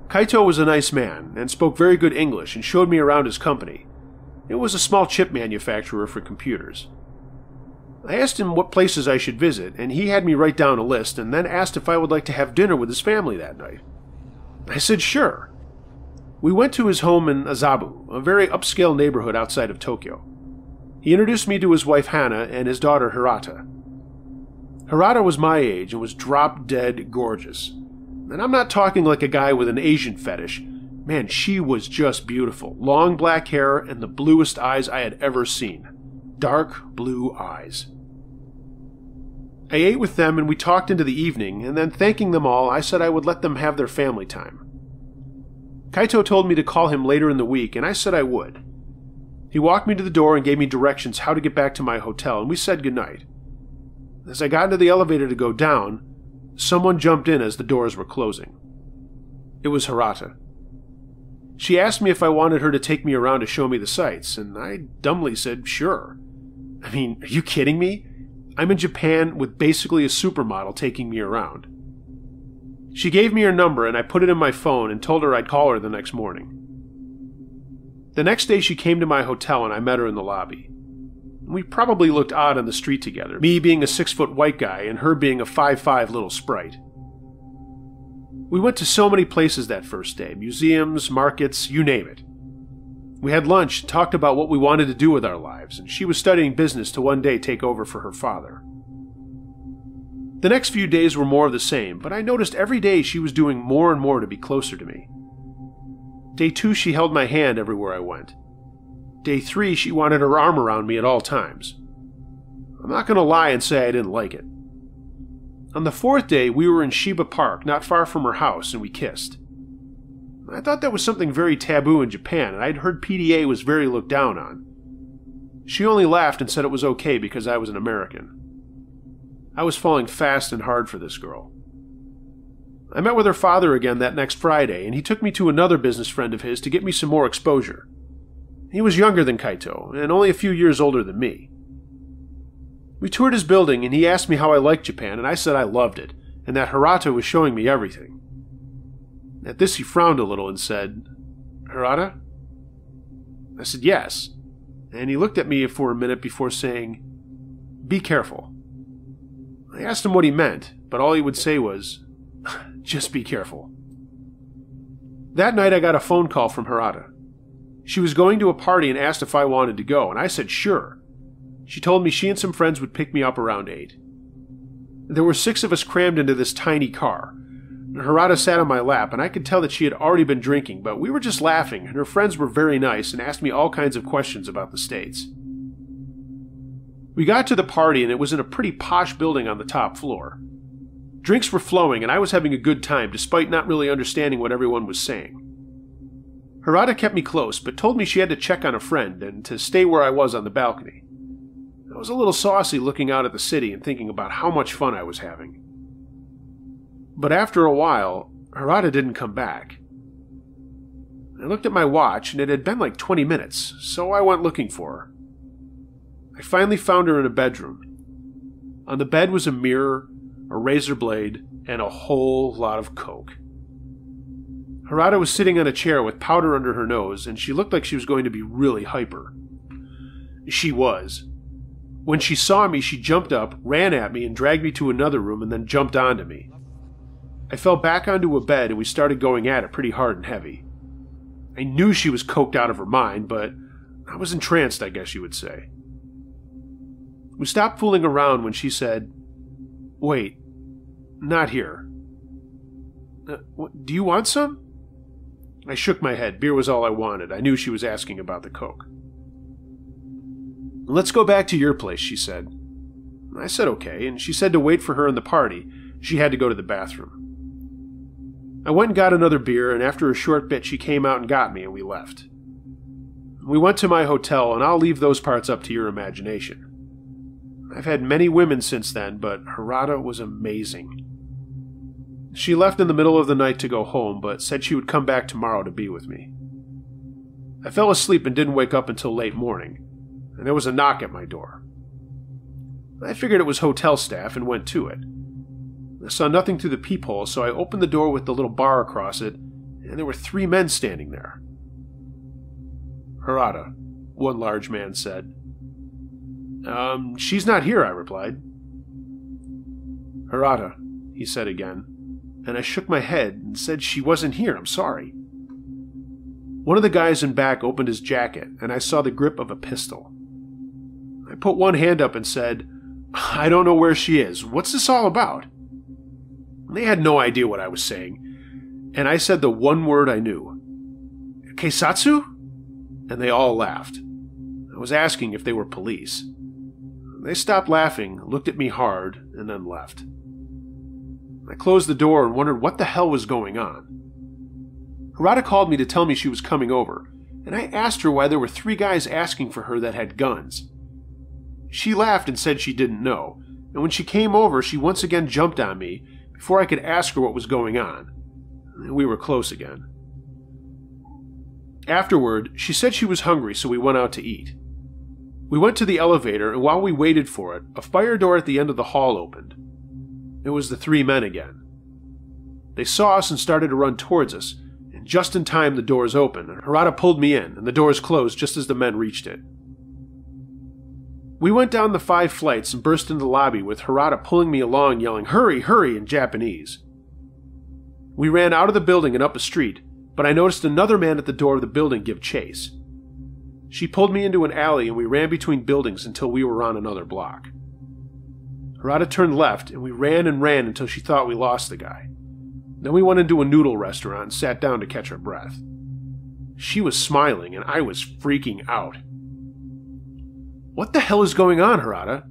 A: Kaito was a nice man, and spoke very good English, and showed me around his company. It was a small chip manufacturer for computers. I asked him what places I should visit, and he had me write down a list, and then asked if I would like to have dinner with his family that night. I said sure. We went to his home in Azabu, a very upscale neighborhood outside of Tokyo. He introduced me to his wife Hana and his daughter Hirata. Hirata was my age and was drop-dead gorgeous. And I'm not talking like a guy with an Asian fetish. Man, she was just beautiful. Long black hair and the bluest eyes I had ever seen. Dark blue eyes. I ate with them and we talked into the evening, and then thanking them all, I said I would let them have their family time. Kaito told me to call him later in the week, and I said I would. He walked me to the door and gave me directions how to get back to my hotel, and we said goodnight. As I got into the elevator to go down, someone jumped in as the doors were closing. It was Hirata. She asked me if I wanted her to take me around to show me the sights, and I dumbly said sure. I mean, are you kidding me? I'm in Japan with basically a supermodel taking me around. She gave me her number and I put it in my phone and told her I'd call her the next morning. The next day she came to my hotel and I met her in the lobby. We probably looked odd on the street together, me being a 6-foot white guy and her being a 5'5" little sprite. We went to so many places that first day, museums, markets, you name it. We had lunch and talked about what we wanted to do with our lives, and she was studying business to one day take over for her father. The next few days were more of the same, but I noticed every day she was doing more and more to be closer to me. Day 2, she held my hand everywhere I went. Day 3, she wanted her arm around me at all times. I'm not going to lie and say I didn't like it. On the 4th day, we were in Shiba Park, not far from her house, and we kissed. I thought that was something very taboo in Japan, and I'd heard PDA was very looked down on. She only laughed and said it was okay because I was an American. I was falling fast and hard for this girl. I met with her father again that next Friday, and he took me to another business friend of his to get me some more exposure. He was younger than Kaito, and only a few years older than me. We toured his building, and he asked me how I liked Japan, and I said I loved it, and that Hirata was showing me everything. At this he frowned a little and said, "Hirata?" I said yes, and he looked at me for a minute before saying, "Be careful." I asked him what he meant, but all he would say was, "Just be careful." That night I got a phone call from Hirata. She was going to a party and asked if I wanted to go, and I said sure. She told me she and some friends would pick me up around 8. There were 6 of us crammed into this tiny car. Hirata sat on my lap, and I could tell that she had already been drinking, but we were just laughing, and her friends were very nice and asked me all kinds of questions about the States. We got to the party, and it was in a pretty posh building on the top floor. Drinks were flowing, and I was having a good time, despite not really understanding what everyone was saying. Hirata kept me close, but told me she had to check on a friend, and to stay where I was on the balcony. I was a little saucy looking out at the city and thinking about how much fun I was having. But after a while, Hirata didn't come back. I looked at my watch, and it had been like 20 minutes, so I went looking for her. I finally found her in a bedroom. On the bed was a mirror, a razor blade, and a whole lot of coke. Hirata was sitting on a chair with powder under her nose, and she looked like she was going to be really hyper. She was. When she saw me, she jumped up, ran at me, and dragged me to another room and then jumped onto me. I fell back onto a bed and we started going at it pretty hard and heavy. I knew she was coked out of her mind, but I was entranced, I guess you would say. We stopped fooling around when she said, "Wait, not here. Do you want some?" I shook my head. Beer was all I wanted. I knew she was asking about the coke. "Let's go back to your place," she said. I said okay, and she said to wait for her in the party. She had to go to the bathroom. I went and got another beer, and after a short bit she came out and got me, and we left. We went to my hotel, and I'll leave those parts up to your imagination. I've had many women since then, but Hirata was amazing. She left in the middle of the night to go home, but said she would come back tomorrow to be with me. I fell asleep and didn't wake up until late morning, and there was a knock at my door. I figured it was hotel staff and went to it. I saw nothing through the peephole, so I opened the door with the little bar across it, and there were 3 men standing there. "Hirata," one large man said. She's not here," I replied. "Hirata," he said again, and I shook my head and said she wasn't here, I'm sorry. One of the guys in back opened his jacket, and I saw the grip of a pistol. I put one hand up and said, "I don't know where she is. What's this all about?" They had no idea what I was saying, and I said the one word I knew. Keisatsu? And they all laughed. I was asking if they were police. They stopped laughing, looked at me hard, and then left. I closed the door and wondered what the hell was going on. Harada called me to tell me she was coming over, and I asked her why there were 3 guys asking for her that had guns. She laughed and said she didn't know, and when she came over, she once again jumped on me before I could ask her what was going on. We were close again. Afterward, she said she was hungry, so we went out to eat. We went to the elevator, and while we waited for it, a fire door at the end of the hall opened. It was the 3 men again. They saw us and started to run towards us, and just in time the doors opened, and Harada pulled me in, and the doors closed just as the men reached it. We went down the 5 flights and burst into the lobby with Harada pulling me along, yelling, "Hurry, hurry," in Japanese. We ran out of the building and up a street, but I noticed another man at the door of the building give chase. She pulled me into an alley and we ran between buildings until we were on another block. Harada turned left and we ran and ran until she thought we lost the guy. Then we went into a noodle restaurant and sat down to catch our breath. She was smiling and I was freaking out. "What the hell is going on, Harada?"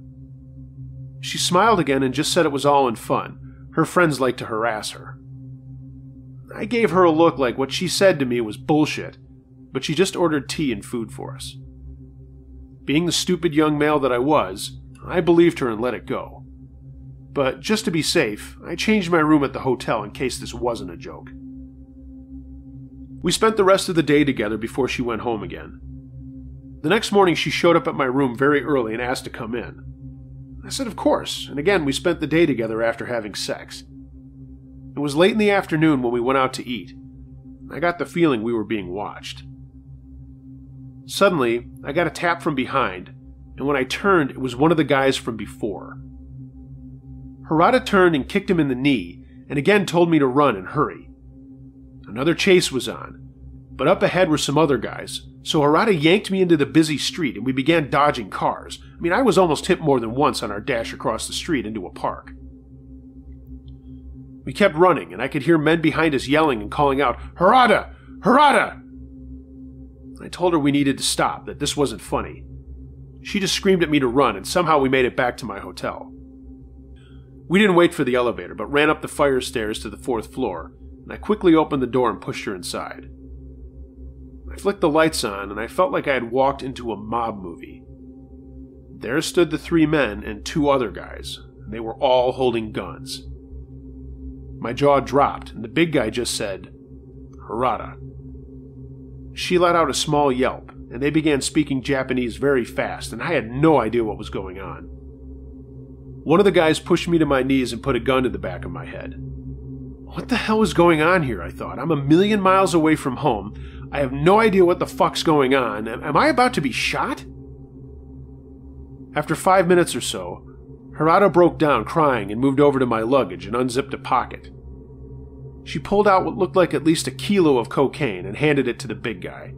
A: She smiled again and just said it was all in fun. Her friends liked to harass her. I gave her a look like what she said to me was bullshit, but she just ordered tea and food for us. Being the stupid young male that I was, I believed her and let it go. But just to be safe, I changed my room at the hotel in case this wasn't a joke. We spent the rest of the day together before she went home again. The next morning she showed up at my room very early and asked to come in. I said of course, and again we spent the day together after having sex. It was late in the afternoon when we went out to eat. I got the feeling we were being watched. Suddenly, I got a tap from behind, and when I turned, it was one of the guys from before. Harada turned and kicked him in the knee, and again told me to run and hurry. Another chase was on, but up ahead were some other guys, so Harada yanked me into the busy street and we began dodging cars. I was almost hit more than once on our dash across the street into a park. We kept running, and I could hear men behind us yelling and calling out, "Harada! Harada!" I told her we needed to stop, that this wasn't funny. She just screamed at me to run, and somehow we made it back to my hotel. We didn't wait for the elevator, but ran up the fire stairs to the 4th floor, and I quickly opened the door and pushed her inside. I flicked the lights on, and I felt like I had walked into a mob movie. There stood the 3 men and 2 other guys, and they were all holding guns. My jaw dropped, and the big guy just said, "Harada." She let out a small yelp, and they began speaking Japanese very fast, and I had no idea what was going on. One of the guys pushed me to my knees and put a gun to the back of my head. What the hell is going on here, I thought. I'm 1,000,000 miles away from home. I have no idea what the fuck's going on. Am I about to be shot? After 5 minutes or so, Harada broke down crying and moved over to my luggage and unzipped a pocket. She pulled out what looked like at least 1 kilo of cocaine and handed it to the big guy.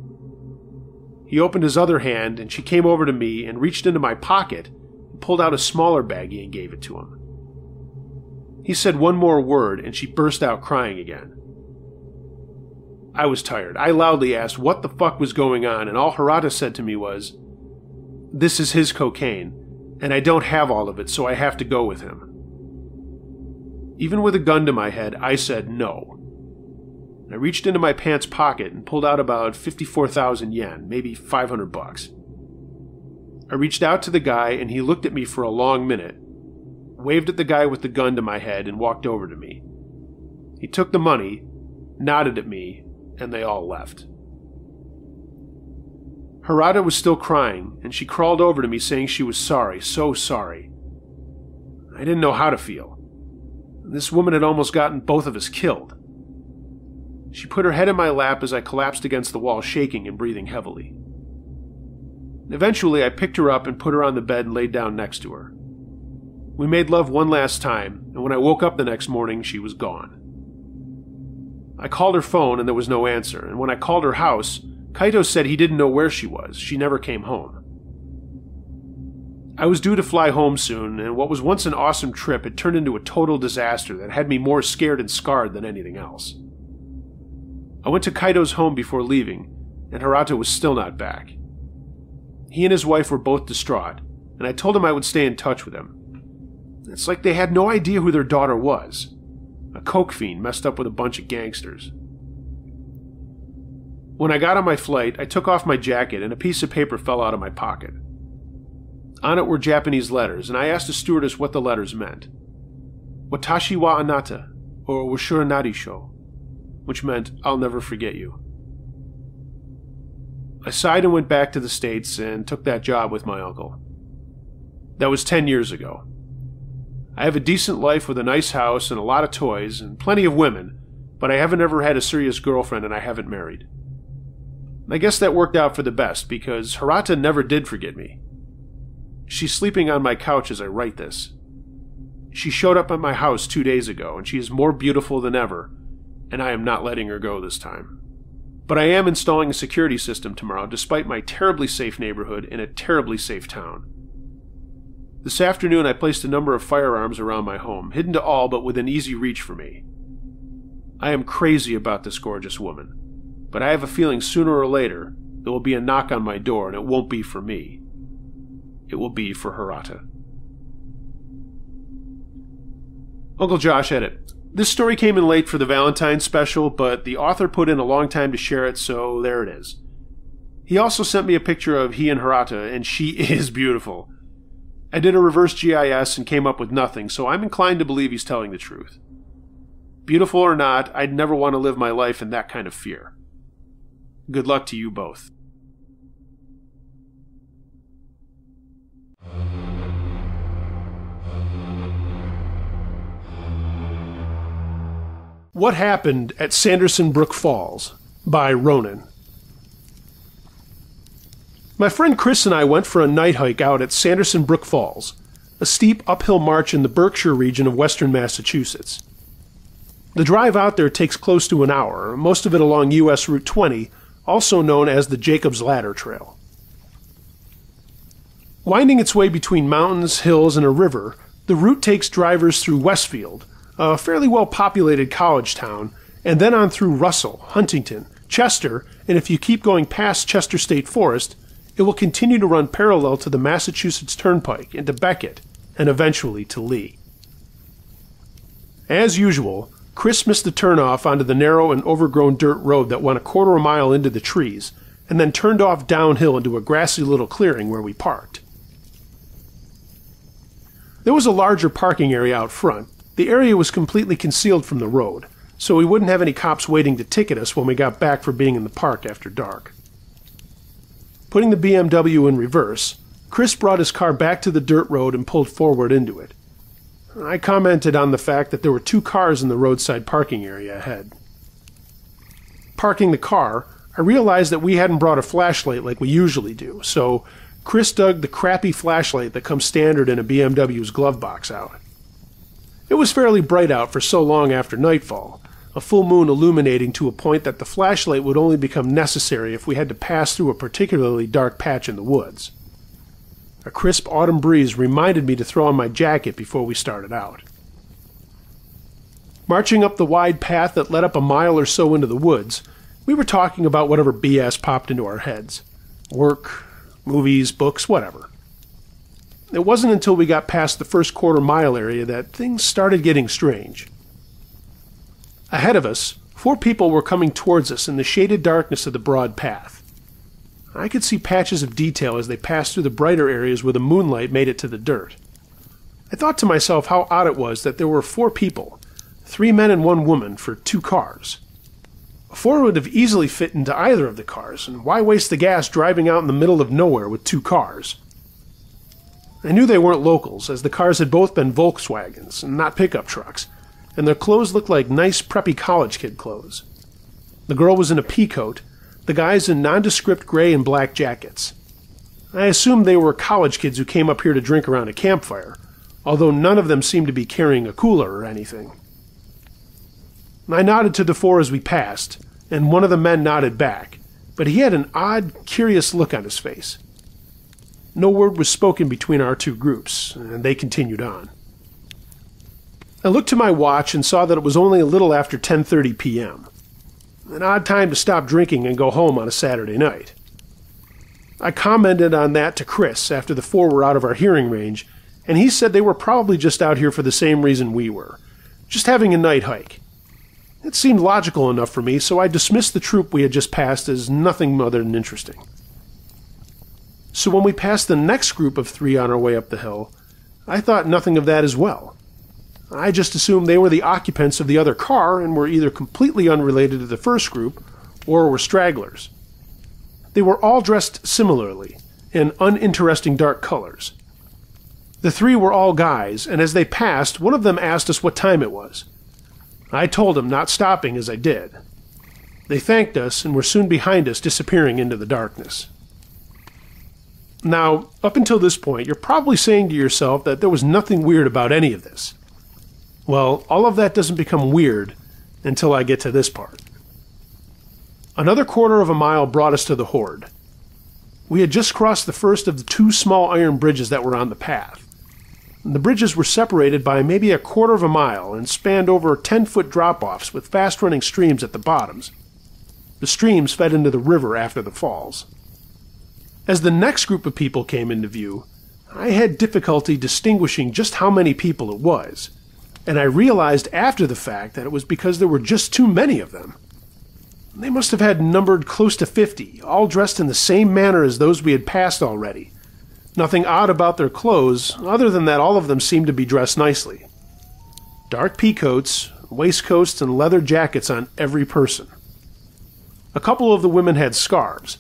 A: He opened his other hand and she came over to me and reached into my pocket and pulled out a smaller baggie and gave it to him. He said one more word and she burst out crying again. I was tired. I loudly asked what the fuck was going on, and all Harada said to me was, "This is his cocaine, and I don't have all of it, so I have to go with him." Even with a gun to my head, I said no. I reached into my pants pocket and pulled out about 54,000 yen, maybe $500. I reached out to the guy and he looked at me for a long minute, waved at the guy with the gun to my head and walked over to me. He took the money, nodded at me, and they all left. Harada was still crying, and she crawled over to me saying she was sorry, so sorry. I didn't know how to feel. This woman had almost gotten both of us killed. She put her head in my lap as I collapsed against the wall, shaking and breathing heavily. Eventually, I picked her up and put her on the bed and laid down next to her. We made love one last time, and when I woke up the next morning, she was gone. I called her phone and there was no answer, and when I called her house, Kaito said he didn't know where she was. She never came home. I was due to fly home soon, and what was once an awesome trip had turned into a total disaster that had me more scared and scarred than anything else. I went to Kaito's home before leaving, and Hirata was still not back. He and his wife were both distraught, and I told him I would stay in touch with him. It's like they had no idea who their daughter was. A coke fiend messed up with a bunch of gangsters. When I got on my flight, I took off my jacket and a piece of paper fell out of my pocket. On it were Japanese letters, and I asked the stewardess what the letters meant. Watashi wa anata, or Washura Narisho, which meant, I'll never forget you. I sighed and went back to the States and took that job with my uncle. That was 10 years ago. I have a decent life with a nice house and a lot of toys and plenty of women, but I haven't ever had a serious girlfriend and I haven't married. I guess that worked out for the best because Hirata never did forget me. She's sleeping on my couch as I write this. She showed up at my house 2 days ago and she is more beautiful than ever, and I am not letting her go this time. But I am installing a security system tomorrow despite my terribly safe neighborhood in a terribly safe town. This afternoon I placed a number of firearms around my home, hidden to all but within easy reach for me. I am crazy about this gorgeous woman, but I have a feeling sooner or later there will be a knock on my door and it won't be for me. It will be for Hirata. Uncle Josh edit. This story came in late for the Valentine's special, but the author put in a long time to share it, so there it is. He also sent me a picture of he and Hirata, and she is beautiful. I did a reverse GIS and came up with nothing, so I'm inclined to believe he's telling the truth. Beautiful or not, I'd never want to live my life in that kind of fear. Good luck to you both. What Happened at Sanderson Brook Falls by Ronan. My friend Chris and I went for a night hike out at Sanderson Brook Falls, a steep uphill march in the Berkshire region of western Massachusetts. The drive out there takes close to an hour, most of it along US Route 20, also known as the Jacob's Ladder Trail. Winding its way between mountains, hills, and a river, the route takes drivers through Westfield, a fairly well-populated college town, and then on through Russell, Huntington, Chester, and if you keep going past Chester State Forest, it will continue to run parallel to the Massachusetts Turnpike into Beckett, and eventually to Lee. As usual, Chris missed the turnoff onto the narrow and overgrown dirt road that went a quarter of a mile into the trees, and then turned off downhill into a grassy little clearing where we parked. There was a larger parking area out front. The area was completely concealed from the road, so we wouldn't have any cops waiting to ticket us when we got back for being in the park after dark. Putting the BMW in reverse, Chris brought his car back to the dirt road and pulled forward into it. I commented on the fact that there were 2 cars in the roadside parking area ahead. Parking the car, I realized that we hadn't brought a flashlight like we usually do, so Chris dug the crappy flashlight that comes standard in a BMW's glove box out. It was fairly bright out for so long after nightfall, a full moon illuminating to a point that the flashlight would only become necessary if we had to pass through a particularly dark patch in the woods. A crisp autumn breeze reminded me to throw on my jacket before we started out. Marching up the wide path that led up a mile or so into the woods, we were talking about whatever BS popped into our heads. Work, movies, books, whatever. It wasn't until we got past the first quarter-mile area that things started getting strange. Ahead of us, 4 people were coming towards us in the shaded darkness of the broad path. I could see patches of detail as they passed through the brighter areas where the moonlight made it to the dirt. I thought to myself how odd it was that there were 4 people, 3 men and 1 woman, for 2 cars. 4 would have easily fit into either of the cars, and why waste the gas driving out in the middle of nowhere with 2 cars? I knew they weren't locals, as the cars had both been Volkswagens, and not pickup trucks, and their clothes looked like nice, preppy college kid clothes. The girl was in a pea coat, the guys in nondescript gray and black jackets. I assumed they were college kids who came up here to drink around a campfire, although none of them seemed to be carrying a cooler or anything. I nodded to the 4 as we passed, and one of the men nodded back, but he had an odd, curious look on his face. No word was spoken between our two groups, and they continued on. I looked to my watch and saw that it was only a little after 10:30 p.m., an odd time to stop drinking and go home on a Saturday night. I commented on that to Chris after the four were out of our hearing range, and he said they were probably just out here for the same reason we were, just having a night hike. It seemed logical enough for me, so I dismissed the troop we had just passed as nothing other than interesting. So when we passed the next group of three on our way up the hill, I thought nothing of that as well. I just assumed they were the occupants of the other car and were either completely unrelated to the first group or were stragglers. They were all dressed similarly, in uninteresting dark colors. The three were all guys, and as they passed, one of them asked us what time it was. I told him, not stopping as I did. They thanked us and were soon behind us, disappearing into the darkness. Now, up until this point, you're probably saying to yourself that there was nothing weird about any of this. Well, all of that doesn't become weird until I get to this part. Another quarter of a mile brought us to the horde. We had just crossed the first of the two small iron bridges that were on the path. The bridges were separated by maybe a quarter of a mile and spanned over 10-foot drop-offs with fast-running streams at the bottoms. The streams fed into the river after the falls. As the next group of people came into view, I had difficulty distinguishing just how many people it was, and I realized after the fact that it was because there were just too many of them. They must have had numbered close to 50, all dressed in the same manner as those we had passed already. Nothing odd about their clothes, other than that all of them seemed to be dressed nicely. Dark peacoats, waistcoats, and leather jackets on every person. A couple of the women had scarves.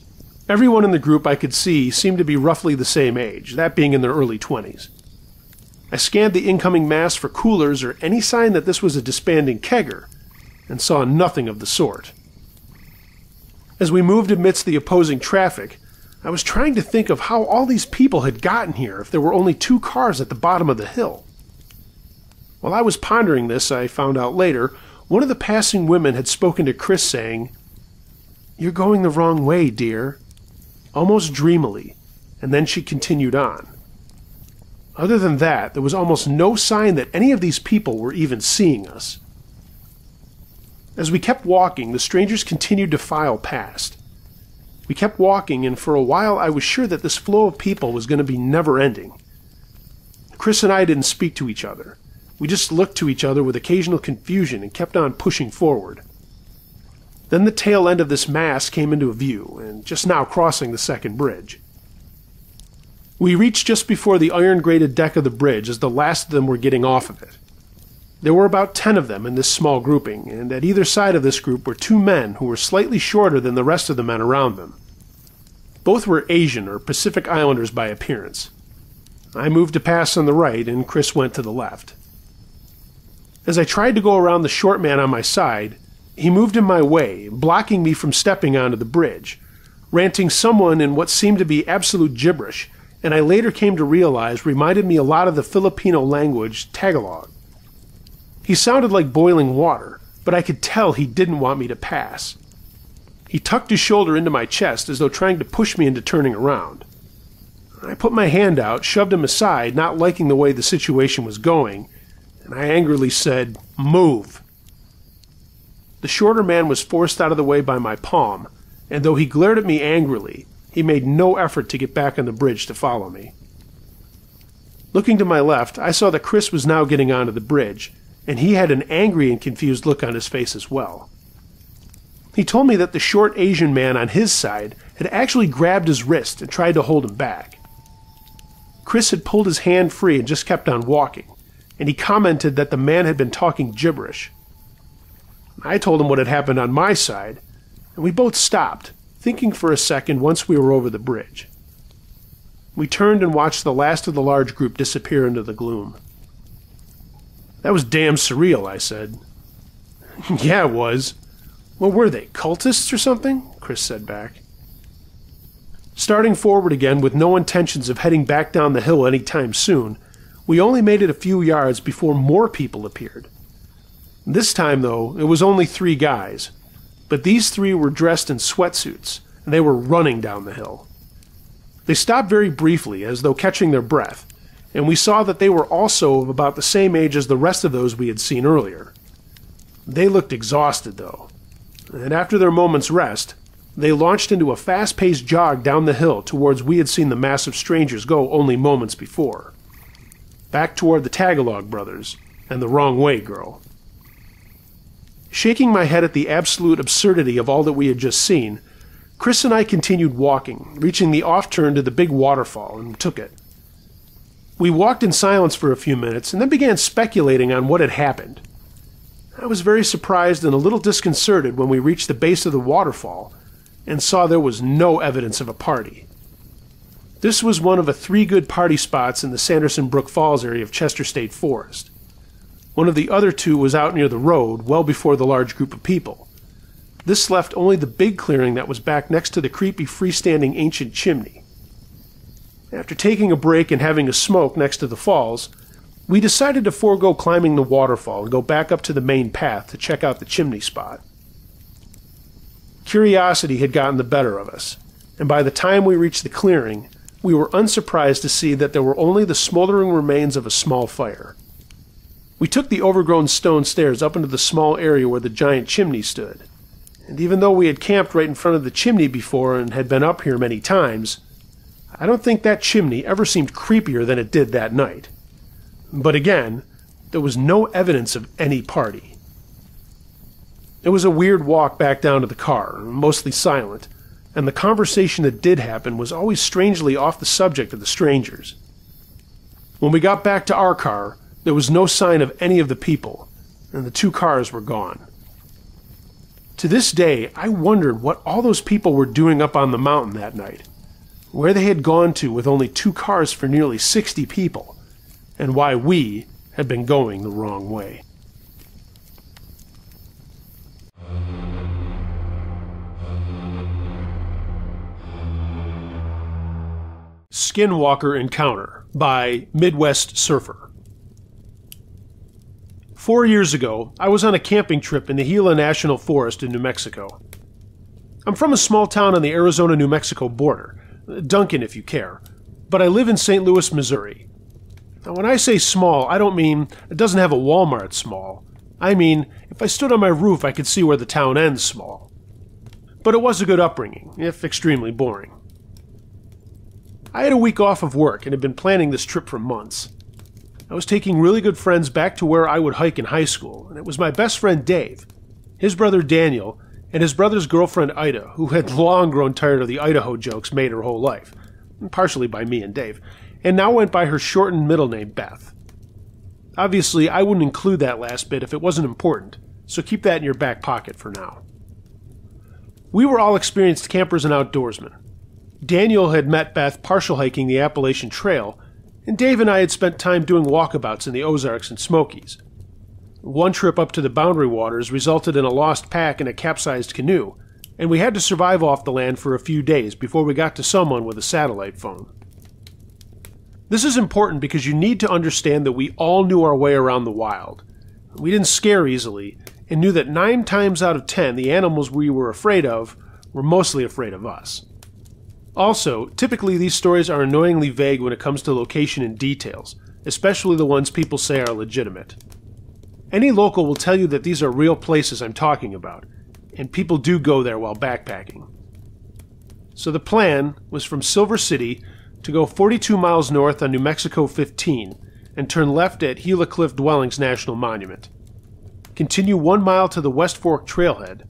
A: Everyone in the group I could see seemed to be roughly the same age, that being in their early 20s. I scanned the incoming mass for coolers or any sign that this was a disbanding kegger, and saw nothing of the sort. As we moved amidst the opposing traffic, I was trying to think of how all these people had gotten here if there were only two cars at the bottom of the hill. While I was pondering this, I found out later, one of the passing women had spoken to Chris saying, "You're going the wrong way, dear," almost dreamily, and then she continued on. Other than that, there was almost no sign that any of these people were even seeing us. As we kept walking, the strangers continued to file past. We kept walking, and for a while I was sure that this flow of people was going to be never-ending. Chris and I didn't speak to each other. We just looked to each other with occasional confusion and kept on pushing forward. Then the tail end of this mass came into view, and just now crossing the second bridge. We reached just before the iron-grated deck of the bridge as the last of them were getting off of it. There were about 10 of them in this small grouping, and at either side of this group were two men who were slightly shorter than the rest of the men around them. Both were Asian or Pacific Islanders by appearance. I moved to pass on the right, and Chris went to the left. As I tried to go around the short man on my side, he moved in my way, blocking me from stepping onto the bridge, ranting someone in what seemed to be absolute gibberish, and I later came to realize reminded me a lot of the Filipino language Tagalog. He sounded like boiling water, but I could tell he didn't want me to pass. He tucked his shoulder into my chest as though trying to push me into turning around. I put my hand out, shoved him aside, not liking the way the situation was going, and I angrily said, "Move." The shorter man was forced out of the way by my palm, and though he glared at me angrily, he made no effort to get back on the bridge to follow me. Looking to my left, I saw that Chris was now getting onto the bridge, and he had an angry and confused look on his face as well. He told me that the short Asian man on his side had actually grabbed his wrist and tried to hold him back. Chris had pulled his hand free and just kept on walking, and he commented that the man had been talking gibberish. I told him what had happened on my side, and we both stopped, thinking for a second once we were over the bridge. We turned and watched the last of the large group disappear into the gloom. "That was damn surreal," I said. "Yeah, it was. What were they, cultists or something?" Chris said back. Starting forward again with no intentions of heading back down the hill any time soon, we only made it a few yards before more people appeared. This time, though, it was only 3 guys, but these 3 were dressed in sweatsuits, and they were running down the hill. They stopped very briefly, as though catching their breath, and we saw that they were also of about the same age as the rest of those we had seen earlier. They looked exhausted, though, and after their moment's rest, they launched into a fast-paced jog down the hill towards we had seen the mass of strangers go only moments before. Back toward the Tagalog brothers and the Wrong Way girl. Shaking my head at the absolute absurdity of all that we had just seen, Chris and I continued walking, reaching the off-turn to the big waterfall, and took it. We walked in silence for a few minutes and then began speculating on what had happened. I was very surprised and a little disconcerted when we reached the base of the waterfall and saw there was no evidence of a party. This was one of 3 good party spots in the Sanderson Brook Falls area of Chester State Forest. One of the other 2 was out near the road, well before the large group of people. This left only the big clearing that was back next to the creepy freestanding ancient chimney. After taking a break and having a smoke next to the falls, we decided to forego climbing the waterfall and go back up to the main path to check out the chimney spot. Curiosity had gotten the better of us, and by the time we reached the clearing, we were unsurprised to see that there were only the smoldering remains of a small fire. We took the overgrown stone stairs up into the small area where the giant chimney stood, and even though we had camped right in front of the chimney before and had been up here many times, I don't think that chimney ever seemed creepier than it did that night. But again, there was no evidence of any party. It was a weird walk back down to the car, mostly silent, and the conversation that did happen was always strangely off the subject of the strangers. When we got back to our car, there was no sign of any of the people, and the 2 cars were gone. To this day, I wondered what all those people were doing up on the mountain that night, where they had gone to with only 2 cars for nearly 60 people, and why we had been going the wrong way. Skinwalker Encounter by Midwest Surfer. 4 years ago, I was on a camping trip in the Gila National Forest in New Mexico. I'm from a small town on the Arizona-New Mexico border, Duncan if you care, but I live in St. Louis, Missouri. Now when I say small, I don't mean it doesn't have a Walmart small. I mean, if I stood on my roof I could see where the town ends small. But it was a good upbringing, if extremely boring. I had a week off of work and had been planning this trip for months. I was taking really good friends back to where I would hike in high school, and it was my best friend Dave, his brother Daniel, and his brother's girlfriend Ida, who had long grown tired of the Idaho jokes made her whole life, partially by me and Dave, and now went by her shortened middle name Beth. Obviously, I wouldn't include that last bit if it wasn't important, so keep that in your back pocket for now. We were all experienced campers and outdoorsmen. Daniel had met Beth partial hiking the Appalachian Trail, and Dave and I had spent time doing walkabouts in the Ozarks and Smokies. One trip up to the Boundary Waters resulted in a lost pack and a capsized canoe, and we had to survive off the land for a few days before we got to someone with a satellite phone. This is important because you need to understand that we all knew our way around the wild. We didn't scare easily, and knew that 9 times out of 10 the animals we were afraid of were mostly afraid of us. Also, typically these stories are annoyingly vague when it comes to location and details, especially the ones people say are legitimate. Any local will tell you that these are real places I'm talking about, and people do go there while backpacking. So the plan was from Silver City to go 42 miles north on New Mexico 15 and turn left at Gila Cliff Dwellings National Monument. Continue 1 mile to the West Fork Trailhead,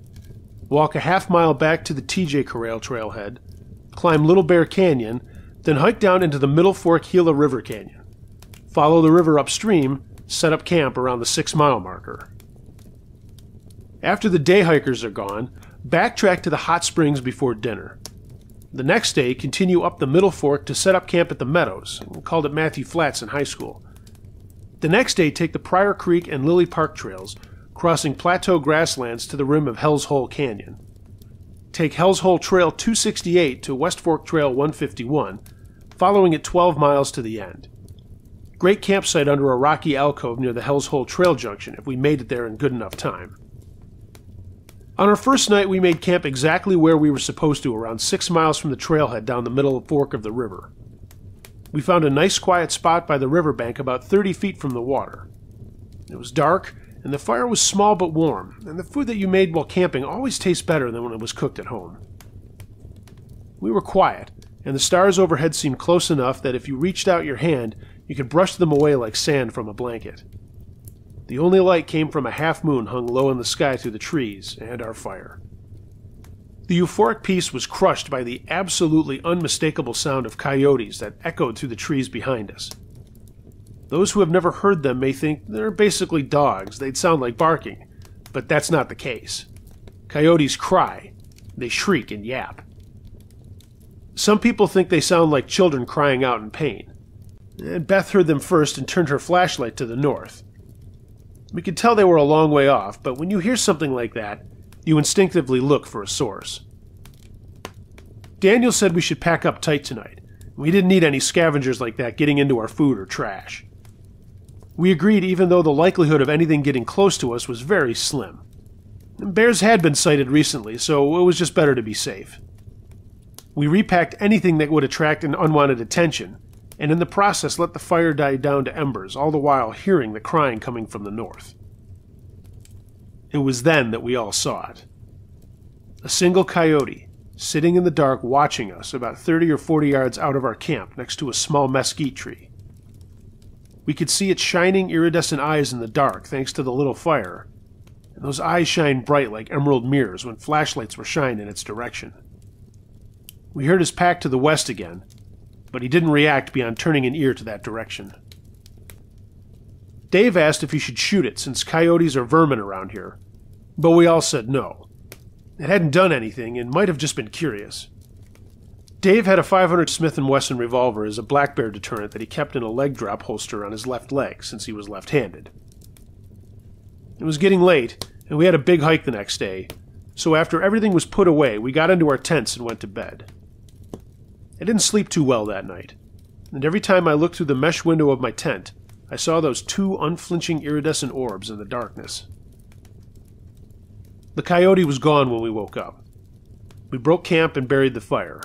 A: walk a half-mile back to the TJ Corral Trailhead, climb Little Bear Canyon, then hike down into the Middle Fork Gila River Canyon. Follow the river upstream, set up camp around the 6-mile marker. After the day hikers are gone, backtrack to the hot springs before dinner. The next day, continue up the Middle Fork to set up camp at the Meadows. We called it Matthew Flats in high school. The next day, take the Pryor Creek and Lily Park trails, crossing plateau grasslands to the rim of Hell's Hole Canyon. Take Hell's Hole Trail 268 to West Fork Trail 151, following it 12 miles to the end. Great campsite under a rocky alcove near the Hell's Hole Trail junction if we made it there in good enough time. On our first night, we made camp exactly where we were supposed to, around 6 miles from the trailhead down the middle fork of the river. We found a nice quiet spot by the riverbank about 30 feet from the water. It was dark, and the fire was small but warm, and the food that you made while camping always tastes better than when it was cooked at home. We were quiet, and the stars overhead seemed close enough that if you reached out your hand, you could brush them away like sand from a blanket. The only light came from a half-moon hung low in the sky through the trees, and our fire. The euphoric peace was crushed by the absolutely unmistakable sound of coyotes that echoed through the trees behind us. Those who have never heard them may think they're basically dogs, they'd sound like barking, but that's not the case. Coyotes cry, they shriek and yap. Some people think they sound like children crying out in pain. And Beth heard them first and turned her flashlight to the north. We could tell they were a long way off, but when you hear something like that, you instinctively look for a source. Daniel said we should pack up tight tonight. We didn't need any scavengers like that getting into our food or trash. We agreed even though the likelihood of anything getting close to us was very slim. Bears had been sighted recently, so it was just better to be safe. We repacked anything that would attract an unwanted attention, and in the process let the fire die down to embers, all the while hearing the crying coming from the north. It was then that we all saw it. A single coyote, sitting in the dark watching us about 30 or 40 yards out of our camp next to a small mesquite tree. We could see its shining iridescent eyes in the dark thanks to the little fire, and those eyes shined bright like emerald mirrors when flashlights were shined in its direction. We heard his pack to the west again, but he didn't react beyond turning an ear to that direction. Dave asked if he should shoot it since coyotes are vermin around here, but we all said no. It hadn't done anything and might have just been curious. Dave had a .500 Smith & Wesson revolver as a black bear deterrent that he kept in a leg drop holster on his left leg since he was left-handed. It was getting late, and we had a big hike the next day, so after everything was put away, we got into our tents and went to bed. I didn't sleep too well that night, and every time I looked through the mesh window of my tent, I saw those two unflinching iridescent orbs in the darkness. The coyote was gone when we woke up. We broke camp and buried the fire.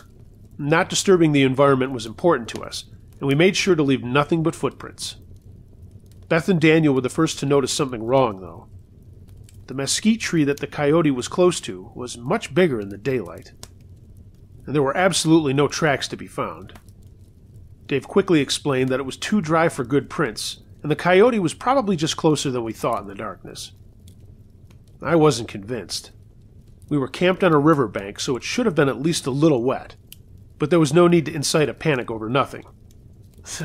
A: Not disturbing the environment was important to us, and we made sure to leave nothing but footprints. Beth and Daniel were the first to notice something wrong, though. The mesquite tree that the coyote was close to was much bigger in the daylight, and there were absolutely no tracks to be found. Dave quickly explained that it was too dry for good prints, and the coyote was probably just closer than we thought in the darkness. I wasn't convinced. We were camped on a riverbank, so it should have been at least a little wet, but there was no need to incite a panic over nothing.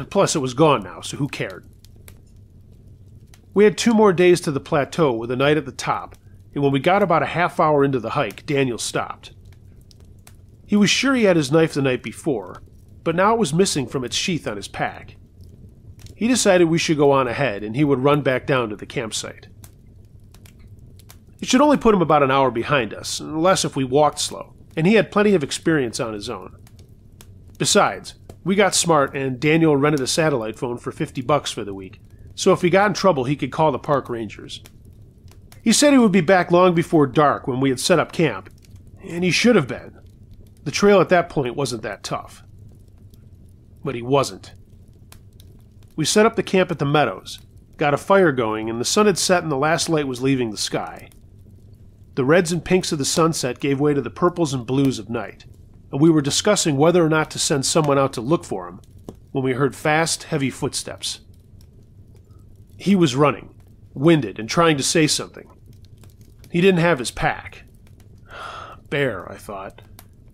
A: Plus, it was gone now, so who cared? We had 2 more days to the plateau with a night at the top, and when we got about a half hour into the hike, Daniel stopped. He was sure he had his knife the night before, but now it was missing from its sheath on his pack. He decided we should go on ahead, and he would run back down to the campsite. It should only put him about an hour behind us, less if we walked slow, and he had plenty of experience on his own. Besides, we got smart, and Daniel rented a satellite phone for $50 for the week, so if he got in trouble he could call the park rangers. He said he would be back long before dark when we had set up camp, and he should have been. The trail at that point wasn't that tough. But he wasn't. We set up the camp at the meadows, got a fire going, and the sun had set and the last light was leaving the sky. The reds and pinks of the sunset gave way to the purples and blues of night, and we were discussing whether or not to send someone out to look for him when we heard fast, heavy footsteps. He was running, winded, and trying to say something. He didn't have his pack. Bear, I thought,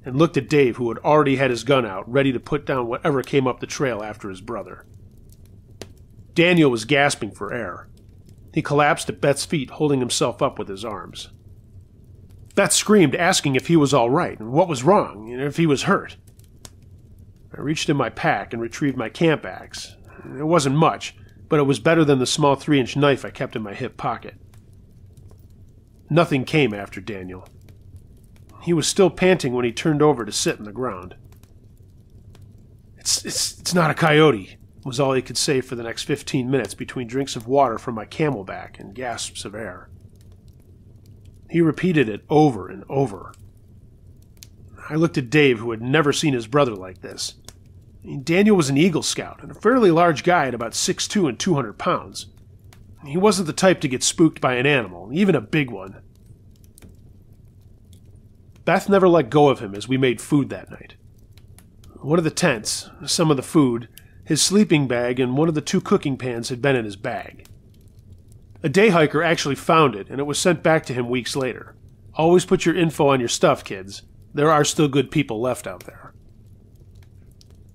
A: and looked at Dave, who had already had his gun out, ready to put down whatever came up the trail after his brother. Daniel was gasping for air. He collapsed at Beth's feet, holding himself up with his arms. Beth screamed, asking if he was all right, and what was wrong, and if he was hurt. I reached in my pack and retrieved my camp axe. It wasn't much, but it was better than the small 3-inch knife I kept in my hip pocket. Nothing came after Daniel. He was still panting when he turned over to sit on the ground. It's not a coyote, was all he could say for the next 15 minutes between drinks of water from my camelback and gasps of air. He repeated it over and over. I looked at Dave, who had never seen his brother like this. Daniel was an Eagle Scout, and a fairly large guy at about 6'2" and 200 pounds. He wasn't the type to get spooked by an animal, even a big one. Beth never let go of him as we made food that night. One of the tents, some of the food, his sleeping bag, and one of the 2 cooking pans had been in his bag. A day hiker actually found it, and it was sent back to him weeks later. Always put your info on your stuff, kids. There are still good people left out there.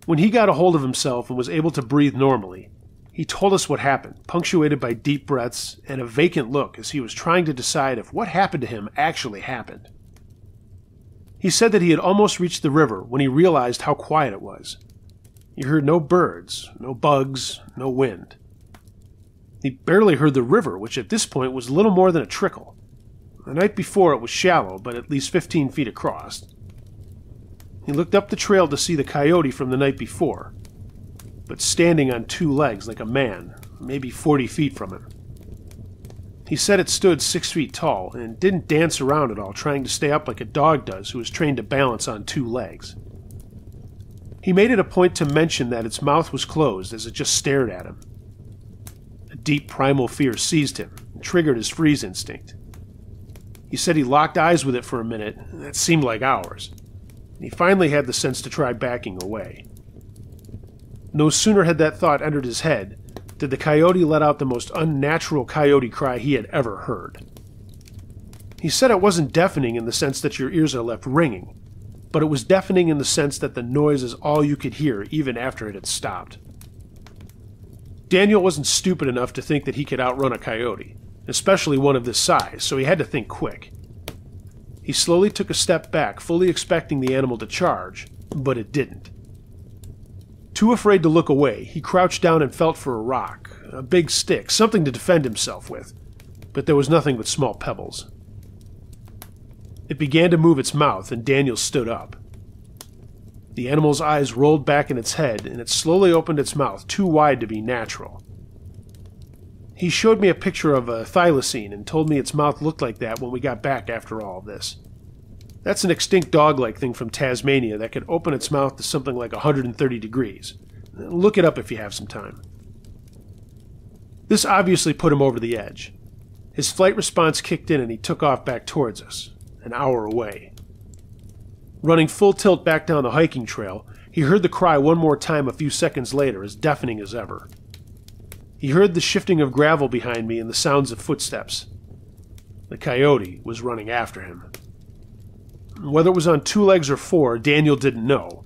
A: When he got a hold of himself and was able to breathe normally, he told us what happened, punctuated by deep breaths and a vacant look as he was trying to decide if what happened to him actually happened. He said that he had almost reached the river when he realized how quiet it was. He heard no birds, no bugs, no wind. He barely heard the river, which at this point was little more than a trickle. The night before it was shallow, but at least 15 feet across. He looked up the trail to see the coyote from the night before, but standing on 2 legs like a man, maybe 40 feet from him. He said it stood 6 feet tall and didn't dance around at all, trying to stay up like a dog does who is trained to balance on 2 legs. He made it a point to mention that its mouth was closed as it just stared at him. A deep primal fear seized him and triggered his freeze instinct. He said he locked eyes with it for a minute, and that seemed like hours. He finally had the sense to try backing away. No sooner had that thought entered his head did the coyote let out the most unnatural coyote cry he had ever heard. He said it wasn't deafening in the sense that your ears are left ringing, but it was deafening in the sense that the noise is all you could hear even after it had stopped. Daniel wasn't stupid enough to think that he could outrun a coyote, especially one of this size, so he had to think quick. He slowly took a step back, fully expecting the animal to charge, but it didn't. Too afraid to look away, he crouched down and felt for a rock, a big stick, something to defend himself with, but there was nothing but small pebbles. It began to move its mouth, and Daniel stood up. The animal's eyes rolled back in its head, and it slowly opened its mouth too wide to be natural. He showed me a picture of a thylacine and told me its mouth looked like that when we got back after all of this. That's an extinct dog-like thing from Tasmania that could open its mouth to something like 130 degrees. Look it up if you have some time. This obviously put him over the edge. His flight response kicked in and he took off back towards us, an hour away. Running full tilt back down the hiking trail, he heard the cry one more time a few seconds later, as deafening as ever. He heard the shifting of gravel behind me and the sounds of footsteps. The coyote was running after him. Whether it was on 2 legs or 4, Daniel didn't know,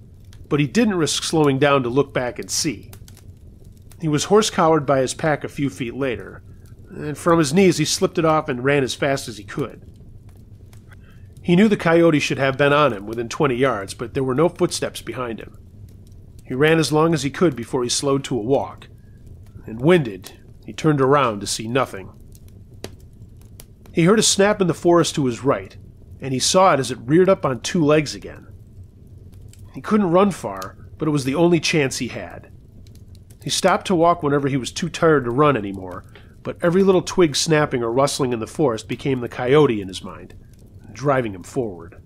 A: but he didn't risk slowing down to look back and see. He was horse-collared by his pack a few feet later, and from his knees he slipped it off and ran as fast as he could. He knew the coyote should have been on him within 20 yards, but there were no footsteps behind him. He ran as long as he could before he slowed to a walk, and winded, he turned around to see nothing. He heard a snap in the forest to his right, and he saw it as it reared up on 2 legs again. He couldn't run far, but it was the only chance he had. He stopped to walk whenever he was too tired to run anymore, but every little twig snapping or rustling in the forest became the coyote in his mind, driving him forward.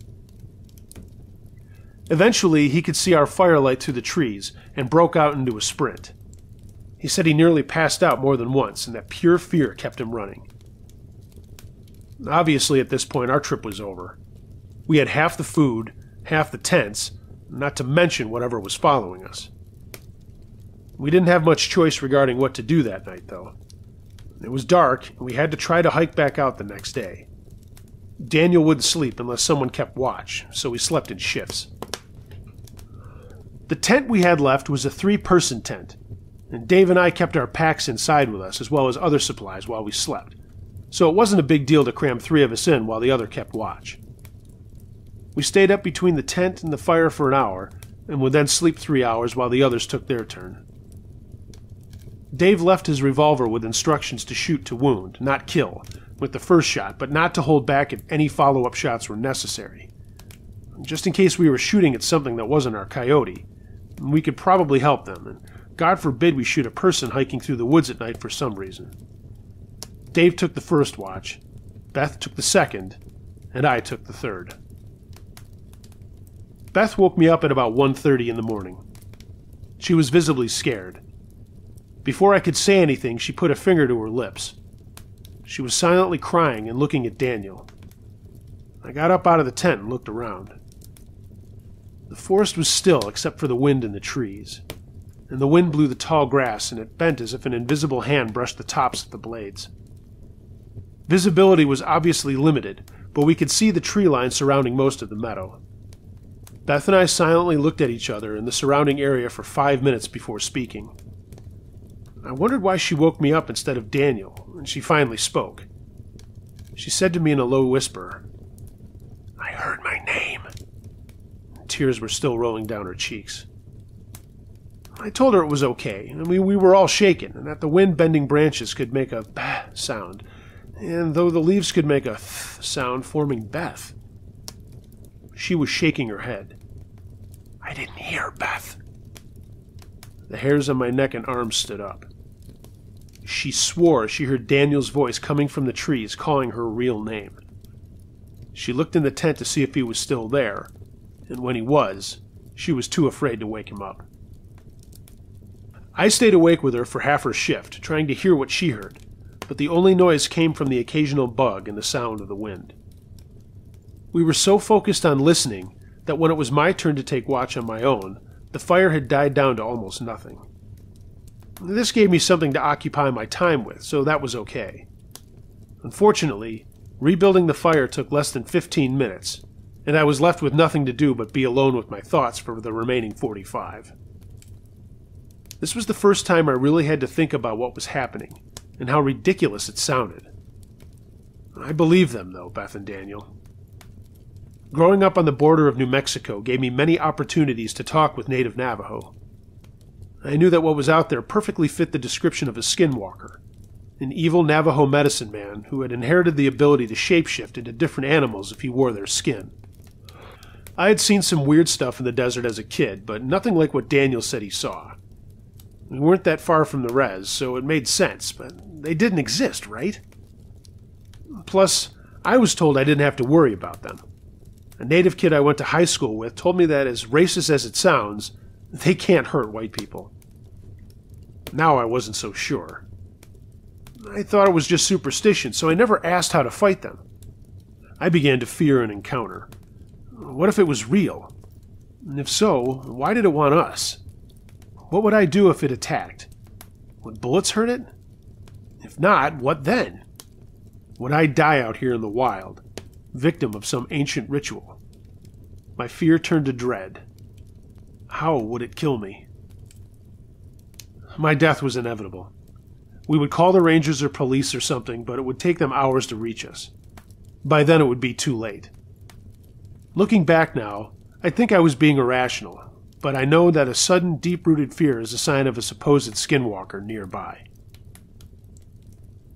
A: Eventually, he could see our firelight through the trees and broke out into a sprint. He said he nearly passed out more than once, and that pure fear kept him running. Obviously, at this point, our trip was over. We had half the food, half the tents, not to mention whatever was following us. We didn't have much choice regarding what to do that night, though. It was dark, and we had to try to hike back out the next day. Daniel wouldn't sleep unless someone kept watch, so we slept in shifts. The tent we had left was a 3-person tent, and Dave and I kept our packs inside with us, as well as other supplies while we slept. So it wasn't a big deal to cram 3 of us in while the other kept watch. We stayed up between the tent and the fire for an hour, and would then sleep 3 hours while the others took their turn. Dave left his revolver with instructions to shoot to wound, not kill, with the first shot, but not to hold back if any follow-up shots were necessary. Just in case we were shooting at something that wasn't our coyote, we could probably help them, and God forbid we shoot a person hiking through the woods at night for some reason. Dave took the first watch, Beth took the second, and I took the third. Beth woke me up at about 1:30 in the morning. She was visibly scared. Before I could say anything, she put a finger to her lips. She was silently crying and looking at Daniel. I got up out of the tent and looked around. The forest was still except for the wind in the trees, and the wind blew the tall grass and it bent as if an invisible hand brushed the tops of the blades. Visibility was obviously limited, but we could see the tree line surrounding most of the meadow. Beth and I silently looked at each other and the surrounding area for 5 minutes before speaking. I wondered why she woke me up instead of Daniel, and she finally spoke. She said to me in a low whisper, "I heard my name." Tears were still rolling down her cheeks. I told her it was okay. We were all shaken, and that the wind-bending branches could make a bah sound, and though the leaves could make a th sound, forming Beth. She was shaking her head. "I didn't hear Beth." The hairs on my neck and arms stood up. She swore she heard Daniel's voice coming from the trees, calling her real name. She looked in the tent to see if he was still there, and when he was, she was too afraid to wake him up. I stayed awake with her for half her shift, trying to hear what she heard, but the only noise came from the occasional bug and the sound of the wind. We were so focused on listening that when it was my turn to take watch on my own, the fire had died down to almost nothing. This gave me something to occupy my time with, so that was okay. Unfortunately, rebuilding the fire took less than 15 minutes, and I was left with nothing to do but be alone with my thoughts for the remaining 45. This was the first time I really had to think about what was happening, and how ridiculous it sounded. I believed them, though, Beth and Daniel. Growing up on the border of New Mexico gave me many opportunities to talk with native Navajo. I knew that what was out there perfectly fit the description of a skinwalker, an evil Navajo medicine man who had inherited the ability to shapeshift into different animals if he wore their skin. I had seen some weird stuff in the desert as a kid, but nothing like what Daniel said he saw. We weren't that far from the res, so it made sense, but they didn't exist, right? Plus, I was told I didn't have to worry about them. A native kid I went to high school with told me that, as racist as it sounds, they can't hurt white people. Now I wasn't so sure. I thought it was just superstition, so I never asked how to fight them. I began to fear an encounter. What if it was real? And if so, why did it want us? What would I do if it attacked? Would bullets hurt it? If not, what then? Would I die out here in the wild, victim of some ancient ritual? My fear turned to dread. How would it kill me? My death was inevitable. We would call the rangers or police or something, but it would take them hours to reach us. By then it would be too late. Looking back now, I think I was being irrational, but I know that a sudden, deep-rooted fear is a sign of a supposed skinwalker nearby.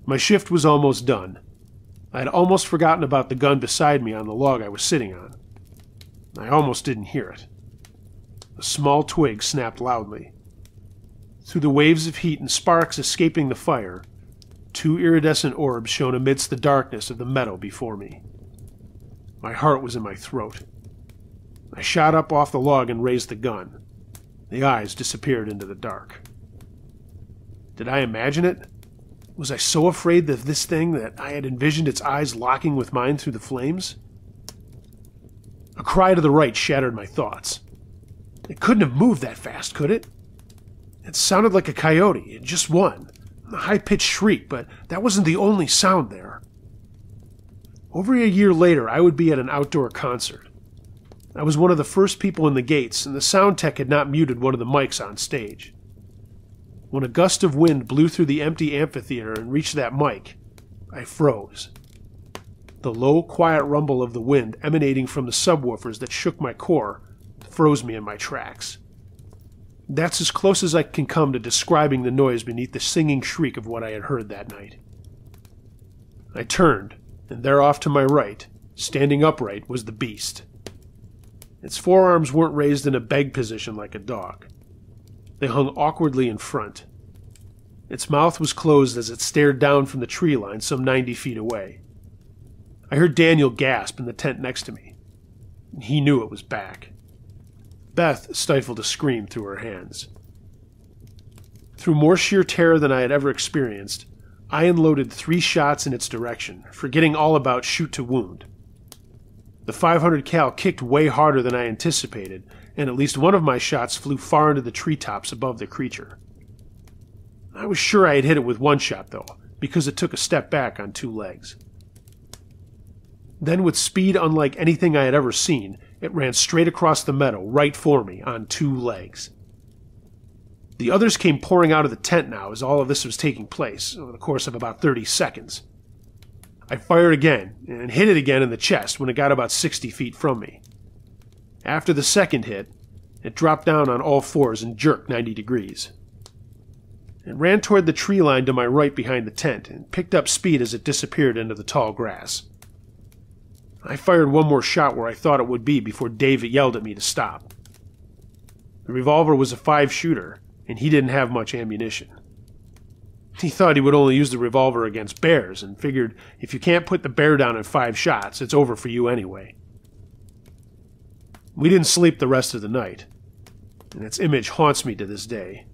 A: My shift was almost done. I had almost forgotten about the gun beside me on the log I was sitting on. I almost didn't hear it. A small twig snapped loudly. Through the waves of heat and sparks escaping the fire, 2 iridescent orbs shone amidst the darkness of the meadow before me. My heart was in my throat. I shot up off the log and raised the gun. The eyes disappeared into the dark. Did I imagine it? Was I so afraid of this thing that I had envisioned its eyes locking with mine through the flames? A cry to the right shattered my thoughts. It couldn't have moved that fast, could it? It sounded like a coyote, just one. A high-pitched shriek, but that wasn't the only sound there. Over a year later, I would be at an outdoor concert. I was one of the first people in the gates, and the sound tech had not muted one of the mics on stage. When a gust of wind blew through the empty amphitheater and reached that mic, I froze. The low, quiet rumble of the wind emanating from the subwoofers that shook my core froze me in my tracks. That's as close as I can come to describing the noise beneath the singing shriek of what I had heard that night. I turned, and there off to my right, standing upright, was the beast. Its forearms weren't raised in a beg position like a dog. They hung awkwardly in front. Its mouth was closed as it stared down from the tree line some 90 feet away. I heard Daniel gasp in the tent next to me. He knew it was back. Beth stifled a scream through her hands. Through more sheer terror than I had ever experienced, I unloaded 3 shots in its direction, forgetting all about shoot to wound. The 500 cal kicked way harder than I anticipated, and at least one of my shots flew far into the treetops above the creature. I was sure I had hit it with 1 shot, though, because it took a step back on 2 legs. Then, with speed unlike anything I had ever seen, it ran straight across the meadow, right for me, on 2 legs. The others came pouring out of the tent now as all of this was taking place, over the course of about 30 seconds. I fired again, and hit it again in the chest when it got about 60 feet from me. After the second hit, it dropped down on all 4s and jerked 90 degrees. It ran toward the tree line to my right behind the tent, and picked up speed as it disappeared into the tall grass. I fired 1 more shot where I thought it would be before Dave yelled at me to stop. The revolver was a 5-shooter, and he didn't have much ammunition. He thought he would only use the revolver against bears, and figured if you can't put the bear down in 5 shots, it's over for you anyway. We didn't sleep the rest of the night, and its image haunts me to this day.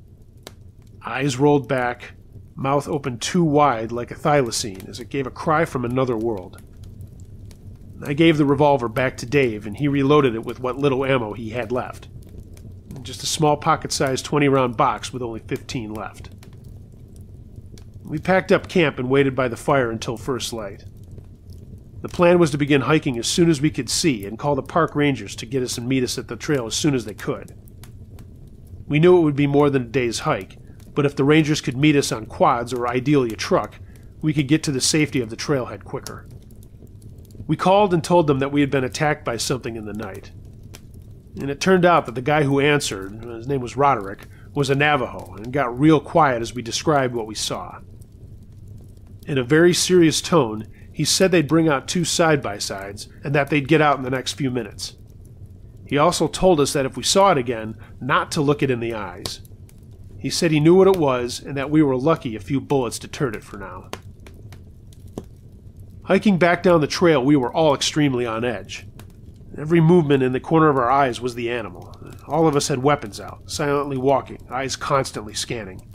A: Eyes rolled back, mouth opened too wide like a thylacine as it gave a cry from another world. I gave the revolver back to Dave, and he reloaded it with what little ammo he had left. Just a small pocket-sized 20-round box with only 15 left. We packed up camp and waited by the fire until first light. The plan was to begin hiking as soon as we could see and call the park rangers to get us and meet us at the trail as soon as they could. We knew it would be more than a day's hike, but if the rangers could meet us on quads or ideally a truck, we could get to the safety of the trailhead quicker. We called and told them that we had been attacked by something in the night. And it turned out that the guy who answered, his name was Roderick, was a Navajo, and got real quiet as we described what we saw. In a very serious tone, he said they'd bring out 2 side-by-sides, and that they'd get out in the next few minutes. He also told us that if we saw it again, not to look it in the eyes. He said he knew what it was, and that we were lucky a few bullets deterred it for now. Hiking back down the trail, we were all extremely on edge. Every movement in the corner of our eyes was the animal. All of us had weapons out, silently walking, eyes constantly scanning.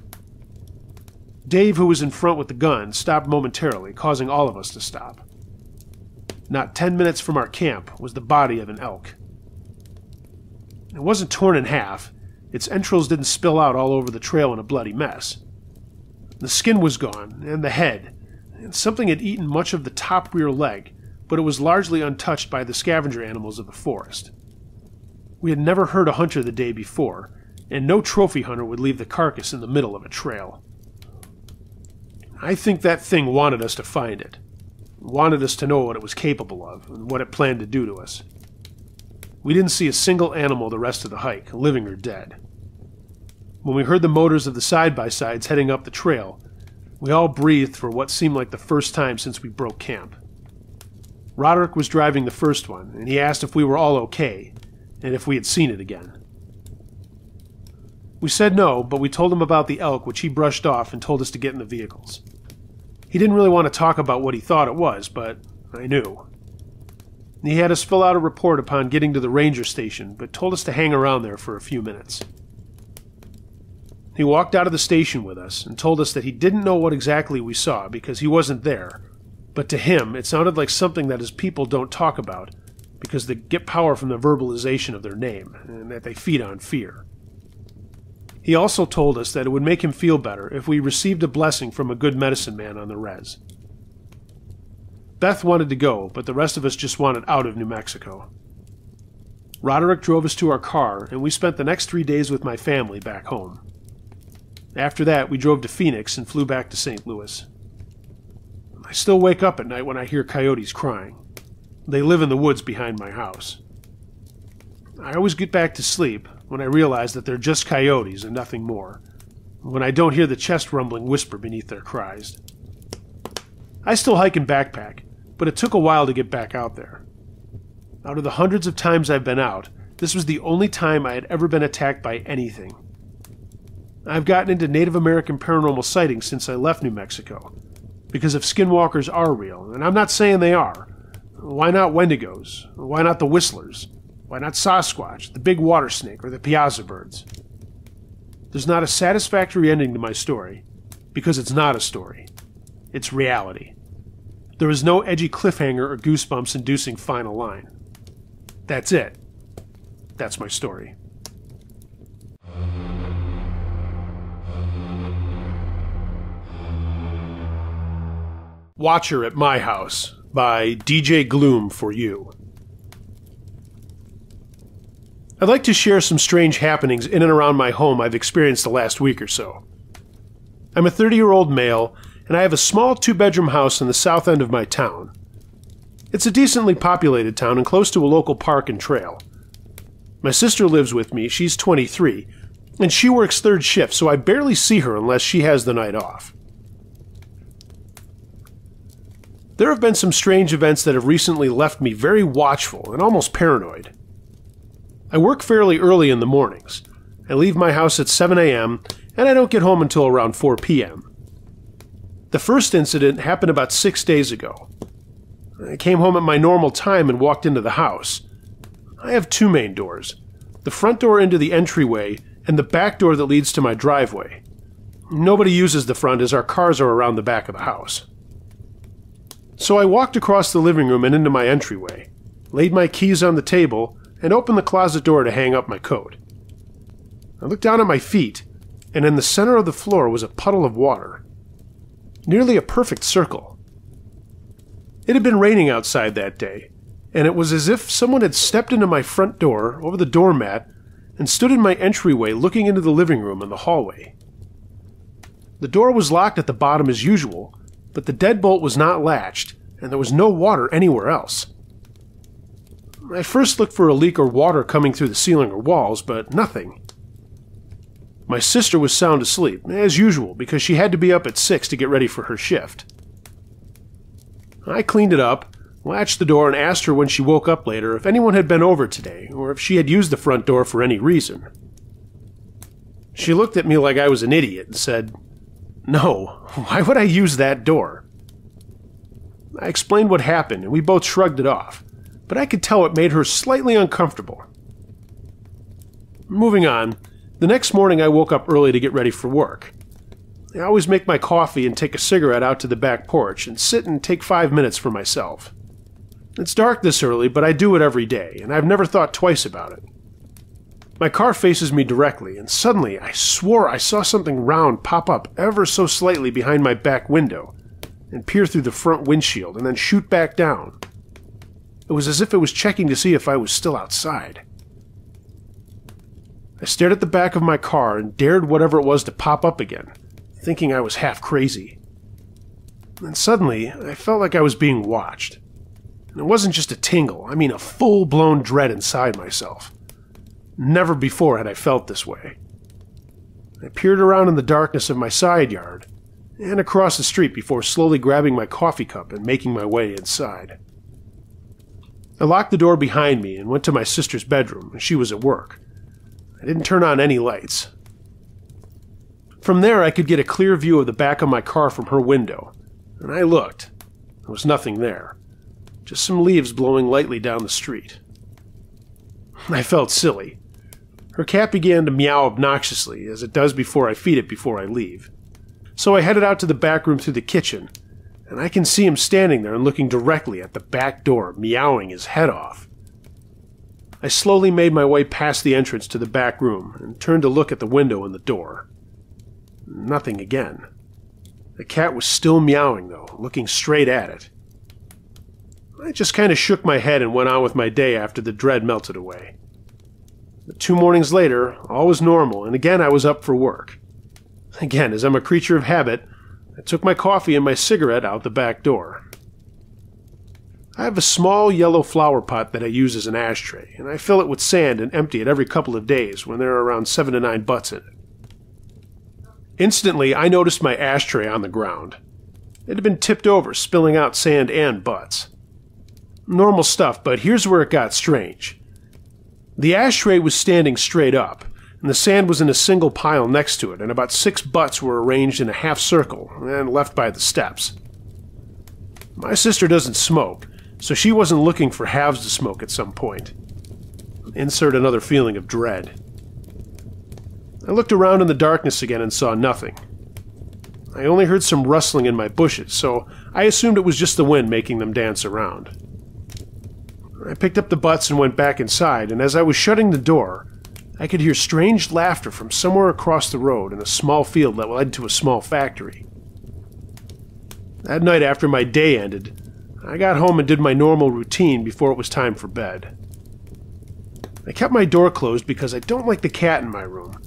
A: Dave, who was in front with the gun, stopped momentarily, causing all of us to stop. Not 10 minutes from our camp was the body of an elk. It wasn't torn in half. Its entrails didn't spill out all over the trail in a bloody mess. The skin was gone, and the head, and something had eaten much of the top rear leg, but it was largely untouched by the scavenger animals of the forest. We had never heard a hunter the day before, and no trophy hunter would leave the carcass in the middle of a trail. I think that thing wanted us to find it, wanted us to know what it was capable of, and what it planned to do to us. We didn't see a single animal the rest of the hike, living or dead. When we heard the motors of the side-by-sides heading up the trail, we all breathed for what seemed like the first time since we broke camp. Roderick was driving the first one, and he asked if we were all okay, and if we had seen it again. We said no, but we told him about the elk, which he brushed off and told us to get in the vehicles. He didn't really want to talk about what he thought it was, but I knew. He had us fill out a report upon getting to the ranger station, but told us to hang around there for a few minutes. He walked out of the station with us and told us that he didn't know what exactly we saw because he wasn't there, but to him it sounded like something that his people don't talk about because they get power from the verbalization of their name, and that they feed on fear. He also told us that it would make him feel better if we received a blessing from a good medicine man on the res. Beth wanted to go, but the rest of us just wanted out of New Mexico. Roderick drove us to our car, and we spent the next 3 days with my family back home. After that, we drove to Phoenix and flew back to St. Louis. I still wake up at night when I hear coyotes crying. They live in the woods behind my house. I always get back to sleep when I realize that they're just coyotes and nothing more, when I don't hear the chest-rumbling whisper beneath their cries. I still hike and backpack, but it took a while to get back out there. Out of the hundreds of times I've been out, this was the only time I had ever been attacked by anything. I've gotten into Native American paranormal sightings since I left New Mexico, because if skinwalkers are real, and I'm not saying they are, Why not Wendigos? Why not the Whistlers? Why not Sasquatch, the big water snake, or the Piazza birds? There's not a satisfactory ending to my story, because it's not a story. It's reality. There is no edgy cliffhanger or goosebumps-inducing final line. That's it. That's my story. Watcher at My House by DJ Gloom for you. I'd like to share some strange happenings in and around my home I've experienced the last week or so. I'm a 30-year-old male, and I have a small 2-bedroom house in the south end of my town. It's a decently populated town and close to a local park and trail. My sister lives with me, she's 23, and she works third shift, so I barely see her unless she has the night off. There have been some strange events that have recently left me very watchful and almost paranoid. I work fairly early in the mornings. I leave my house at 7 a.m., and I don't get home until around 4 p.m. The first incident happened about 6 days ago. I came home at my normal time and walked into the house. I have 2 main doors, the front door into the entryway and the back door that leads to my driveway. Nobody uses the front as our cars are around the back of the house. So I walked across the living room and into my entryway, laid my keys on the table, and opened the closet door to hang up my coat. I looked down at my feet, and in the center of the floor was a puddle of water. Nearly a perfect circle. It had been raining outside that day, and it was as if someone had stepped into my front door, over the doormat, and stood in my entryway looking into the living room and the hallway. The door was locked at the bottom as usual, but the deadbolt was not latched, and there was no water anywhere else. I first looked for a leak or water coming through the ceiling or walls, but nothing. My sister was sound asleep, as usual, because she had to be up at 6 to get ready for her shift. I cleaned it up, latched the door, and asked her when she woke up later if anyone had been over today, or if she had used the front door for any reason. She looked at me like I was an idiot and said, "No, why would I use that door?" I explained what happened, and we both shrugged it off, but I could tell it made her slightly uncomfortable. Moving on, the next morning I woke up early to get ready for work. I always make my coffee and take a cigarette out to the back porch and sit and take 5 minutes for myself. It's dark this early, but I do it every day, and I've never thought twice about it. My car faces me directly, and suddenly I swore I saw something round pop up ever so slightly behind my back window and peer through the front windshield and then shoot back down. It was as if it was checking to see if I was still outside. I stared at the back of my car and dared whatever it was to pop up again, thinking I was half crazy. And suddenly, I felt like I was being watched. And it wasn't just a tingle, I mean a full-blown dread inside myself. Never before had I felt this way. I peered around in the darkness of my side yard and across the street before slowly grabbing my coffee cup and making my way inside. I locked the door behind me and went to my sister's bedroom. She was at work. I didn't turn on any lights. From there, I could get a clear view of the back of my car from her window, and I looked. There was nothing there, just some leaves blowing lightly down the street. I felt silly. Her cat began to meow obnoxiously, as it does before I feed it before I leave. So I headed out to the back room through the kitchen, and I can see him standing there and looking directly at the back door, meowing his head off. I slowly made my way past the entrance to the back room and turned to look at the window and the door. Nothing again. The cat was still meowing, though, looking straight at it. I just kind of shook my head and went on with my day after the dread melted away. But 2 mornings later, all was normal, and again I was up for work. Again, as I'm a creature of habit, I took my coffee and my cigarette out the back door. I have a small yellow flower pot that I use as an ashtray, and I fill it with sand and empty it every couple of days when there are around 7 to 9 butts in it. Instantly, I noticed my ashtray on the ground. It had been tipped over, spilling out sand and butts. Normal stuff, but here's where it got strange. The ashtray was standing straight up, and the sand was in a single pile next to it, and about 6 butts were arranged in a half circle and left by the steps. My sister doesn't smoke, so she wasn't looking for halves to smoke at some point. Insert another feeling of dread. I looked around in the darkness again and saw nothing. I only heard some rustling in my bushes, so I assumed it was just the wind making them dance around. I picked up the butts and went back inside, and as I was shutting the door, I could hear strange laughter from somewhere across the road in a small field that led to a small factory. That night after my day ended, I got home and did my normal routine before it was time for bed. I kept my door closed because I don't like the cat in my room.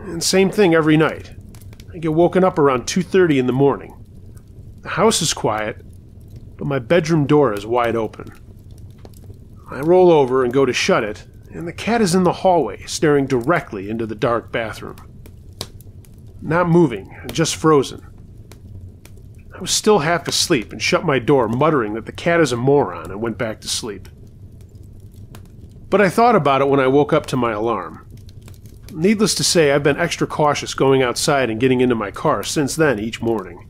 A: And same thing every night. I get woken up around 2:30 in the morning. The house is quiet, but my bedroom door is wide open. I roll over and go to shut it, and the cat is in the hallway, staring directly into the dark bathroom. Not moving, just frozen. I was still half asleep and shut my door, muttering that the cat is a moron, and went back to sleep. But I thought about it when I woke up to my alarm. Needless to say, I've been extra cautious going outside and getting into my car since then each morning.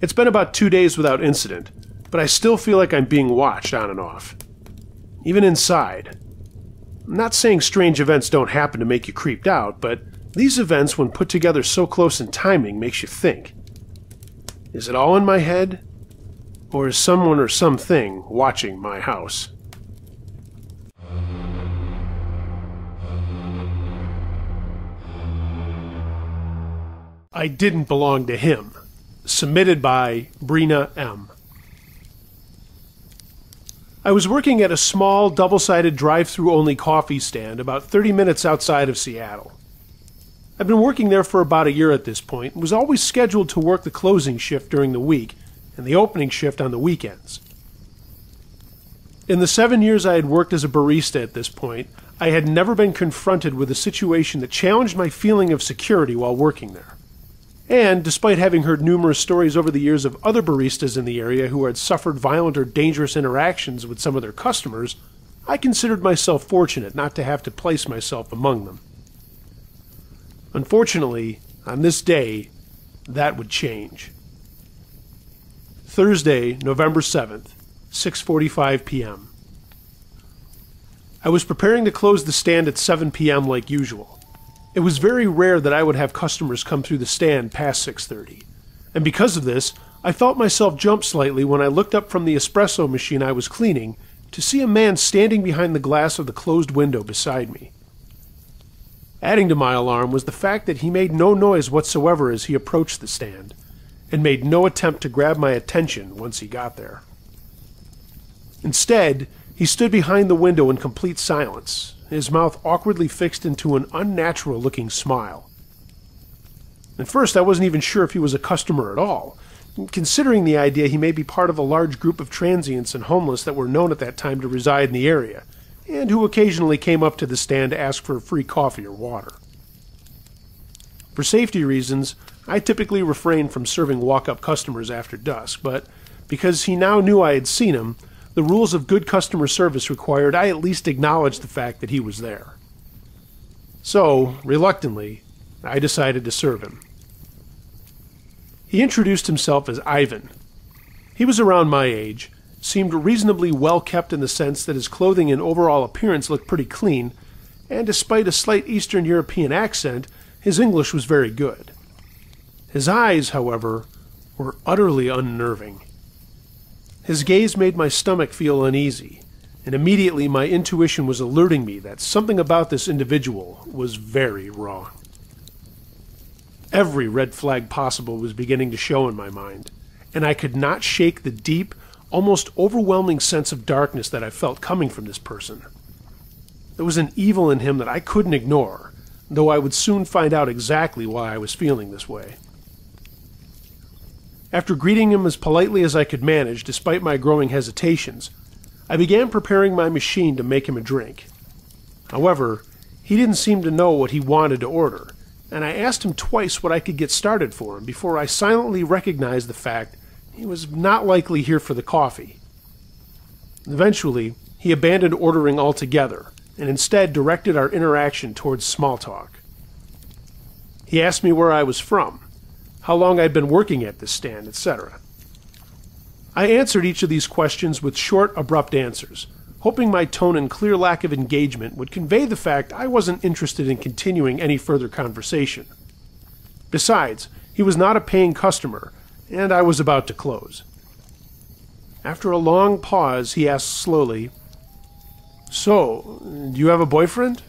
A: It's been about 2 days without incident, but I still feel like I'm being watched on and off. Even inside. I'm not saying strange events don't happen to make you creeped out, but these events, when put together so close in timing, makes you think. Is it all in my head? Or is someone or something watching my house? I Didn't Belong to Him. Submitted by Brina M. I was working at a small, double-sided drive-through only coffee stand about 30 minutes outside of Seattle. I've been working there for about a year at this point and was always scheduled to work the closing shift during the week and the opening shift on the weekends. In the 7 years I had worked as a barista at this point, I had never been confronted with a situation that challenged my feeling of security while working there. And, despite having heard numerous stories over the years of other baristas in the area who had suffered violent or dangerous interactions with some of their customers, I considered myself fortunate not to have to place myself among them. Unfortunately, on this day, that would change. Thursday, November 7th, 6:45 p.m. I was preparing to close the stand at 7 p.m. like usual. It was very rare that I would have customers come through the stand past 6:30, and because of this, I felt myself jump slightly when I looked up from the espresso machine I was cleaning to see a man standing behind the glass of the closed window beside me. Adding to my alarm was the fact that he made no noise whatsoever as he approached the stand, and made no attempt to grab my attention once he got there. Instead, he stood behind the window in complete silence, his mouth awkwardly fixed into an unnatural-looking smile. At first, I wasn't even sure if he was a customer at all, considering the idea he may be part of a large group of transients and homeless that were known at that time to reside in the area, and who occasionally came up to the stand to ask for free coffee or water. For safety reasons, I typically refrained from serving walk-up customers after dusk, but because he now knew I had seen him, the rules of good customer service required I at least acknowledge the fact that he was there. So, reluctantly, I decided to serve him. He introduced himself as Ivan. He was around my age, seemed reasonably well kept in the sense that his clothing and overall appearance looked pretty clean, and despite a slight Eastern European accent, his English was very good. His eyes, however, were utterly unnerving. His gaze made my stomach feel uneasy, and immediately my intuition was alerting me that something about this individual was very wrong. Every red flag possible was beginning to show in my mind, and I could not shake the deep, almost overwhelming sense of darkness that I felt coming from this person. There was an evil in him that I couldn't ignore, though I would soon find out exactly why I was feeling this way. After greeting him as politely as I could manage, despite my growing hesitations, I began preparing my machine to make him a drink. However, he didn't seem to know what he wanted to order, and I asked him twice what I could get started for him before I silently recognized the fact he was not likely here for the coffee. Eventually, he abandoned ordering altogether, and instead directed our interaction towards small talk. He asked me where I was from, how long I'd been working at this stand, etc. I answered each of these questions with short, abrupt answers, hoping my tone and clear lack of engagement would convey the fact I wasn't interested in continuing any further conversation. Besides, he was not a paying customer, and I was about to close. After a long pause, he asked slowly, "So, do you have a boyfriend?"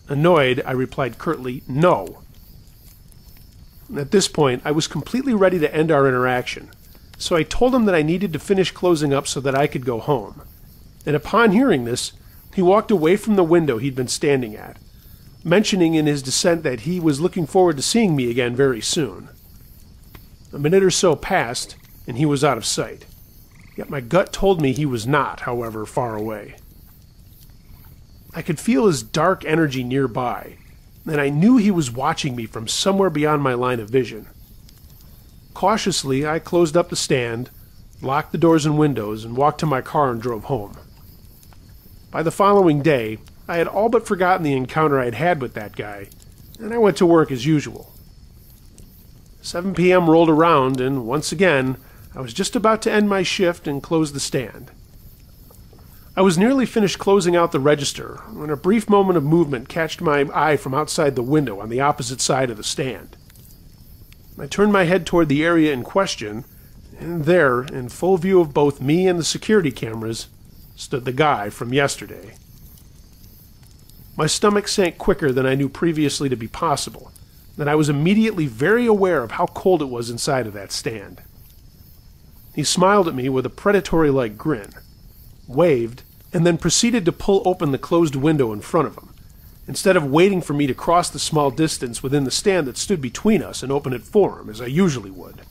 A: Annoyed, I replied curtly, "No." At this point, I was completely ready to end our interaction, so I told him that I needed to finish closing up so that I could go home. And upon hearing this, he walked away from the window he'd been standing at, mentioning in his descent that he was looking forward to seeing me again very soon. A minute or so passed, and he was out of sight. Yet my gut told me he was not, however, far away. I could feel his dark energy nearby, and I knew he was watching me from somewhere beyond my line of vision. Cautiously, I closed up the stand, locked the doors and windows, and walked to my car and drove home. By the following day, I had all but forgotten the encounter I had had with that guy, and I went to work as usual. 7 p.m. rolled around, and once again, I was just about to end my shift and close the stand. I was nearly finished closing out the register when a brief moment of movement catched my eye from outside the window on the opposite side of the stand. I turned my head toward the area in question, and there, in full view of both me and the security cameras, stood the guy from yesterday. My stomach sank quicker than I knew previously to be possible, and I was immediately very aware of how cold it was inside of that stand. He smiled at me with a predatory-like grin, waved, and then proceeded to pull open the closed window in front of him, instead of waiting for me to cross the small distance within the stand that stood between us and open it for him, as I usually would.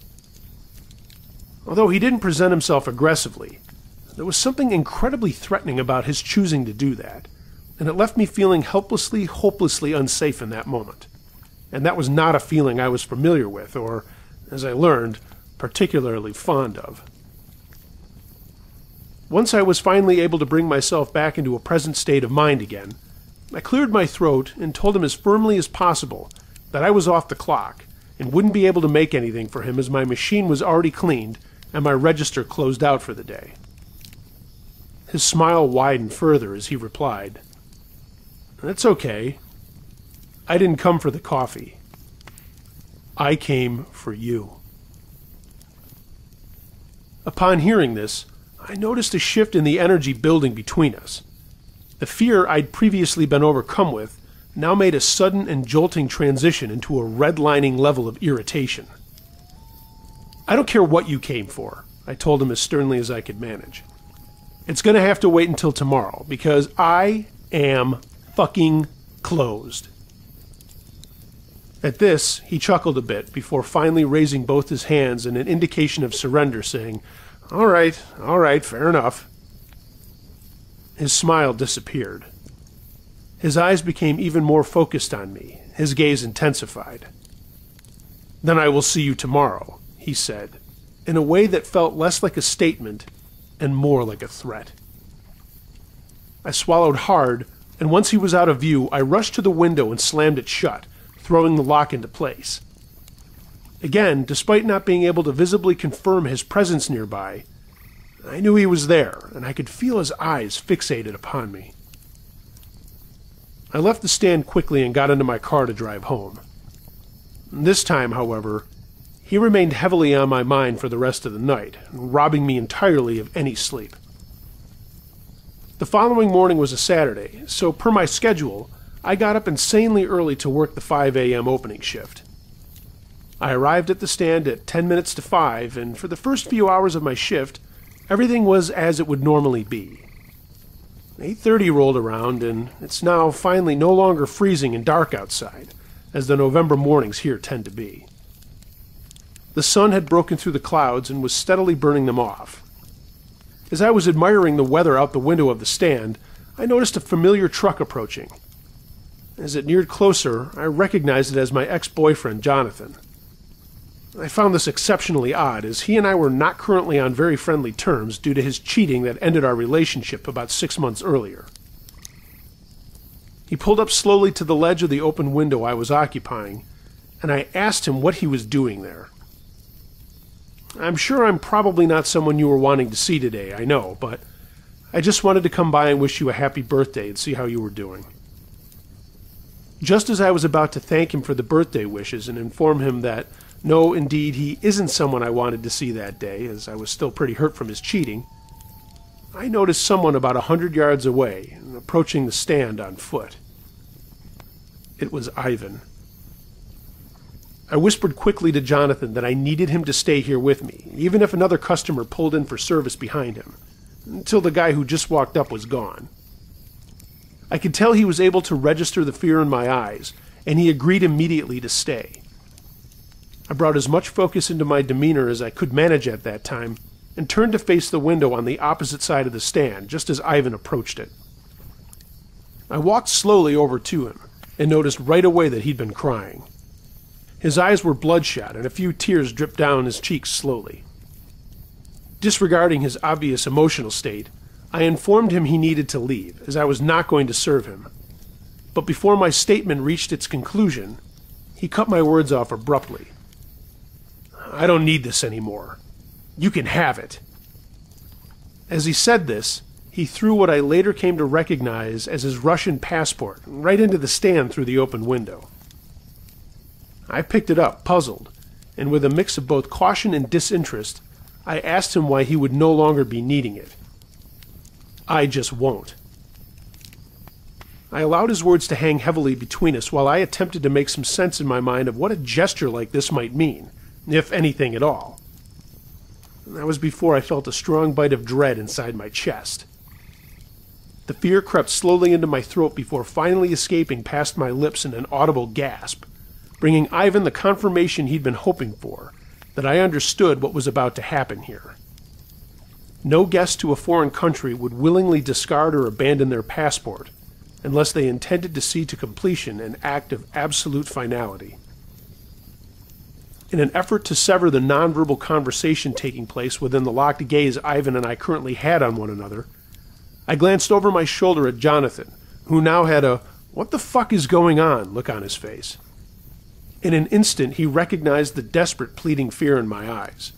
A: Although he didn't present himself aggressively, there was something incredibly threatening about his choosing to do that, and it left me feeling helplessly, hopelessly unsafe in that moment. And that was not a feeling I was familiar with, or, as I learned, particularly fond of. Once I was finally able to bring myself back into a present state of mind again, I cleared my throat and told him as firmly as possible that I was off the clock and wouldn't be able to make anything for him as my machine was already cleaned and my register closed out for the day. His smile widened further as he replied, "That's okay. I didn't come for the coffee. I came for you." Upon hearing this, I noticed a shift in the energy building between us. The fear I'd previously been overcome with now made a sudden and jolting transition into a redlining level of irritation. "I don't care what you came for," I told him as sternly as I could manage. "It's going to have to wait until tomorrow, because I am fucking closed." At this, he chuckled a bit before finally raising both his hands in an indication of surrender, saying, all right, fair enough." His smile disappeared. His eyes became even more focused on me, his gaze intensified. "Then I will see you tomorrow," he said, in a way that felt less like a statement and more like a threat. I swallowed hard, and once he was out of view, I rushed to the window and slammed it shut, throwing the lock into place. Again, despite not being able to visibly confirm his presence nearby, I knew he was there, and I could feel his eyes fixated upon me. I left the stand quickly and got into my car to drive home. This time, however, he remained heavily on my mind for the rest of the night, robbing me entirely of any sleep. The following morning was a Saturday, so per my schedule, I got up insanely early to work the 5 a.m. opening shift. I arrived at the stand at 10 minutes to 5, and for the first few hours of my shift, everything was as it would normally be. 8:30 rolled around, and it's now finally no longer freezing and dark outside, as the November mornings here tend to be. The sun had broken through the clouds and was steadily burning them off. As I was admiring the weather out the window of the stand, I noticed a familiar truck approaching. As it neared closer, I recognized it as my ex-boyfriend, Jonathan. I found this exceptionally odd, as he and I were not currently on very friendly terms due to his cheating that ended our relationship about 6 months earlier. He pulled up slowly to the ledge of the open window I was occupying, and I asked him what he was doing there. I'm sure I'm probably not someone you were wanting to see today, I know, but I just wanted to come by and wish you a happy birthday and see how you were doing." Just as I was about to thank him for the birthday wishes and inform him that, no, indeed, he isn't someone I wanted to see that day, as I was still pretty hurt from his cheating, I noticed someone about 100 yards away and approaching the stand on foot. It was Ivan. I whispered quickly to Jonathan that I needed him to stay here with me, even if another customer pulled in for service behind him, until the guy who just walked up was gone. I could tell he was able to register the fear in my eyes, and he agreed immediately to stay. I brought as much focus into my demeanor as I could manage at that time, and turned to face the window on the opposite side of the stand, just as Ivan approached it. I walked slowly over to him, and noticed right away that he'd been crying. His eyes were bloodshot, and a few tears dripped down his cheeks slowly. Disregarding his obvious emotional state, I informed him he needed to leave, as I was not going to serve him. But before my statement reached its conclusion, he cut my words off abruptly. "I don't need this anymore. You can have it." As he said this, he threw what I later came to recognize as his Russian passport right into the stand through the open window. I picked it up, puzzled, and with a mix of both caution and disinterest, I asked him why he would no longer be needing it. "I just won't." I allowed his words to hang heavily between us while I attempted to make some sense in my mind of what a gesture like this might mean, if anything at all. That was before I felt a strong bite of dread inside my chest. The fear crept slowly into my throat before finally escaping past my lips in an audible gasp, bringing Ivan the confirmation he'd been hoping for, that I understood what was about to happen here. No guest to a foreign country would willingly discard or abandon their passport unless they intended to see to completion an act of absolute finality. In an effort to sever the nonverbal conversation taking place within the locked gaze Ivan and I currently had on one another, I glanced over my shoulder at Jonathan, who now had a "what the fuck is going on" look on his face. In an instant he recognized the desperate pleading fear in my eyes.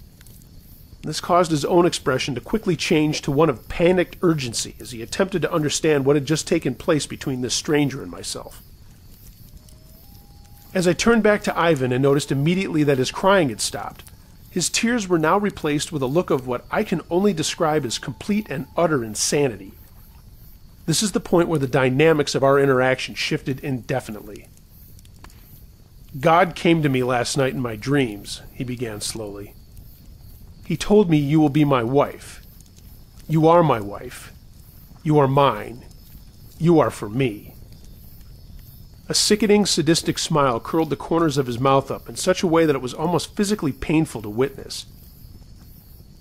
A: This caused his own expression to quickly change to one of panicked urgency as he attempted to understand what had just taken place between this stranger and myself. As I turned back to Ivan and noticed immediately that his crying had stopped, his tears were now replaced with a look of what I can only describe as complete and utter insanity. This is the point where the dynamics of our interaction shifted indefinitely. "God came to me last night in my dreams," he began slowly. "He told me you will be my wife. You are my wife. You are mine. You are for me." A sickening, sadistic smile curled the corners of his mouth up in such a way that it was almost physically painful to witness.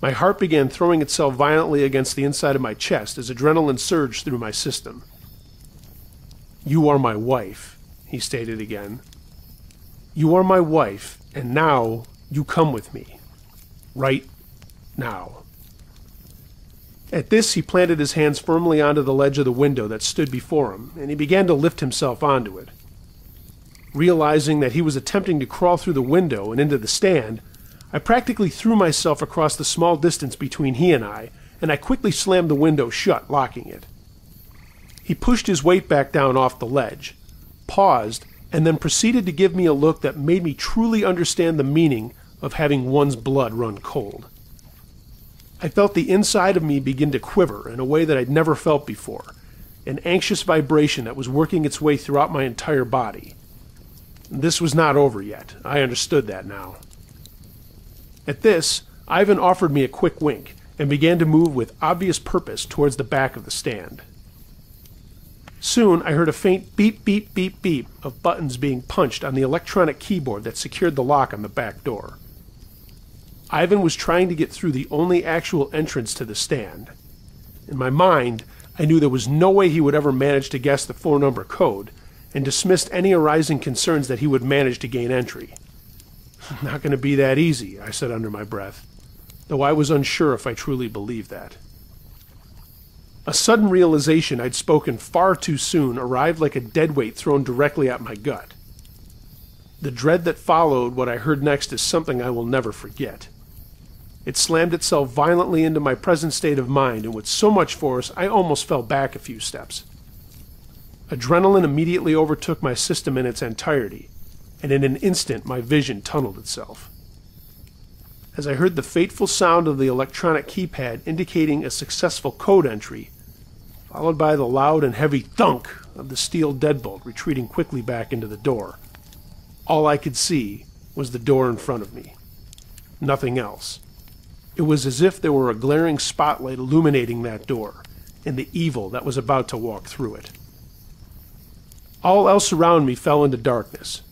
A: My heart began throwing itself violently against the inside of my chest as adrenaline surged through my system. "You are my wife," he stated again. "You are my wife, and now you come with me. Right now." At this, he planted his hands firmly onto the ledge of the window that stood before him, and he began to lift himself onto it. Realizing that he was attempting to crawl through the window and into the stand, I practically threw myself across the small distance between he and I quickly slammed the window shut, locking it. He pushed his weight back down off the ledge, paused, and then proceeded to give me a look that made me truly understand the meaning of having one's blood run cold. I felt the inside of me begin to quiver in a way that I'd never felt before, an anxious vibration that was working its way throughout my entire body. This was not over yet. I understood that now. At this, Ivan offered me a quick wink and began to move with obvious purpose towards the back of the stand. Soon I heard a faint beep, beep, beep, beep of buttons being punched on the electronic keyboard that secured the lock on the back door. Ivan was trying to get through the only actual entrance to the stand. In my mind, I knew there was no way he would ever manage to guess the four-number code, and dismissed any arising concerns that he would manage to gain entry. "Not going to be that easy," I said under my breath, though I was unsure if I truly believed that. A sudden realization I'd spoken far too soon arrived like a deadweight thrown directly at my gut. The dread that followed what I heard next is something I will never forget. It slammed itself violently into my present state of mind, and with so much force I almost fell back a few steps. Adrenaline immediately overtook my system in its entirety, and in an instant my vision tunneled itself. As I heard the fateful sound of the electronic keypad indicating a successful code entry, followed by the loud and heavy thunk of the steel deadbolt retreating quickly back into the door, all I could see was the door in front of me. Nothing else. It was as if there were a glaring spotlight illuminating that door, and the evil that was about to walk through it. All else around me fell into darkness.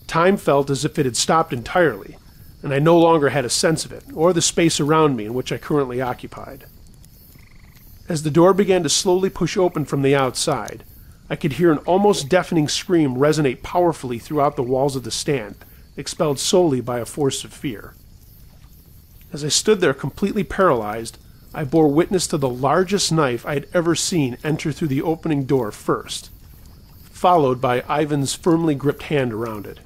A: Time felt as if it had stopped entirely, and I no longer had a sense of it, or the space around me in which I currently occupied. As the door began to slowly push open from the outside, I could hear an almost deafening scream resonate powerfully throughout the walls of the stand, expelled solely by a force of fear. As I stood there completely paralyzed, I bore witness to the largest knife I had ever seen enter through the opening door first, followed by Ivan's firmly gripped hand around it.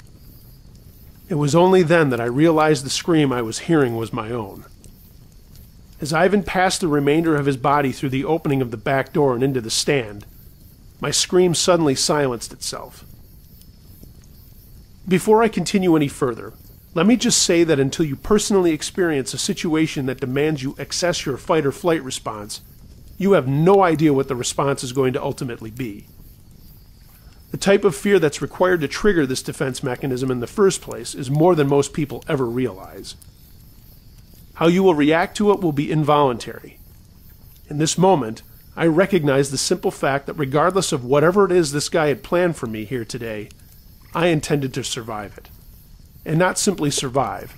A: It was only then that I realized the scream I was hearing was my own. As Ivan passed the remainder of his body through the opening of the back door and into the stand, my scream suddenly silenced itself. Before I continue any further, let me just say that until you personally experience a situation that demands you access your fight or flight response, you have no idea what the response is going to ultimately be. The type of fear that's required to trigger this defense mechanism in the first place is more than most people ever realize. How you will react to it will be involuntary. In this moment, I recognize the simple fact that regardless of whatever it is this guy had planned for me here today, I intended to survive it. And not simply survive.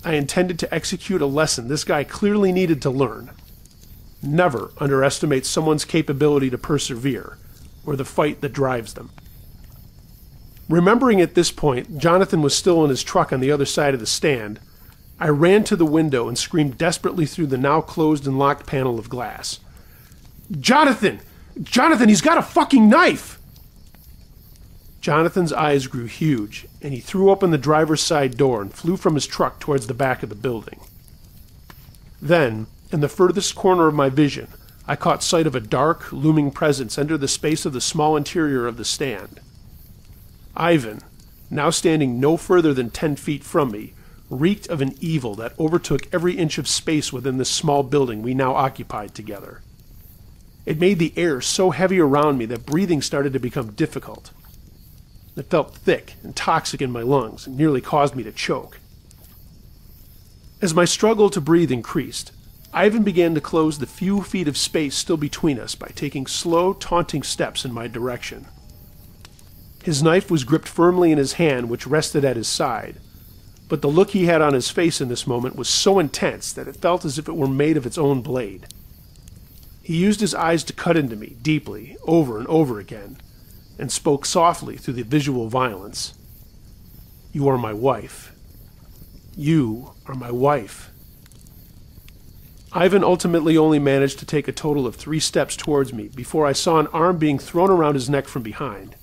A: I intended to execute a lesson this guy clearly needed to learn. Never underestimate someone's capability to persevere, or the fight that drives them. Remembering at this point Jonathan was still in his truck on the other side of the stand, I ran to the window and screamed desperately through the now closed and locked panel of glass. "Jonathan! Jonathan, he's got a fucking knife!" Jonathan's eyes grew huge, and he threw open the driver's side door and flew from his truck towards the back of the building. Then, in the furthest corner of my vision, I caught sight of a dark, looming presence enter the space of the small interior of the stand. Ivan, now standing no further than 10 feet from me, reeked of an evil that overtook every inch of space within this small building we now occupied together. It made the air so heavy around me that breathing started to become difficult. It felt thick and toxic in my lungs and nearly caused me to choke. As my struggle to breathe increased, Ivan began to close the few feet of space still between us by taking slow, taunting steps in my direction. His knife was gripped firmly in his hand, which rested at his side, but the look he had on his face in this moment was so intense that it felt as if it were made of its own blade. He used his eyes to cut into me, deeply, over and over again, and spoke softly through the visual violence. "You are my wife. You are my wife." Ivan ultimately only managed to take a total of 3 steps towards me before I saw an arm being thrown around his neck from behind.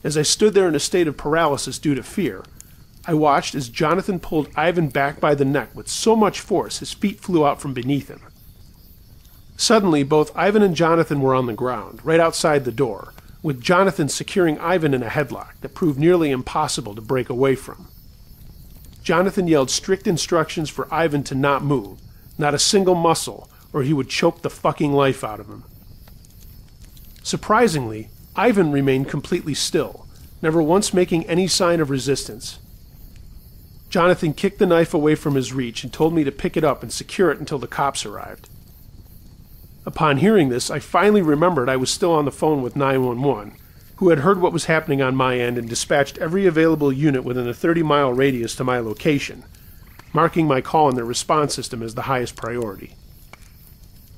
A: As I stood there in a state of paralysis due to fear, I watched as Jonathan pulled Ivan back by the neck with so much force his feet flew out from beneath him. Suddenly, both Ivan and Jonathan were on the ground, right outside the door, with Jonathan securing Ivan in a headlock that proved nearly impossible to break away from. Jonathan yelled strict instructions for Ivan to not move, not a single muscle, or he would choke the fucking life out of him. Surprisingly, Ivan remained completely still, never once making any sign of resistance. Jonathan kicked the knife away from his reach and told me to pick it up and secure it until the cops arrived. Upon hearing this, I finally remembered I was still on the phone with 911, who had heard what was happening on my end and dispatched every available unit within a 30-mile radius to my location, marking my call in their response system as the highest priority.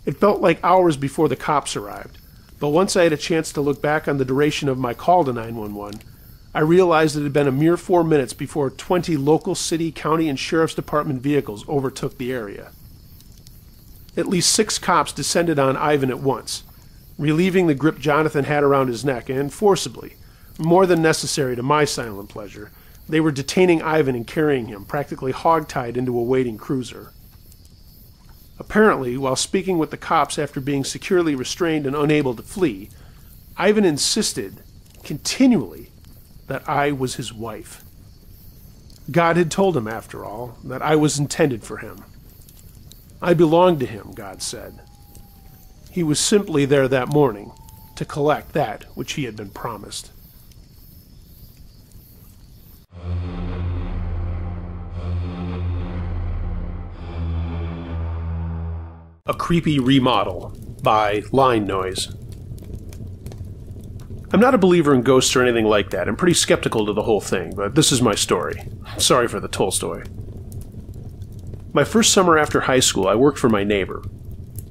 A: It felt like hours before the cops arrived, but once I had a chance to look back on the duration of my call to 911, I realized it had been a mere 4 minutes before 20 local city, county, and sheriff's department vehicles overtook the area. At least 6 cops descended on Ivan at once, relieving the grip Jonathan had around his neck, and forcibly, more than necessary to my silent pleasure, They were detaining Ivan and carrying him, practically hogtied into a waiting cruiser. Apparently, while speaking with the cops after being securely restrained and unable to flee, Ivan insisted, continually, that I was his wife. God had told him, after all, that I was intended for him. I belonged to him, God said. He was simply there that morning to collect that which he had been promised. A Creepy Remodel by Line Noise. I'm not a believer in ghosts or anything like that. I'm pretty skeptical to the whole thing, but this is my story. Sorry for the Tolstoy. My first summer after high school, I worked for my neighbor.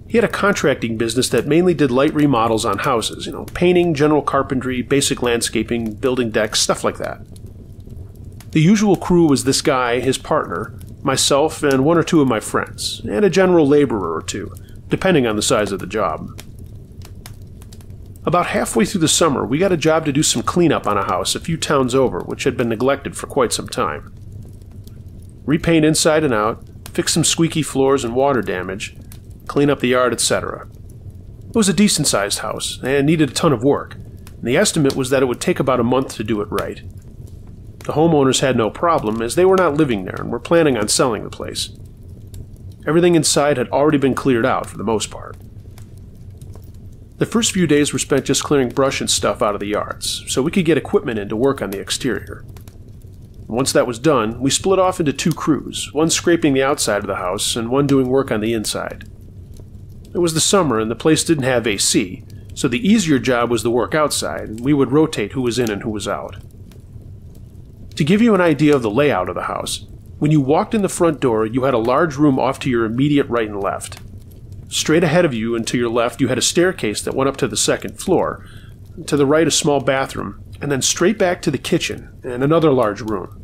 A: He had a contracting business that mainly did light remodels on houses, painting, general carpentry, basic landscaping, building decks, stuff like that. The usual crew was this guy, his partner, myself, and one or two of my friends, and a general laborer or two, depending on the size of the job. About halfway through the summer, we got a job to do some cleanup on a house a few towns over, which had been neglected for quite some time. Repaint inside and out, fix some squeaky floors and water damage, clean up the yard, etc. It was a decent-sized house, and needed a ton of work, and the estimate was that it would take about a month to do it right. The homeowners had no problem, as they were not living there and were planning on selling the place. Everything inside had already been cleared out for the most part. The first few days were spent just clearing brush and stuff out of the yards, so we could get equipment in to work on the exterior. Once that was done, we split off into two crews, one scraping the outside of the house and one doing work on the inside. It was the summer and the place didn't have AC, so the easier job was the work outside, and we would rotate who was in and who was out. To give you an idea of the layout of the house, when you walked in the front door, you had a large room off to your immediate right and left. Straight ahead of you and to your left, you had a staircase that went up to the second floor. To the right, a small bathroom, and then straight back to the kitchen and another large room.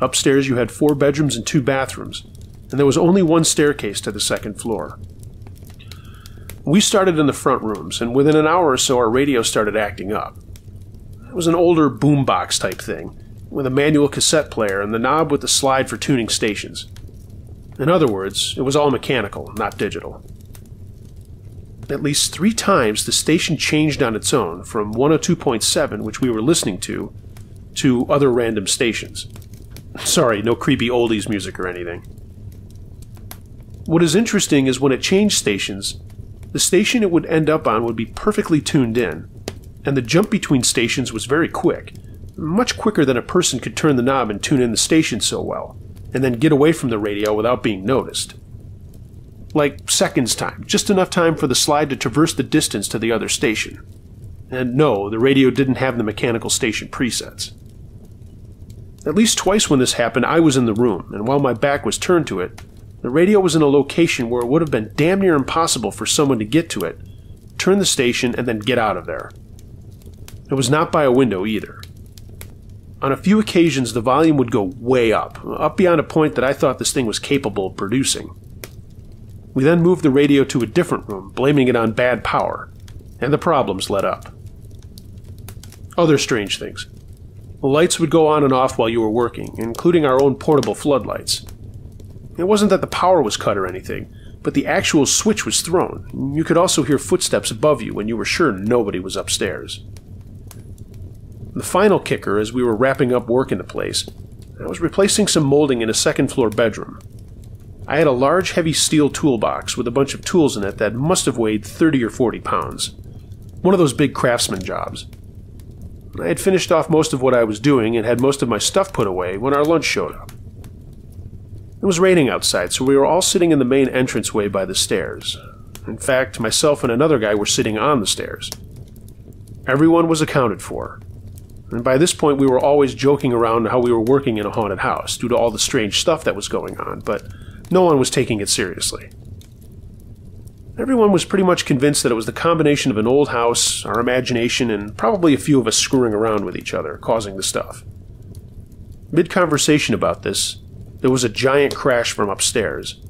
A: Upstairs, you had 4 bedrooms and 2 bathrooms, and there was only one staircase to the second floor. We started in the front rooms, and within an hour or so, our radio started acting up. It was an older boombox type thing, with a manual cassette player and the knob with the slide for tuning stations. In other words, it was all mechanical, not digital. At least 3 times the station changed on its own from 102.7, which we were listening to other random stations. Sorry, no creepy oldies music or anything. What is interesting is when it changed stations, the station it would end up on would be perfectly tuned in, and the jump between stations was very quick, much quicker than a person could turn the knob and tune in the station so well, and then get away from the radio without being noticed. Like seconds time, just enough time for the slide to traverse the distance to the other station. And no, the radio didn't have the mechanical station presets. At least twice when this happened, I was in the room, and while my back was turned to it, the radio was in a location where it would have been damn near impossible for someone to get to it, turn the station, and then get out of there. It was not by a window either. On a few occasions, the volume would go way up beyond a point that I thought this thing was capable of producing. We then moved the radio to a different room, blaming it on bad power, and the problems let up. Other strange things. The lights would go on and off while you were working, including our own portable floodlights. It wasn't that the power was cut or anything, but the actual switch was thrown. You could also hear footsteps above you when you were sure nobody was upstairs. The final kicker, as we were wrapping up work in the place, I was replacing some molding in a second-floor bedroom. I had a large, heavy steel toolbox with a bunch of tools in it that must have weighed 30 or 40 pounds. One of those big craftsman jobs. I had finished off most of what I was doing and had most of my stuff put away when our lunch showed up. It was raining outside, so we were all sitting in the main entranceway by the stairs. In fact, myself and another guy were sitting on the stairs. Everyone was accounted for. And by this point we were always joking around how we were working in a haunted house due to all the strange stuff that was going on, but no one was taking it seriously. Everyone was pretty much convinced that it was the combination of an old house, our imagination, and probably a few of us screwing around with each other, causing the stuff. Mid-conversation about this, there was a giant crash from upstairs.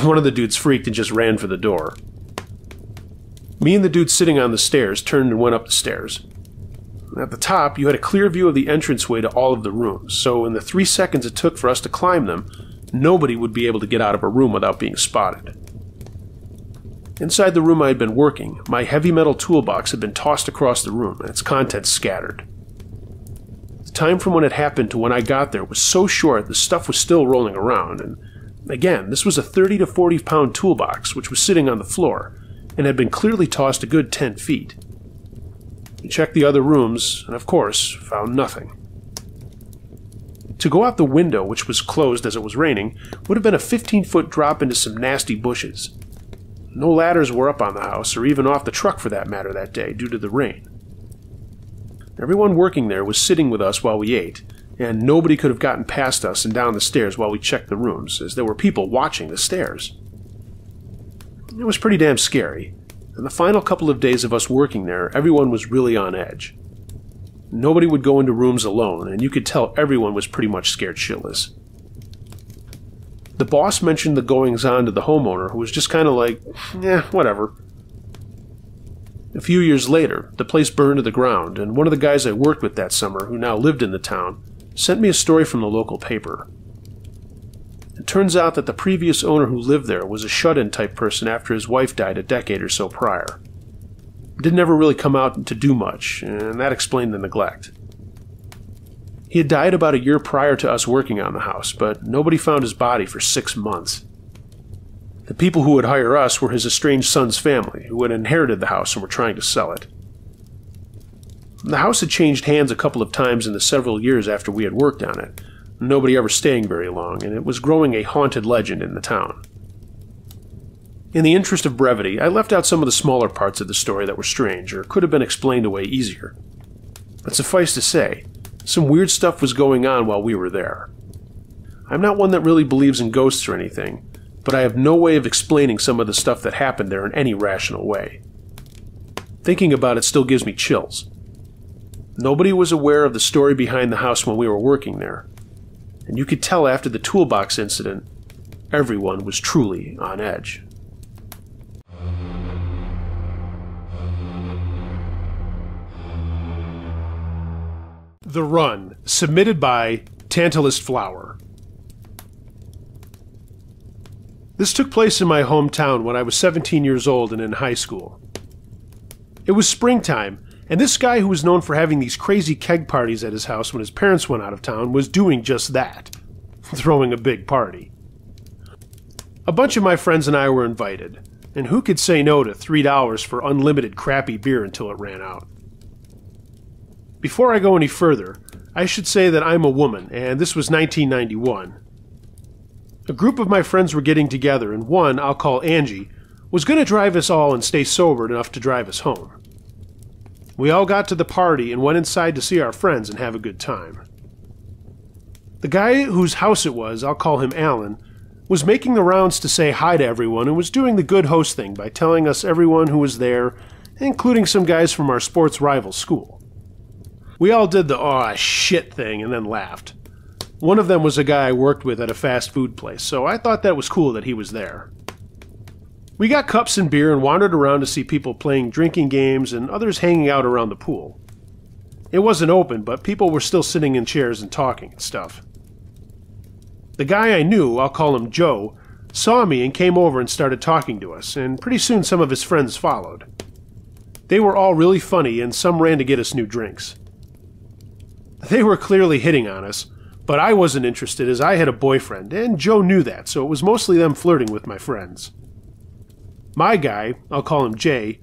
A: One of the dudes freaked and just ran for the door. Me and the dude sitting on the stairs turned and went up the stairs. At the top, you had a clear view of the entranceway to all of the rooms, so in the 3 seconds it took for us to climb them, nobody would be able to get out of a room without being spotted. Inside the room I had been working, my heavy metal toolbox had been tossed across the room and its contents scattered. The time from when it happened to when I got there was so short the stuff was still rolling around, and again, this was a 30 to 40 pound toolbox which was sitting on the floor and had been clearly tossed a good 10 feet. We checked the other rooms and, of course, found nothing. To go out the window, which was closed as it was raining, would have been a 15-foot drop into some nasty bushes. No ladders were up on the house, or even off the truck for that matter that day, due to the rain. Everyone working there was sitting with us while we ate, and nobody could have gotten past us and down the stairs while we checked the rooms, as there were people watching the stairs. It was pretty damn scary, and the final couple of days of us working there, everyone was really on edge. Nobody would go into rooms alone, and you could tell everyone was pretty much scared shitless. The boss mentioned the goings-on to the homeowner, who was just kind of like, whatever. A few years later, the place burned to the ground, and one of the guys I worked with that summer, who now lived in the town, sent me a story from the local paper. It turns out that the previous owner who lived there was a shut-in type person after his wife died a decade or so prior. It didn't ever really come out to do much, and that explained the neglect. He had died about a year prior to us working on the house, but nobody found his body for 6 months. The people who would hire us were his estranged son's family, who had inherited the house and were trying to sell it. The house had changed hands a couple of times in the several years after we had worked on it, nobody ever staying very long, and it was growing a haunted legend in the town. In the interest of brevity, I left out some of the smaller parts of the story that were strange, or could have been explained away easier. But suffice to say, some weird stuff was going on while we were there. I'm not one that really believes in ghosts or anything, but I have no way of explaining some of the stuff that happened there in any rational way. Thinking about it still gives me chills. Nobody was aware of the story behind the house when we were working there, and you could tell after the toolbox incident, everyone was truly on edge. The Run, submitted by Tantalus Flower. This took place in my hometown when I was 17 years old and in high school. It was springtime, and this guy who was known for having these crazy keg parties at his house when his parents went out of town was doing just that, throwing a big party. A bunch of my friends and I were invited, and who could say no to $3 for unlimited crappy beer until it ran out? Before I go any further, I should say that I'm a woman, and this was 1991. A group of my friends were getting together, and one, I'll call Angie, was going to drive us all and stay sober enough to drive us home. We all got to the party and went inside to see our friends and have a good time. The guy whose house it was, I'll call him Alan, was making the rounds to say hi to everyone and was doing the good host thing by telling us everyone who was there, including some guys from our sports rival school. We all did the "aw, shit" thing and then laughed. One of them was a guy I worked with at a fast food place, so I thought that was cool that he was there. We got cups and beer and wandered around to see people playing drinking games and others hanging out around the pool. It wasn't open, but people were still sitting in chairs and talking and stuff. The guy I knew, I'll call him Joe, saw me and came over and started talking to us, and pretty soon some of his friends followed. They were all really funny, and some ran to get us new drinks. They were clearly hitting on us, but I wasn't interested as I had a boyfriend, and Joe knew that, so it was mostly them flirting with my friends. My guy, I'll call him Jay,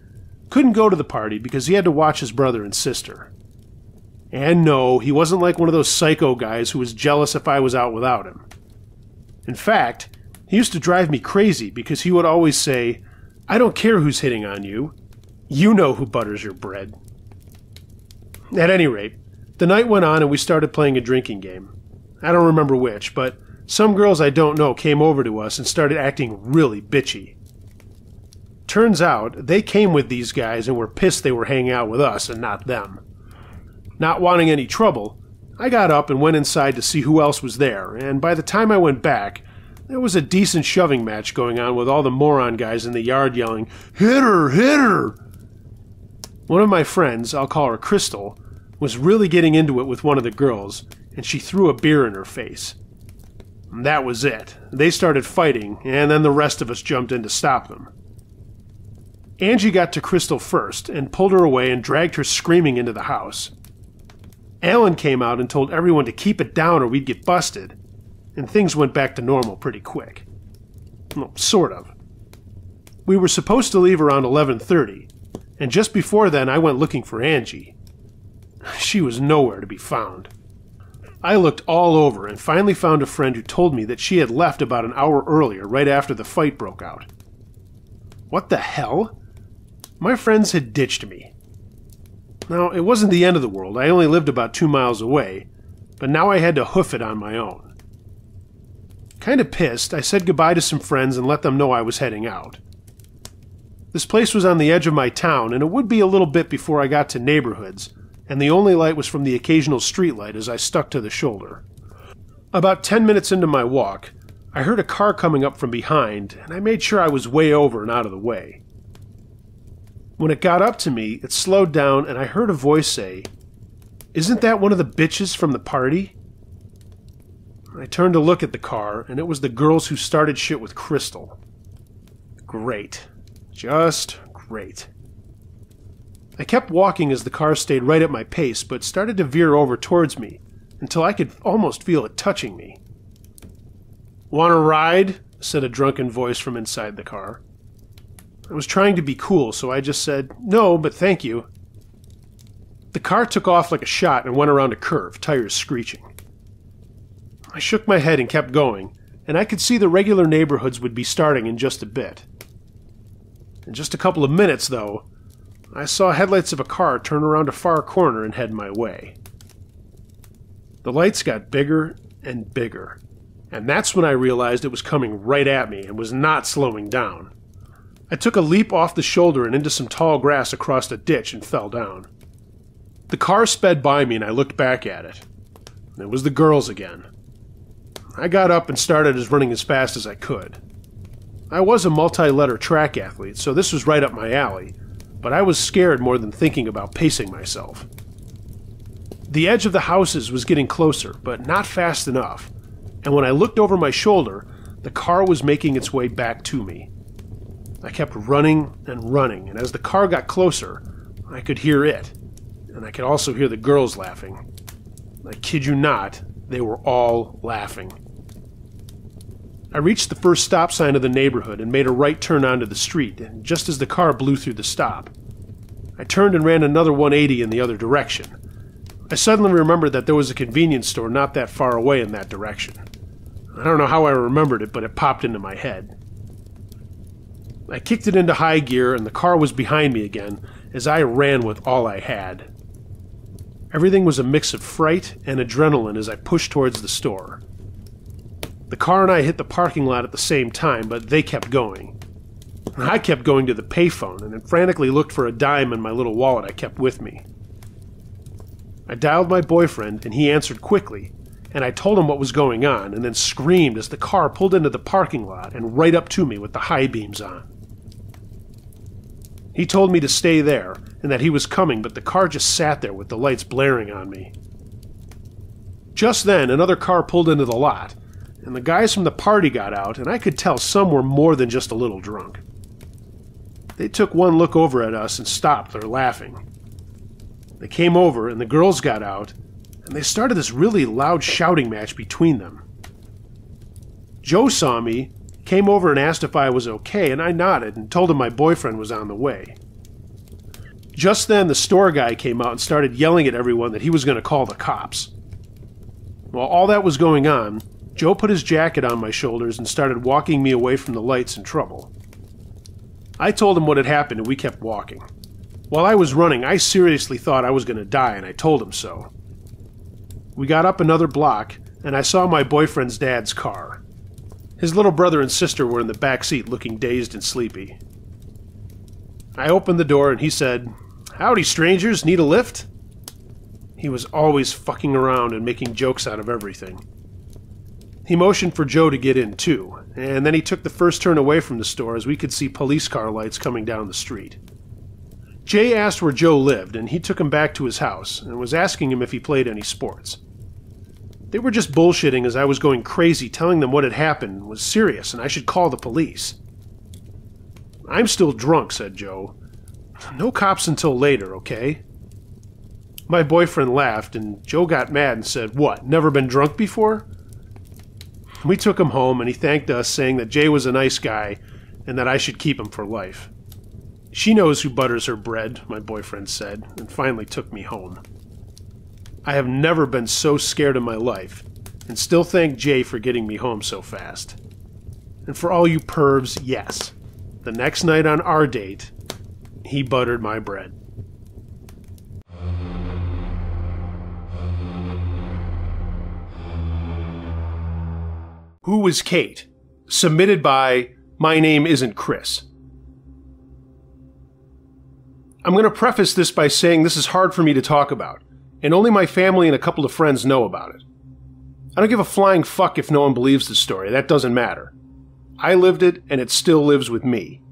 A: couldn't go to the party because he had to watch his brother and sister. And no, he wasn't like one of those psycho guys who was jealous if I was out without him. In fact, he used to drive me crazy because he would always say, "I don't care who's hitting on you. You know who butters your bread." At any rate, the night went on and we started playing a drinking game. I don't remember which, but some girls I don't know came over to us and started acting really bitchy. Turns out, they came with these guys and were pissed they were hanging out with us and not them. Not wanting any trouble, I got up and went inside to see who else was there, and by the time I went back, there was a decent shoving match going on with all the moron guys in the yard yelling, "Hit her! Hit her!" One of my friends, I'll call her Crystal, was really getting into it with one of the girls, and she threw a beer in her face. And that was it. They started fighting, and then the rest of us jumped in to stop them. Angie got to Crystal first and pulled her away and dragged her screaming into the house. Alan came out and told everyone to keep it down or we'd get busted, and things went back to normal pretty quick. Well, sort of. We were supposed to leave around 11:30, and just before then I went looking for Angie. She was nowhere to be found. I looked all over and finally found a friend who told me that she had left about an hour earlier, right after the fight broke out. What the hell? My friends had ditched me. Now, it wasn't the end of the world. I only lived about 2 miles away, but now I had to hoof it on my own. Kind of pissed, I said goodbye to some friends and let them know I was heading out. This place was on the edge of my town, and it would be a little bit before I got to neighborhoods, and the only light was from the occasional streetlight as I stuck to the shoulder. About 10 minutes into my walk, I heard a car coming up from behind, and I made sure I was way over and out of the way. When it got up to me, it slowed down, and I heard a voice say, "Isn't that one of the bitches from the party?" I turned to look at the car, and it was the girls who started shit with Crystal. Great. Just great. I kept walking as the car stayed right at my pace, but started to veer over towards me, until I could almost feel it touching me. "Want a ride?" said a drunken voice from inside the car. I was trying to be cool, so I just said, "No, but thank you." The car took off like a shot and went around a curve, tires screeching. I shook my head and kept going, and I could see the regular neighborhoods would be starting in just a bit. In just a couple of minutes, though, I saw headlights of a car turn around a far corner and head my way. The lights got bigger and bigger, and that's when I realized it was coming right at me and was not slowing down. I took a leap off the shoulder and into some tall grass across a ditch and fell down. The car sped by me and I looked back at it. It was the girls again. I got up and started running as fast as I could. I was a multi-letter track athlete, so this was right up my alley, but I was scared more than thinking about pacing myself. The edge of the houses was getting closer, but not fast enough, and when I looked over my shoulder, the car was making its way back to me. I kept running, and as the car got closer, I could hear it, and I could also hear the girls laughing. I kid you not, they were all laughing. I reached the first stop sign of the neighborhood and made a right turn onto the street, and just as the car blew through the stop, I turned and ran another 180 in the other direction. I suddenly remembered that there was a convenience store not that far away in that direction. I don't know how I remembered it, but it popped into my head. I kicked it into high gear, and the car was behind me again as I ran with all I had. Everything was a mix of fright and adrenaline as I pushed towards the store. The car and I hit the parking lot at the same time, but they kept going. I kept going to the payphone and then frantically looked for a dime in my little wallet I kept with me. I dialed my boyfriend, and he answered quickly, and I told him what was going on, and then screamed as the car pulled into the parking lot and right up to me with the high beams on. He told me to stay there, and that he was coming, but the car just sat there with the lights blaring on me. Just then, another car pulled into the lot, and the guys from the party got out, and I could tell some were more than just a little drunk. They took one look over at us and stopped their laughing. They came over, and the girls got out, and they started this really loud shouting match between them. Joe saw me, came over and asked if I was okay, and I nodded and told him my boyfriend was on the way. Just then, the store guy came out and started yelling at everyone that he was going to call the cops. While all that was going on, Joe put his jacket on my shoulders and started walking me away from the lights and trouble. I told him what had happened, and we kept walking. While I was running, I seriously thought I was going to die, and I told him so. We got up another block, and I saw my boyfriend's dad's car. His little brother and sister were in the back seat looking dazed and sleepy. I opened the door, and he said, "Howdy, strangers, need a lift?" He was always fucking around and making jokes out of everything. He motioned for Joe to get in, too, and then he took the first turn away from the store as we could see police car lights coming down the street. Jay asked where Joe lived, and he took him back to his house and was asking him if he played any sports. They were just bullshitting as I was going crazy, telling them what had happened was serious and I should call the police. "I'm still drunk," said Joe. "No cops until later, okay?" My boyfriend laughed, and Joe got mad and said, "What, never been drunk before?" We took him home, and he thanked us, saying that Jay was a nice guy and that I should keep him for life. "She knows who butters her bread," my boyfriend said, and finally took me home. I have never been so scared in my life, and still thank Jay for getting me home so fast. And for all you pervs, yes, the next night on our date, he buttered my bread. Who was Kate? Submitted by My Name Isn't Chris. I'm going to preface this by saying this is hard for me to talk about, and only my family and a couple of friends know about it. I don't give a flying fuck if no one believes the story, that doesn't matter. I lived it, and it still lives with me.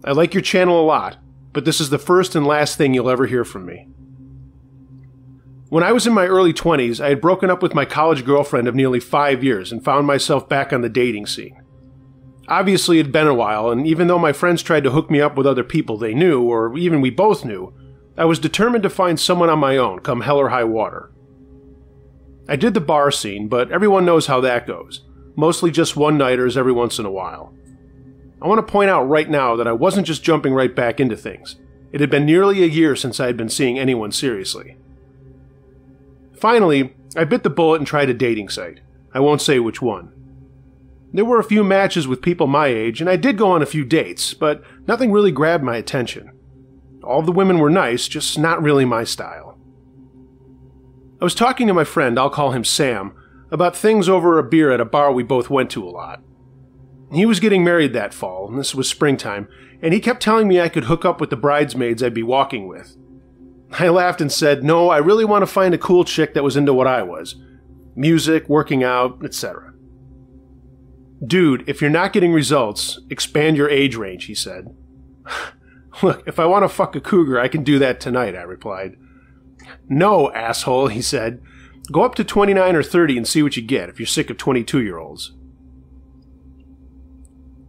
A: I like your channel a lot, but this is the first and last thing you'll ever hear from me. When I was in my early 20s, I had broken up with my college girlfriend of nearly 5 years and found myself back on the dating scene. Obviously, it had been a while, and even though my friends tried to hook me up with other people they knew, or even we both knew, I was determined to find someone on my own, come hell or high water. I did the bar scene, but everyone knows how that goes. Mostly just one-nighters every once in a while. I want to point out right now that I wasn't just jumping right back into things. It had been nearly a year since I had been seeing anyone seriously. Finally, I bit the bullet and tried a dating site. I won't say which one. There were a few matches with people my age, and I did go on a few dates, but nothing really grabbed my attention. All of the women were nice, just not really my style. I was talking to my friend, I'll call him Sam, about things over a beer at a bar we both went to a lot. He was getting married that fall, and this was springtime, and he kept telling me I could hook up with the bridesmaids I'd be walking with. I laughed and said, no, I really want to find a cool chick that was into what I was. Music, working out, etc. Dude, if you're not getting results, expand your age range, he said. Look, if I want to fuck a cougar, I can do that tonight, I replied. No, asshole, he said. Go up to 29 or 30 and see what you get if you're sick of 22-year-olds.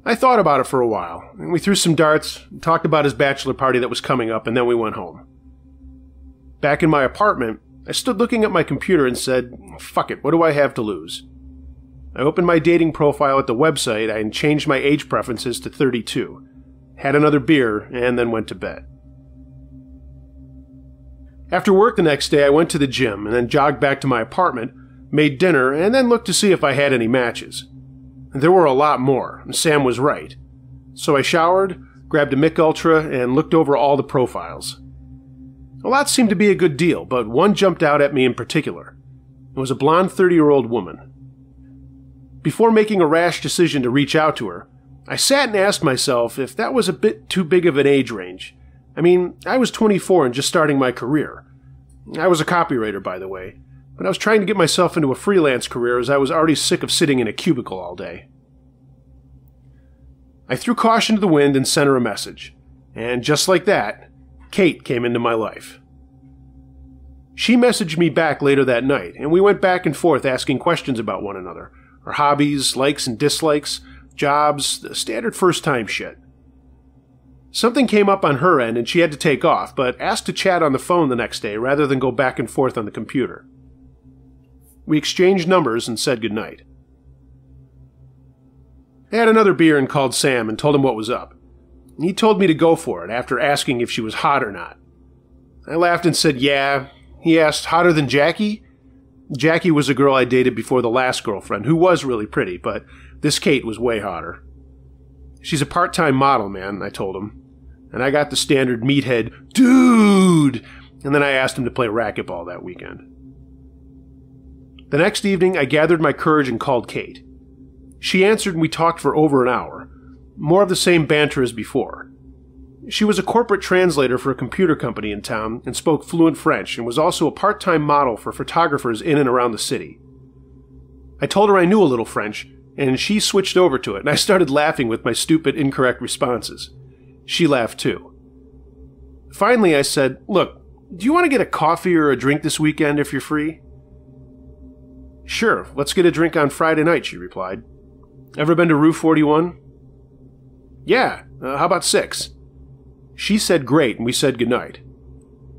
A: I thought about it for a while, and we threw some darts, and talked about his bachelor party that was coming up, and then we went home. Back in my apartment, I stood looking at my computer and said, fuck it, what do I have to lose? I opened my dating profile at the website and changed my age preferences to 32, had another beer, and then went to bed. After work the next day, I went to the gym and then jogged back to my apartment, made dinner, and then looked to see if I had any matches. There were a lot more, and Sam was right. So I showered, grabbed a Mick Ultra, and looked over all the profiles. A lot seemed to be a good deal, but one jumped out at me in particular. It was a blonde 30-year-old woman. Before making a rash decision to reach out to her, I sat and asked myself if that was a bit too big of an age range. I mean, I was 24 and just starting my career. I was a copywriter, by the way, but I was trying to get myself into a freelance career as I was already sick of sitting in a cubicle all day. I threw caution to the wind and sent her a message, and just like that, Kate came into my life. She messaged me back later that night, and we went back and forth asking questions about one another, our hobbies, likes and dislikes, jobs, the standard first-time shit. Something came up on her end and she had to take off, but asked to chat on the phone the next day rather than go back and forth on the computer. We exchanged numbers and said goodnight. I had another beer and called Sam and told him what was up. He told me to go for it after asking if she was hot or not. I laughed and said, yeah. He asked, hotter than Jackie? Jackie was a girl I dated before the last girlfriend, who was really pretty, but this Kate was way hotter. She's a part-time model, man, I told him. And I got the standard meathead, dude! And then I asked him to play racquetball that weekend. The next evening, I gathered my courage and called Kate. She answered and we talked for over an hour. More of the same banter as before. She was a corporate translator for a computer company in town and spoke fluent French and was also a part-time model for photographers in and around the city. I told her I knew a little French, and she switched over to it, and I started laughing with my stupid, incorrect responses. She laughed too. Finally, I said, "Look, do you want to get a coffee or a drink this weekend if you're free?" "Sure, let's get a drink on Friday night," she replied. "Ever been to Rue 41? "Yeah, how about 6? She said great, and we said goodnight.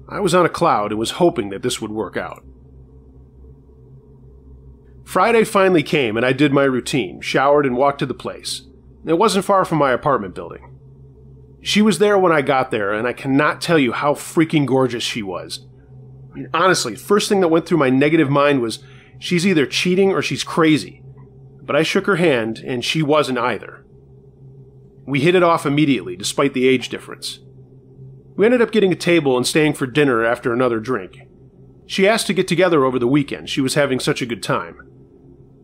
A: I was on a cloud and was hoping that this would work out. Friday finally came, and I did my routine, showered, and walked to the place. It wasn't far from my apartment building. She was there when I got there, and I cannot tell you how freaking gorgeous she was. I mean, honestly, first thing that went through my negative mind was, she's either cheating or she's crazy. But I shook her hand, and she wasn't either. We hit it off immediately, despite the age difference. We ended up getting a table and staying for dinner after another drink. She asked to get together over the weekend. She was having such a good time.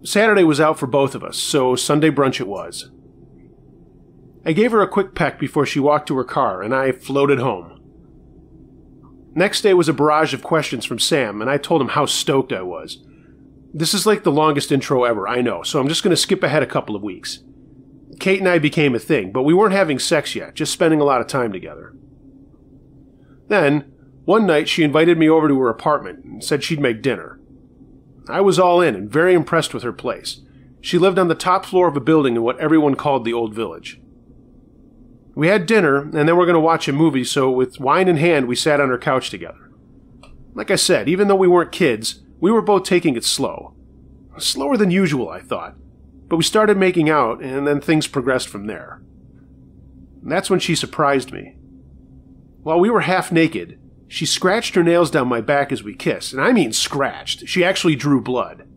A: Saturday was out for both of us, so Sunday brunch it was. I gave her a quick peck before she walked to her car, and I floated home. Next day was a barrage of questions from Sam, and I told him how stoked I was. This is like the longest intro ever, I know, so I'm just going to skip ahead a couple of weeks. Kate and I became a thing, but we weren't having sex yet, just spending a lot of time together. Then, one night she invited me over to her apartment and said she'd make dinner. I was all in and very impressed with her place. She lived on the top floor of a building in what everyone called the Old Village. We had dinner, and then we're going to watch a movie, so with wine in hand, we sat on her couch together. Like I said, even though we weren't kids, we were both taking it slow. Slower than usual, I thought. But we started making out, and then things progressed from there. And that's when she surprised me. While we were half naked, she scratched her nails down my back as we kissed, and I mean scratched. She actually drew blood.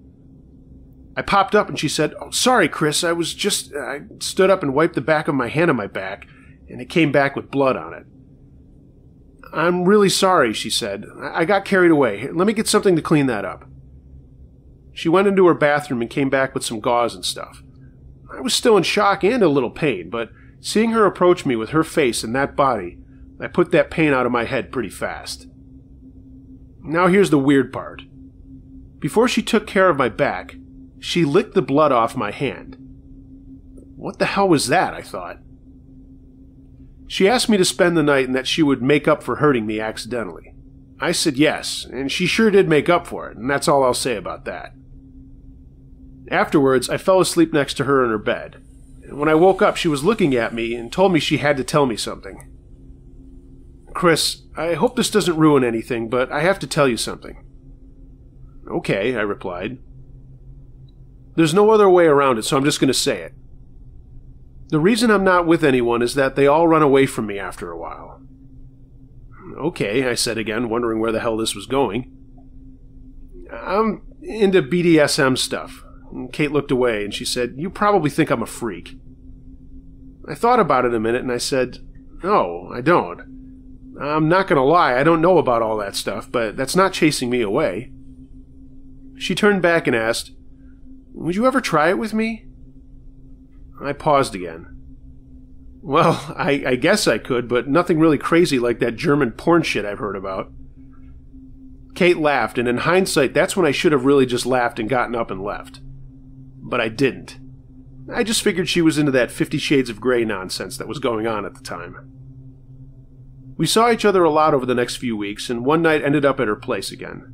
A: I popped up and she said, "Oh, sorry, Chris, I stood up and wiped the back of my hand on my back, and it came back with blood on it." "I'm really sorry," she said. I got carried away. Let me get something to clean that up." She went into her bathroom and came back with some gauze and stuff. I was still in shock and a little pain, but seeing her approach me with her face and that body, I put that pain out of my head pretty fast. Now here's the weird part. Before she took care of my back, she licked the blood off my hand. What the hell was that, I thought. She asked me to spend the night and that she would make up for hurting me accidentally. I said yes, and she sure did make up for it, and that's all I'll say about that. Afterwards, I fell asleep next to her in her bed. And when I woke up, she was looking at me and told me she had to tell me something. "Chris, I hope this doesn't ruin anything, but I have to tell you something." "Okay," I replied. "There's no other way around it, so I'm just going to say it. The reason I'm not with anyone is that they all run away from me after a while." "Okay," I said again, wondering where the hell this was going. "I'm into BDSM stuff." And Kate looked away and she said, "You probably think I'm a freak." I thought about it a minute and I said, "No, I don't. I'm not going to lie, I don't know about all that stuff, but that's not chasing me away." She turned back and asked, "Would you ever try it with me?" I paused again. "Well, I guess I could, but nothing really crazy like that German porn shit I've heard about." Kate laughed, and in hindsight, that's when I should have really just laughed and gotten up and left. But I didn't. I just figured she was into that 50 Shades of Grey nonsense that was going on at the time. We saw each other a lot over the next few weeks, and one night ended up at her place again.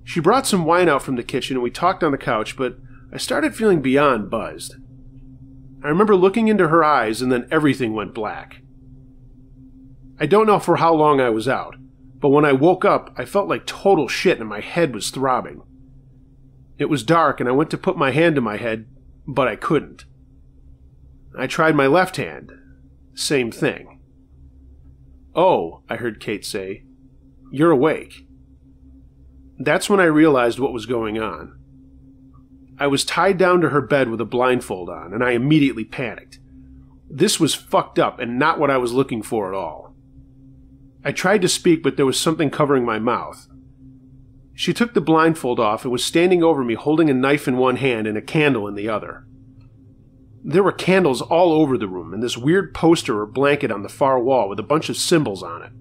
A: She brought some wine out from the kitchen, and we talked on the couch, but I started feeling beyond buzzed. I remember looking into her eyes, and then everything went black. I don't know for how long I was out, but when I woke up, I felt like total shit and my head was throbbing. It was dark, and I went to put my hand to my head, but I couldn't. I tried my left hand. Same thing. "Oh," I heard Kate say, "you're awake." That's when I realized what was going on. I was tied down to her bed with a blindfold on, and I immediately panicked. This was fucked up and not what I was looking for at all. I tried to speak, but there was something covering my mouth. She took the blindfold off and was standing over me holding a knife in one hand and a candle in the other. There were candles all over the room and this weird poster or blanket on the far wall with a bunch of symbols on it.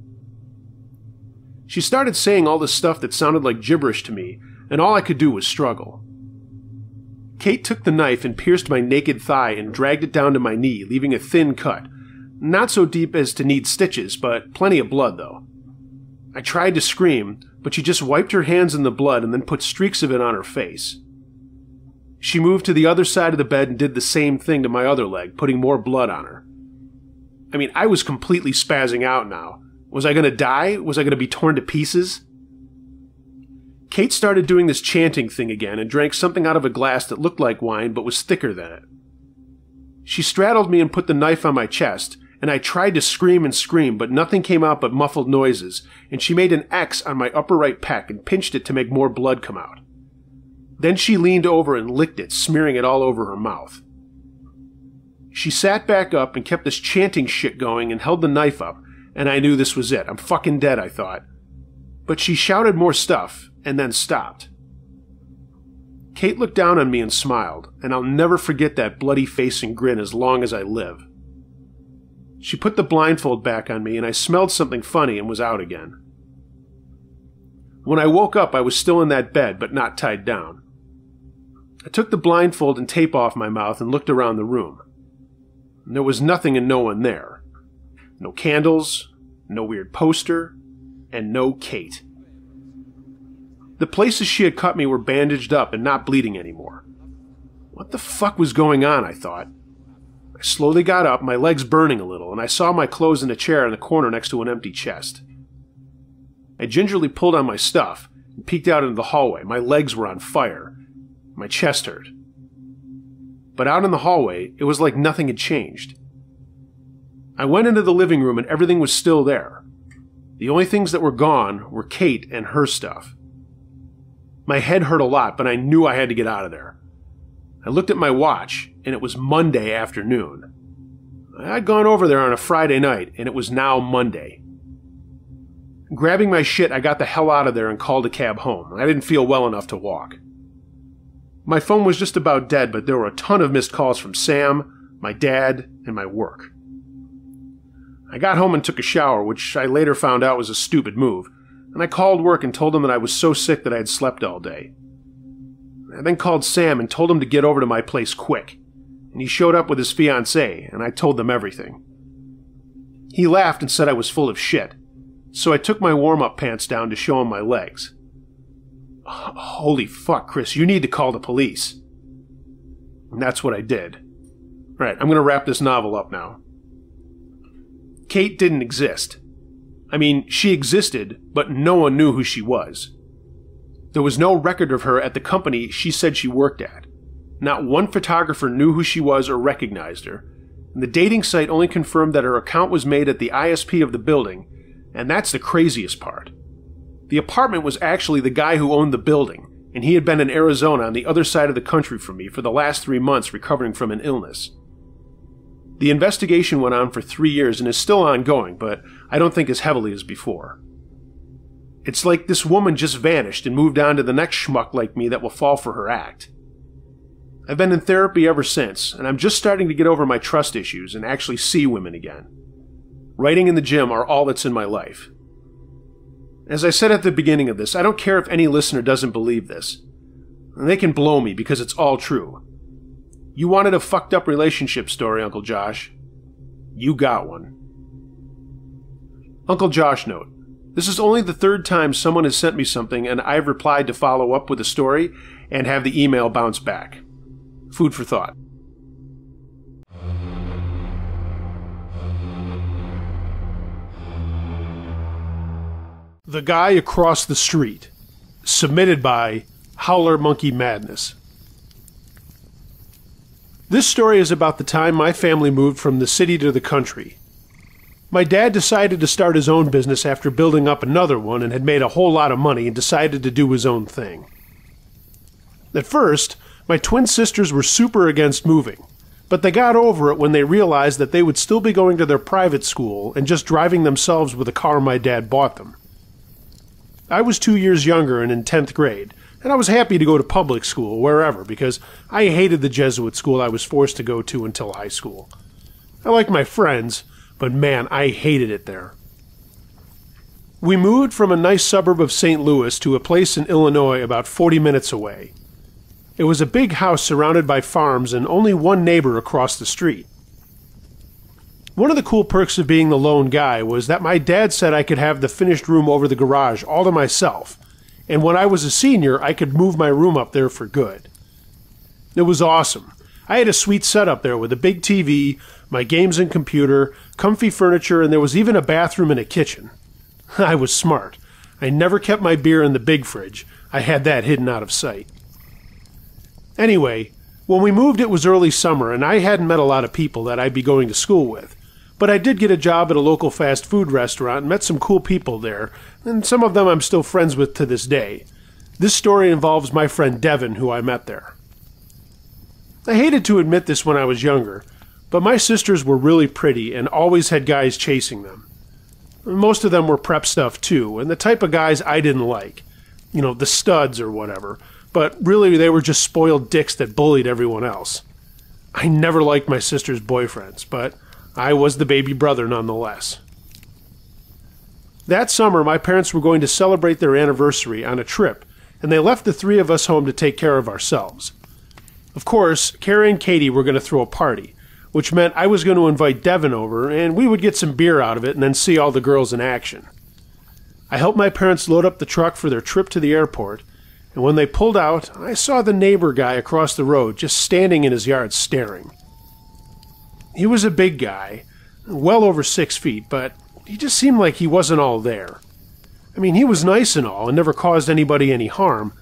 A: She started saying all this stuff that sounded like gibberish to me, and all I could do was struggle. Kate took the knife and pierced my naked thigh and dragged it down to my knee, leaving a thin cut. Not so deep as to need stitches, but plenty of blood, though. I tried to scream, but she just wiped her hands in the blood and then put streaks of it on her face. She moved to the other side of the bed and did the same thing to my other leg, putting more blood on her. I mean, I was completely spazzing out now. Was I going to die? Was I going to be torn to pieces? Kate started doing this chanting thing again and drank something out of a glass that looked like wine but was thicker than it. She straddled me and put the knife on my chest, and I tried to scream and scream, but nothing came out but muffled noises, and she made an X on my upper right pec and pinched it to make more blood come out. Then she leaned over and licked it, smearing it all over her mouth. She sat back up and kept this chanting shit going and held the knife up, and I knew this was it. I'm fucking dead, I thought. But she shouted more stuff, and then stopped. Kate looked down on me and smiled, and I'll never forget that bloody face and grin as long as I live. She put the blindfold back on me, and I smelled something funny and was out again. When I woke up, I was still in that bed, but not tied down. I took the blindfold and tape off my mouth and looked around the room. There was nothing and no one there. No candles, no weird poster, and no Kate. The places she had cut me were bandaged up and not bleeding anymore. What the fuck was going on, I thought. I slowly got up, my legs burning a little, and I saw my clothes in a chair in the corner next to an empty chest. I gingerly pulled on my stuff and peeked out into the hallway. My legs were on fire. My chest hurt. But out in the hallway, it was like nothing had changed. I went into the living room and everything was still there. The only things that were gone were Kate and her stuff. My head hurt a lot, but I knew I had to get out of there. I looked at my watch, and it was Monday afternoon. I'd gone over there on a Friday night, and it was now Monday. Grabbing my shit, I got the hell out of there and called a cab home. I didn't feel well enough to walk. My phone was just about dead, but there were a ton of missed calls from Sam, my dad, and my work. I got home and took a shower, which I later found out was a stupid move, and I called work and told them that I was so sick that I had slept all day. I then called Sam and told him to get over to my place quick, and he showed up with his fiancée, and I told them everything. He laughed and said I was full of shit, so I took my warm-up pants down to show him my legs. Holy fuck, Chris, you need to call the police. And that's what I did. Right, I'm going to wrap this novel up now. Kate didn't exist. I mean, she existed, but no one knew who she was. There was no record of her at the company she said she worked at. Not one photographer knew who she was or recognized her, and the dating site only confirmed that her account was made at the ISP of the building, and that's the craziest part. The apartment was actually the guy who owned the building, and he had been in Arizona on the other side of the country from me for the last 3 months recovering from an illness. The investigation went on for 3 years and is still ongoing, but I don't think as heavily as before. It's like this woman just vanished and moved on to the next schmuck like me that will fall for her act. I've been in therapy ever since, and I'm just starting to get over my trust issues and actually see women again. Writing in the gym are all that's in my life. As I said at the beginning of this, I don't care if any listener doesn't believe this. They can blow me because it's all true. You wanted a fucked up relationship story, Uncle Josh. You got one. Uncle Josh note. This is only the 3rd time someone has sent me something and I've replied to follow up with a story and have the email bounce back. Food for thought. The Guy Across the Street. Submitted by Howler Monkey Madness. This story is about the time my family moved from the city to the country. My dad decided to start his own business after building up another one and had made a whole lot of money and decided to do his own thing. At first, my twin sisters were super against moving, but they got over it when they realized that they would still be going to their private school and just driving themselves with a car my dad bought them. I was 2 years younger and in 10th grade, and I was happy to go to public school, wherever, because I hated the Jesuit school I was forced to go to until high school. I liked my friends, but man, I hated it there. We moved from a nice suburb of St. Louis to a place in Illinois about 40 minutes away. It was a big house surrounded by farms and only one neighbor across the street. One of the cool perks of being the lone guy was that my dad said I could have the finished room over the garage all to myself, and when I was a senior, I could move my room up there for good. It was awesome. I had a sweet setup there with a big TV, my games and computer, comfy furniture, and there was even a bathroom and a kitchen. I was smart. I never kept my beer in the big fridge. I had that hidden out of sight. Anyway, when we moved it was early summer, and I hadn't met a lot of people that I'd be going to school with. But I did get a job at a local fast food restaurant and met some cool people there, and some of them I'm still friends with to this day. This story involves my friend Devin, who I met there. I hated to admit this when I was younger, but my sisters were really pretty and always had guys chasing them. Most of them were prep stuff too, and the type of guys I didn't like. You know, the studs or whatever, but really they were just spoiled dicks that bullied everyone else. I never liked my sisters' boyfriends, but I was the baby brother nonetheless. That summer, my parents were going to celebrate their anniversary on a trip, and they left the three of us home to take care of ourselves. Of course, Carrie and Katie were going to throw a party, which meant I was going to invite Devin over, and we would get some beer out of it and then see all the girls in action. I helped my parents load up the truck for their trip to the airport, and when they pulled out, I saw the neighbor guy across the road just standing in his yard staring. He was a big guy, well over 6 feet, but he just seemed like he wasn't all there. I mean, he was nice and all and never caused anybody any harm,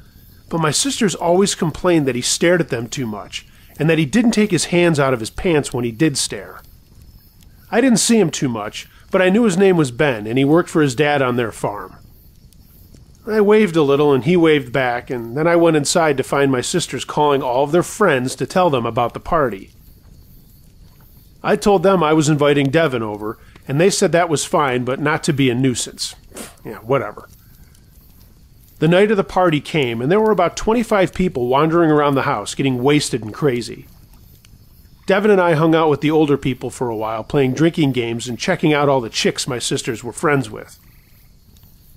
A: but my sisters always complained that he stared at them too much, and that he didn't take his hands out of his pants when he did stare. I didn't see him too much, but I knew his name was Ben, and he worked for his dad on their farm. I waved a little, and he waved back, and then I went inside to find my sisters calling all of their friends to tell them about the party. I told them I was inviting Devin over, and they said that was fine, but not to be a nuisance. Yeah, whatever. The night of the party came, and there were about 25 people wandering around the house, getting wasted and crazy. Devin and I hung out with the older people for a while, playing drinking games and checking out all the chicks my sisters were friends with.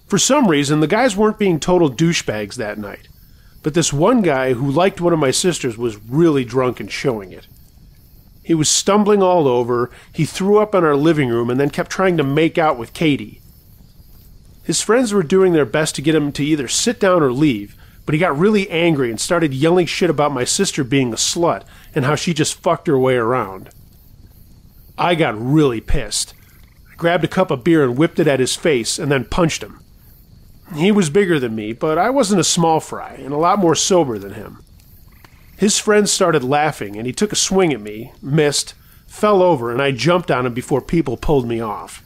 A: For some reason, the guys weren't being total douchebags that night, but this one guy who liked one of my sisters was really drunk and showing it. He was stumbling all over, he threw up in our living room, and then kept trying to make out with Katie. His friends were doing their best to get him to either sit down or leave, but he got really angry and started yelling shit about my sister being a slut and how she just fucked her way around. I got really pissed. I grabbed a cup of beer and whipped it at his face and then punched him. He was bigger than me, but I wasn't a small fry and a lot more sober than him. His friends started laughing and he took a swing at me, missed, fell over, and I jumped on him before people pulled me off.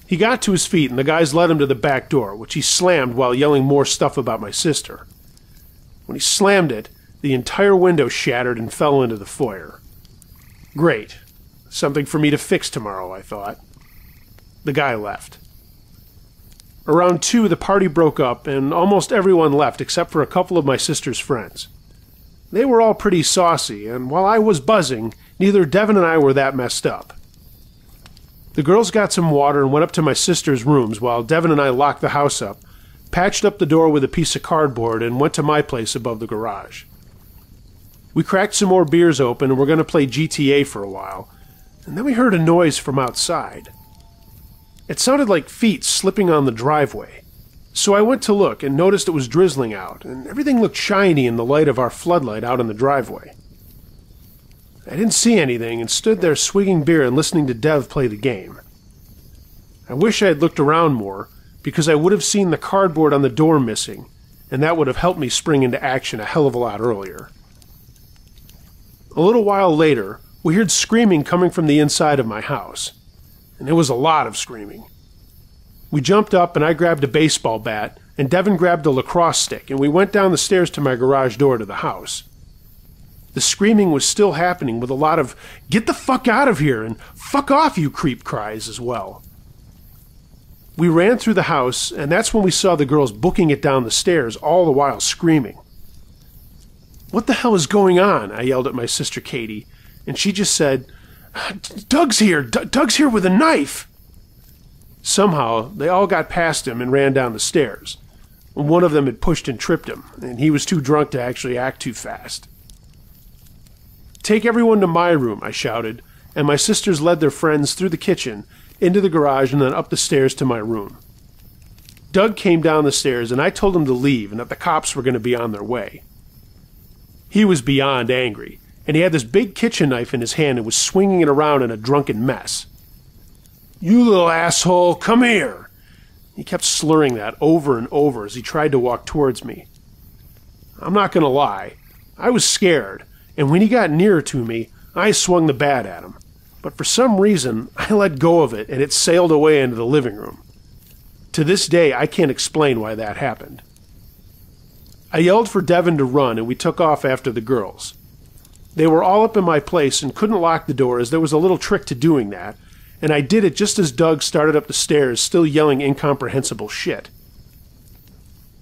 A: He got to his feet and the guys led him to the back door, which he slammed while yelling more stuff about my sister. When he slammed it, the entire window shattered and fell into the foyer. Great. Something for me to fix tomorrow, I thought. The guy left. Around 2, the party broke up and almost everyone left except for a couple of my sister's friends. They were all pretty saucy, and while I was buzzing, neither Devin and I were that messed up. The girls got some water and went up to my sister's rooms while Devin and I locked the house up, patched up the door with a piece of cardboard, and went to my place above the garage. We cracked some more beers open and were going to play GTA for a while, and then we heard a noise from outside. It sounded like feet slipping on the driveway, so I went to look and noticed it was drizzling out, and everything looked shiny in the light of our floodlight out in the driveway. I didn't see anything and stood there swigging beer and listening to Dev play the game. I wish I had looked around more, because I would have seen the cardboard on the door missing, and that would have helped me spring into action a hell of a lot earlier. A little while later, we heard screaming coming from the inside of my house, and it was a lot of screaming. We jumped up and I grabbed a baseball bat, and Devin grabbed a lacrosse stick, and we went down the stairs to my garage door to the house. The screaming was still happening with a lot of, "Get the fuck out of here," and "Fuck off, you creep" cries as well. We ran through the house, and that's when we saw the girls booking it down the stairs, all the while screaming. "What the hell is going on?" I yelled at my sister Katie, and she just said, "Doug's here! Doug's here with a knife!" Somehow, they all got past him and ran down the stairs. One of them had pushed and tripped him, and he was too drunk to actually act too fast. "Take everyone to my room," I shouted, and my sisters led their friends through the kitchen, into the garage, and then up the stairs to my room. Doug came down the stairs, and I told him to leave and that the cops were going to be on their way. He was beyond angry, and he had this big kitchen knife in his hand and was swinging it around in a drunken mess. "You little asshole, come here!" He kept slurring that over and over as he tried to walk towards me. I'm not going to lie, I was scared, and when he got nearer to me, I swung the bat at him. But for some reason, I let go of it and it sailed away into the living room. To this day, I can't explain why that happened. I yelled for Devin to run, and we took off after the girls. They were all up in my place and couldn't lock the door, as there was a little trick to doing that, and I did it just as Doug started up the stairs, still yelling incomprehensible shit.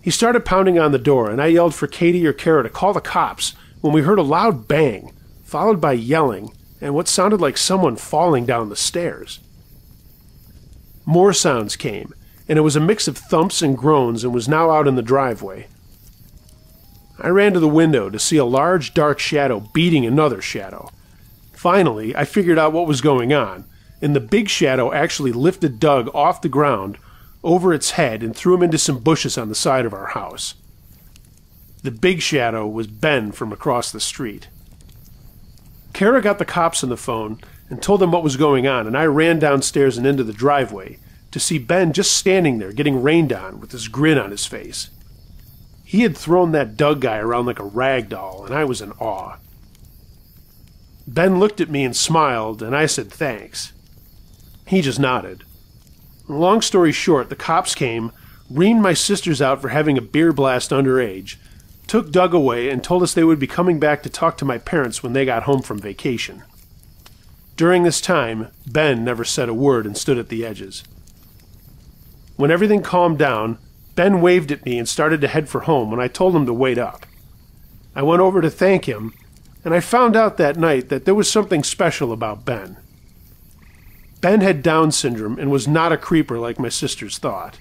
A: He started pounding on the door, and I yelled for Katie or Kara to call the cops when we heard a loud bang, followed by yelling and what sounded like someone falling down the stairs. More sounds came, and it was a mix of thumps and groans, and was now out in the driveway. I ran to the window to see a large dark shadow beating another shadow. Finally, I figured out what was going on, and the big shadow actually lifted Doug off the ground over its head and threw him into some bushes on the side of our house. The big shadow was Ben from across the street. Kara got the cops on the phone and told them what was going on, and I ran downstairs and into the driveway to see Ben just standing there getting rained on with this grin on his face. He had thrown that Doug guy around like a rag doll, and I was in awe. Ben looked at me and smiled, and I said thanks. He just nodded. Long story short, the cops came, reamed my sisters out for having a beer blast underage, took Doug away, and told us they would be coming back to talk to my parents when they got home from vacation. During this time, Ben never said a word and stood at the edges. When everything calmed down, Ben waved at me and started to head for home when I told him to wait up. I went over to thank him, and I found out that night that there was something special about Ben. Ben had Down syndrome and was not a creeper like my sisters thought.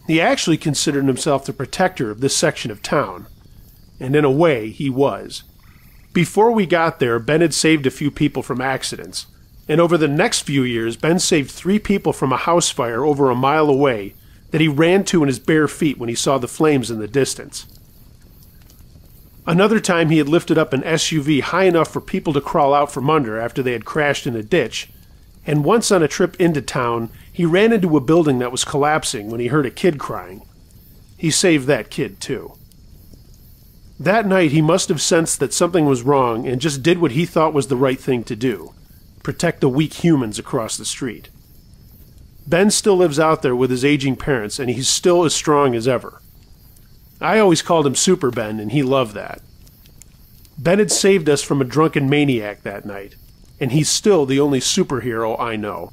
A: He actually considered himself the protector of this section of town, and in a way, he was. Before we got there, Ben had saved a few people from accidents, and over the next few years, Ben saved 3 people from a house fire over a mile away that he ran to in his bare feet when he saw the flames in the distance. Another time he had lifted up an SUV high enough for people to crawl out from under after they had crashed in a ditch, and once on a trip into town, he ran into a building that was collapsing when he heard a kid crying. He saved that kid, too. That night, he must have sensed that something was wrong and just did what he thought was the right thing to do: protect the weak humans across the street. Ben still lives out there with his aging parents, and he's still as strong as ever. I always called him Super Ben, and he loved that. Ben had saved us from a drunken maniac that night, and he's still the only superhero I know.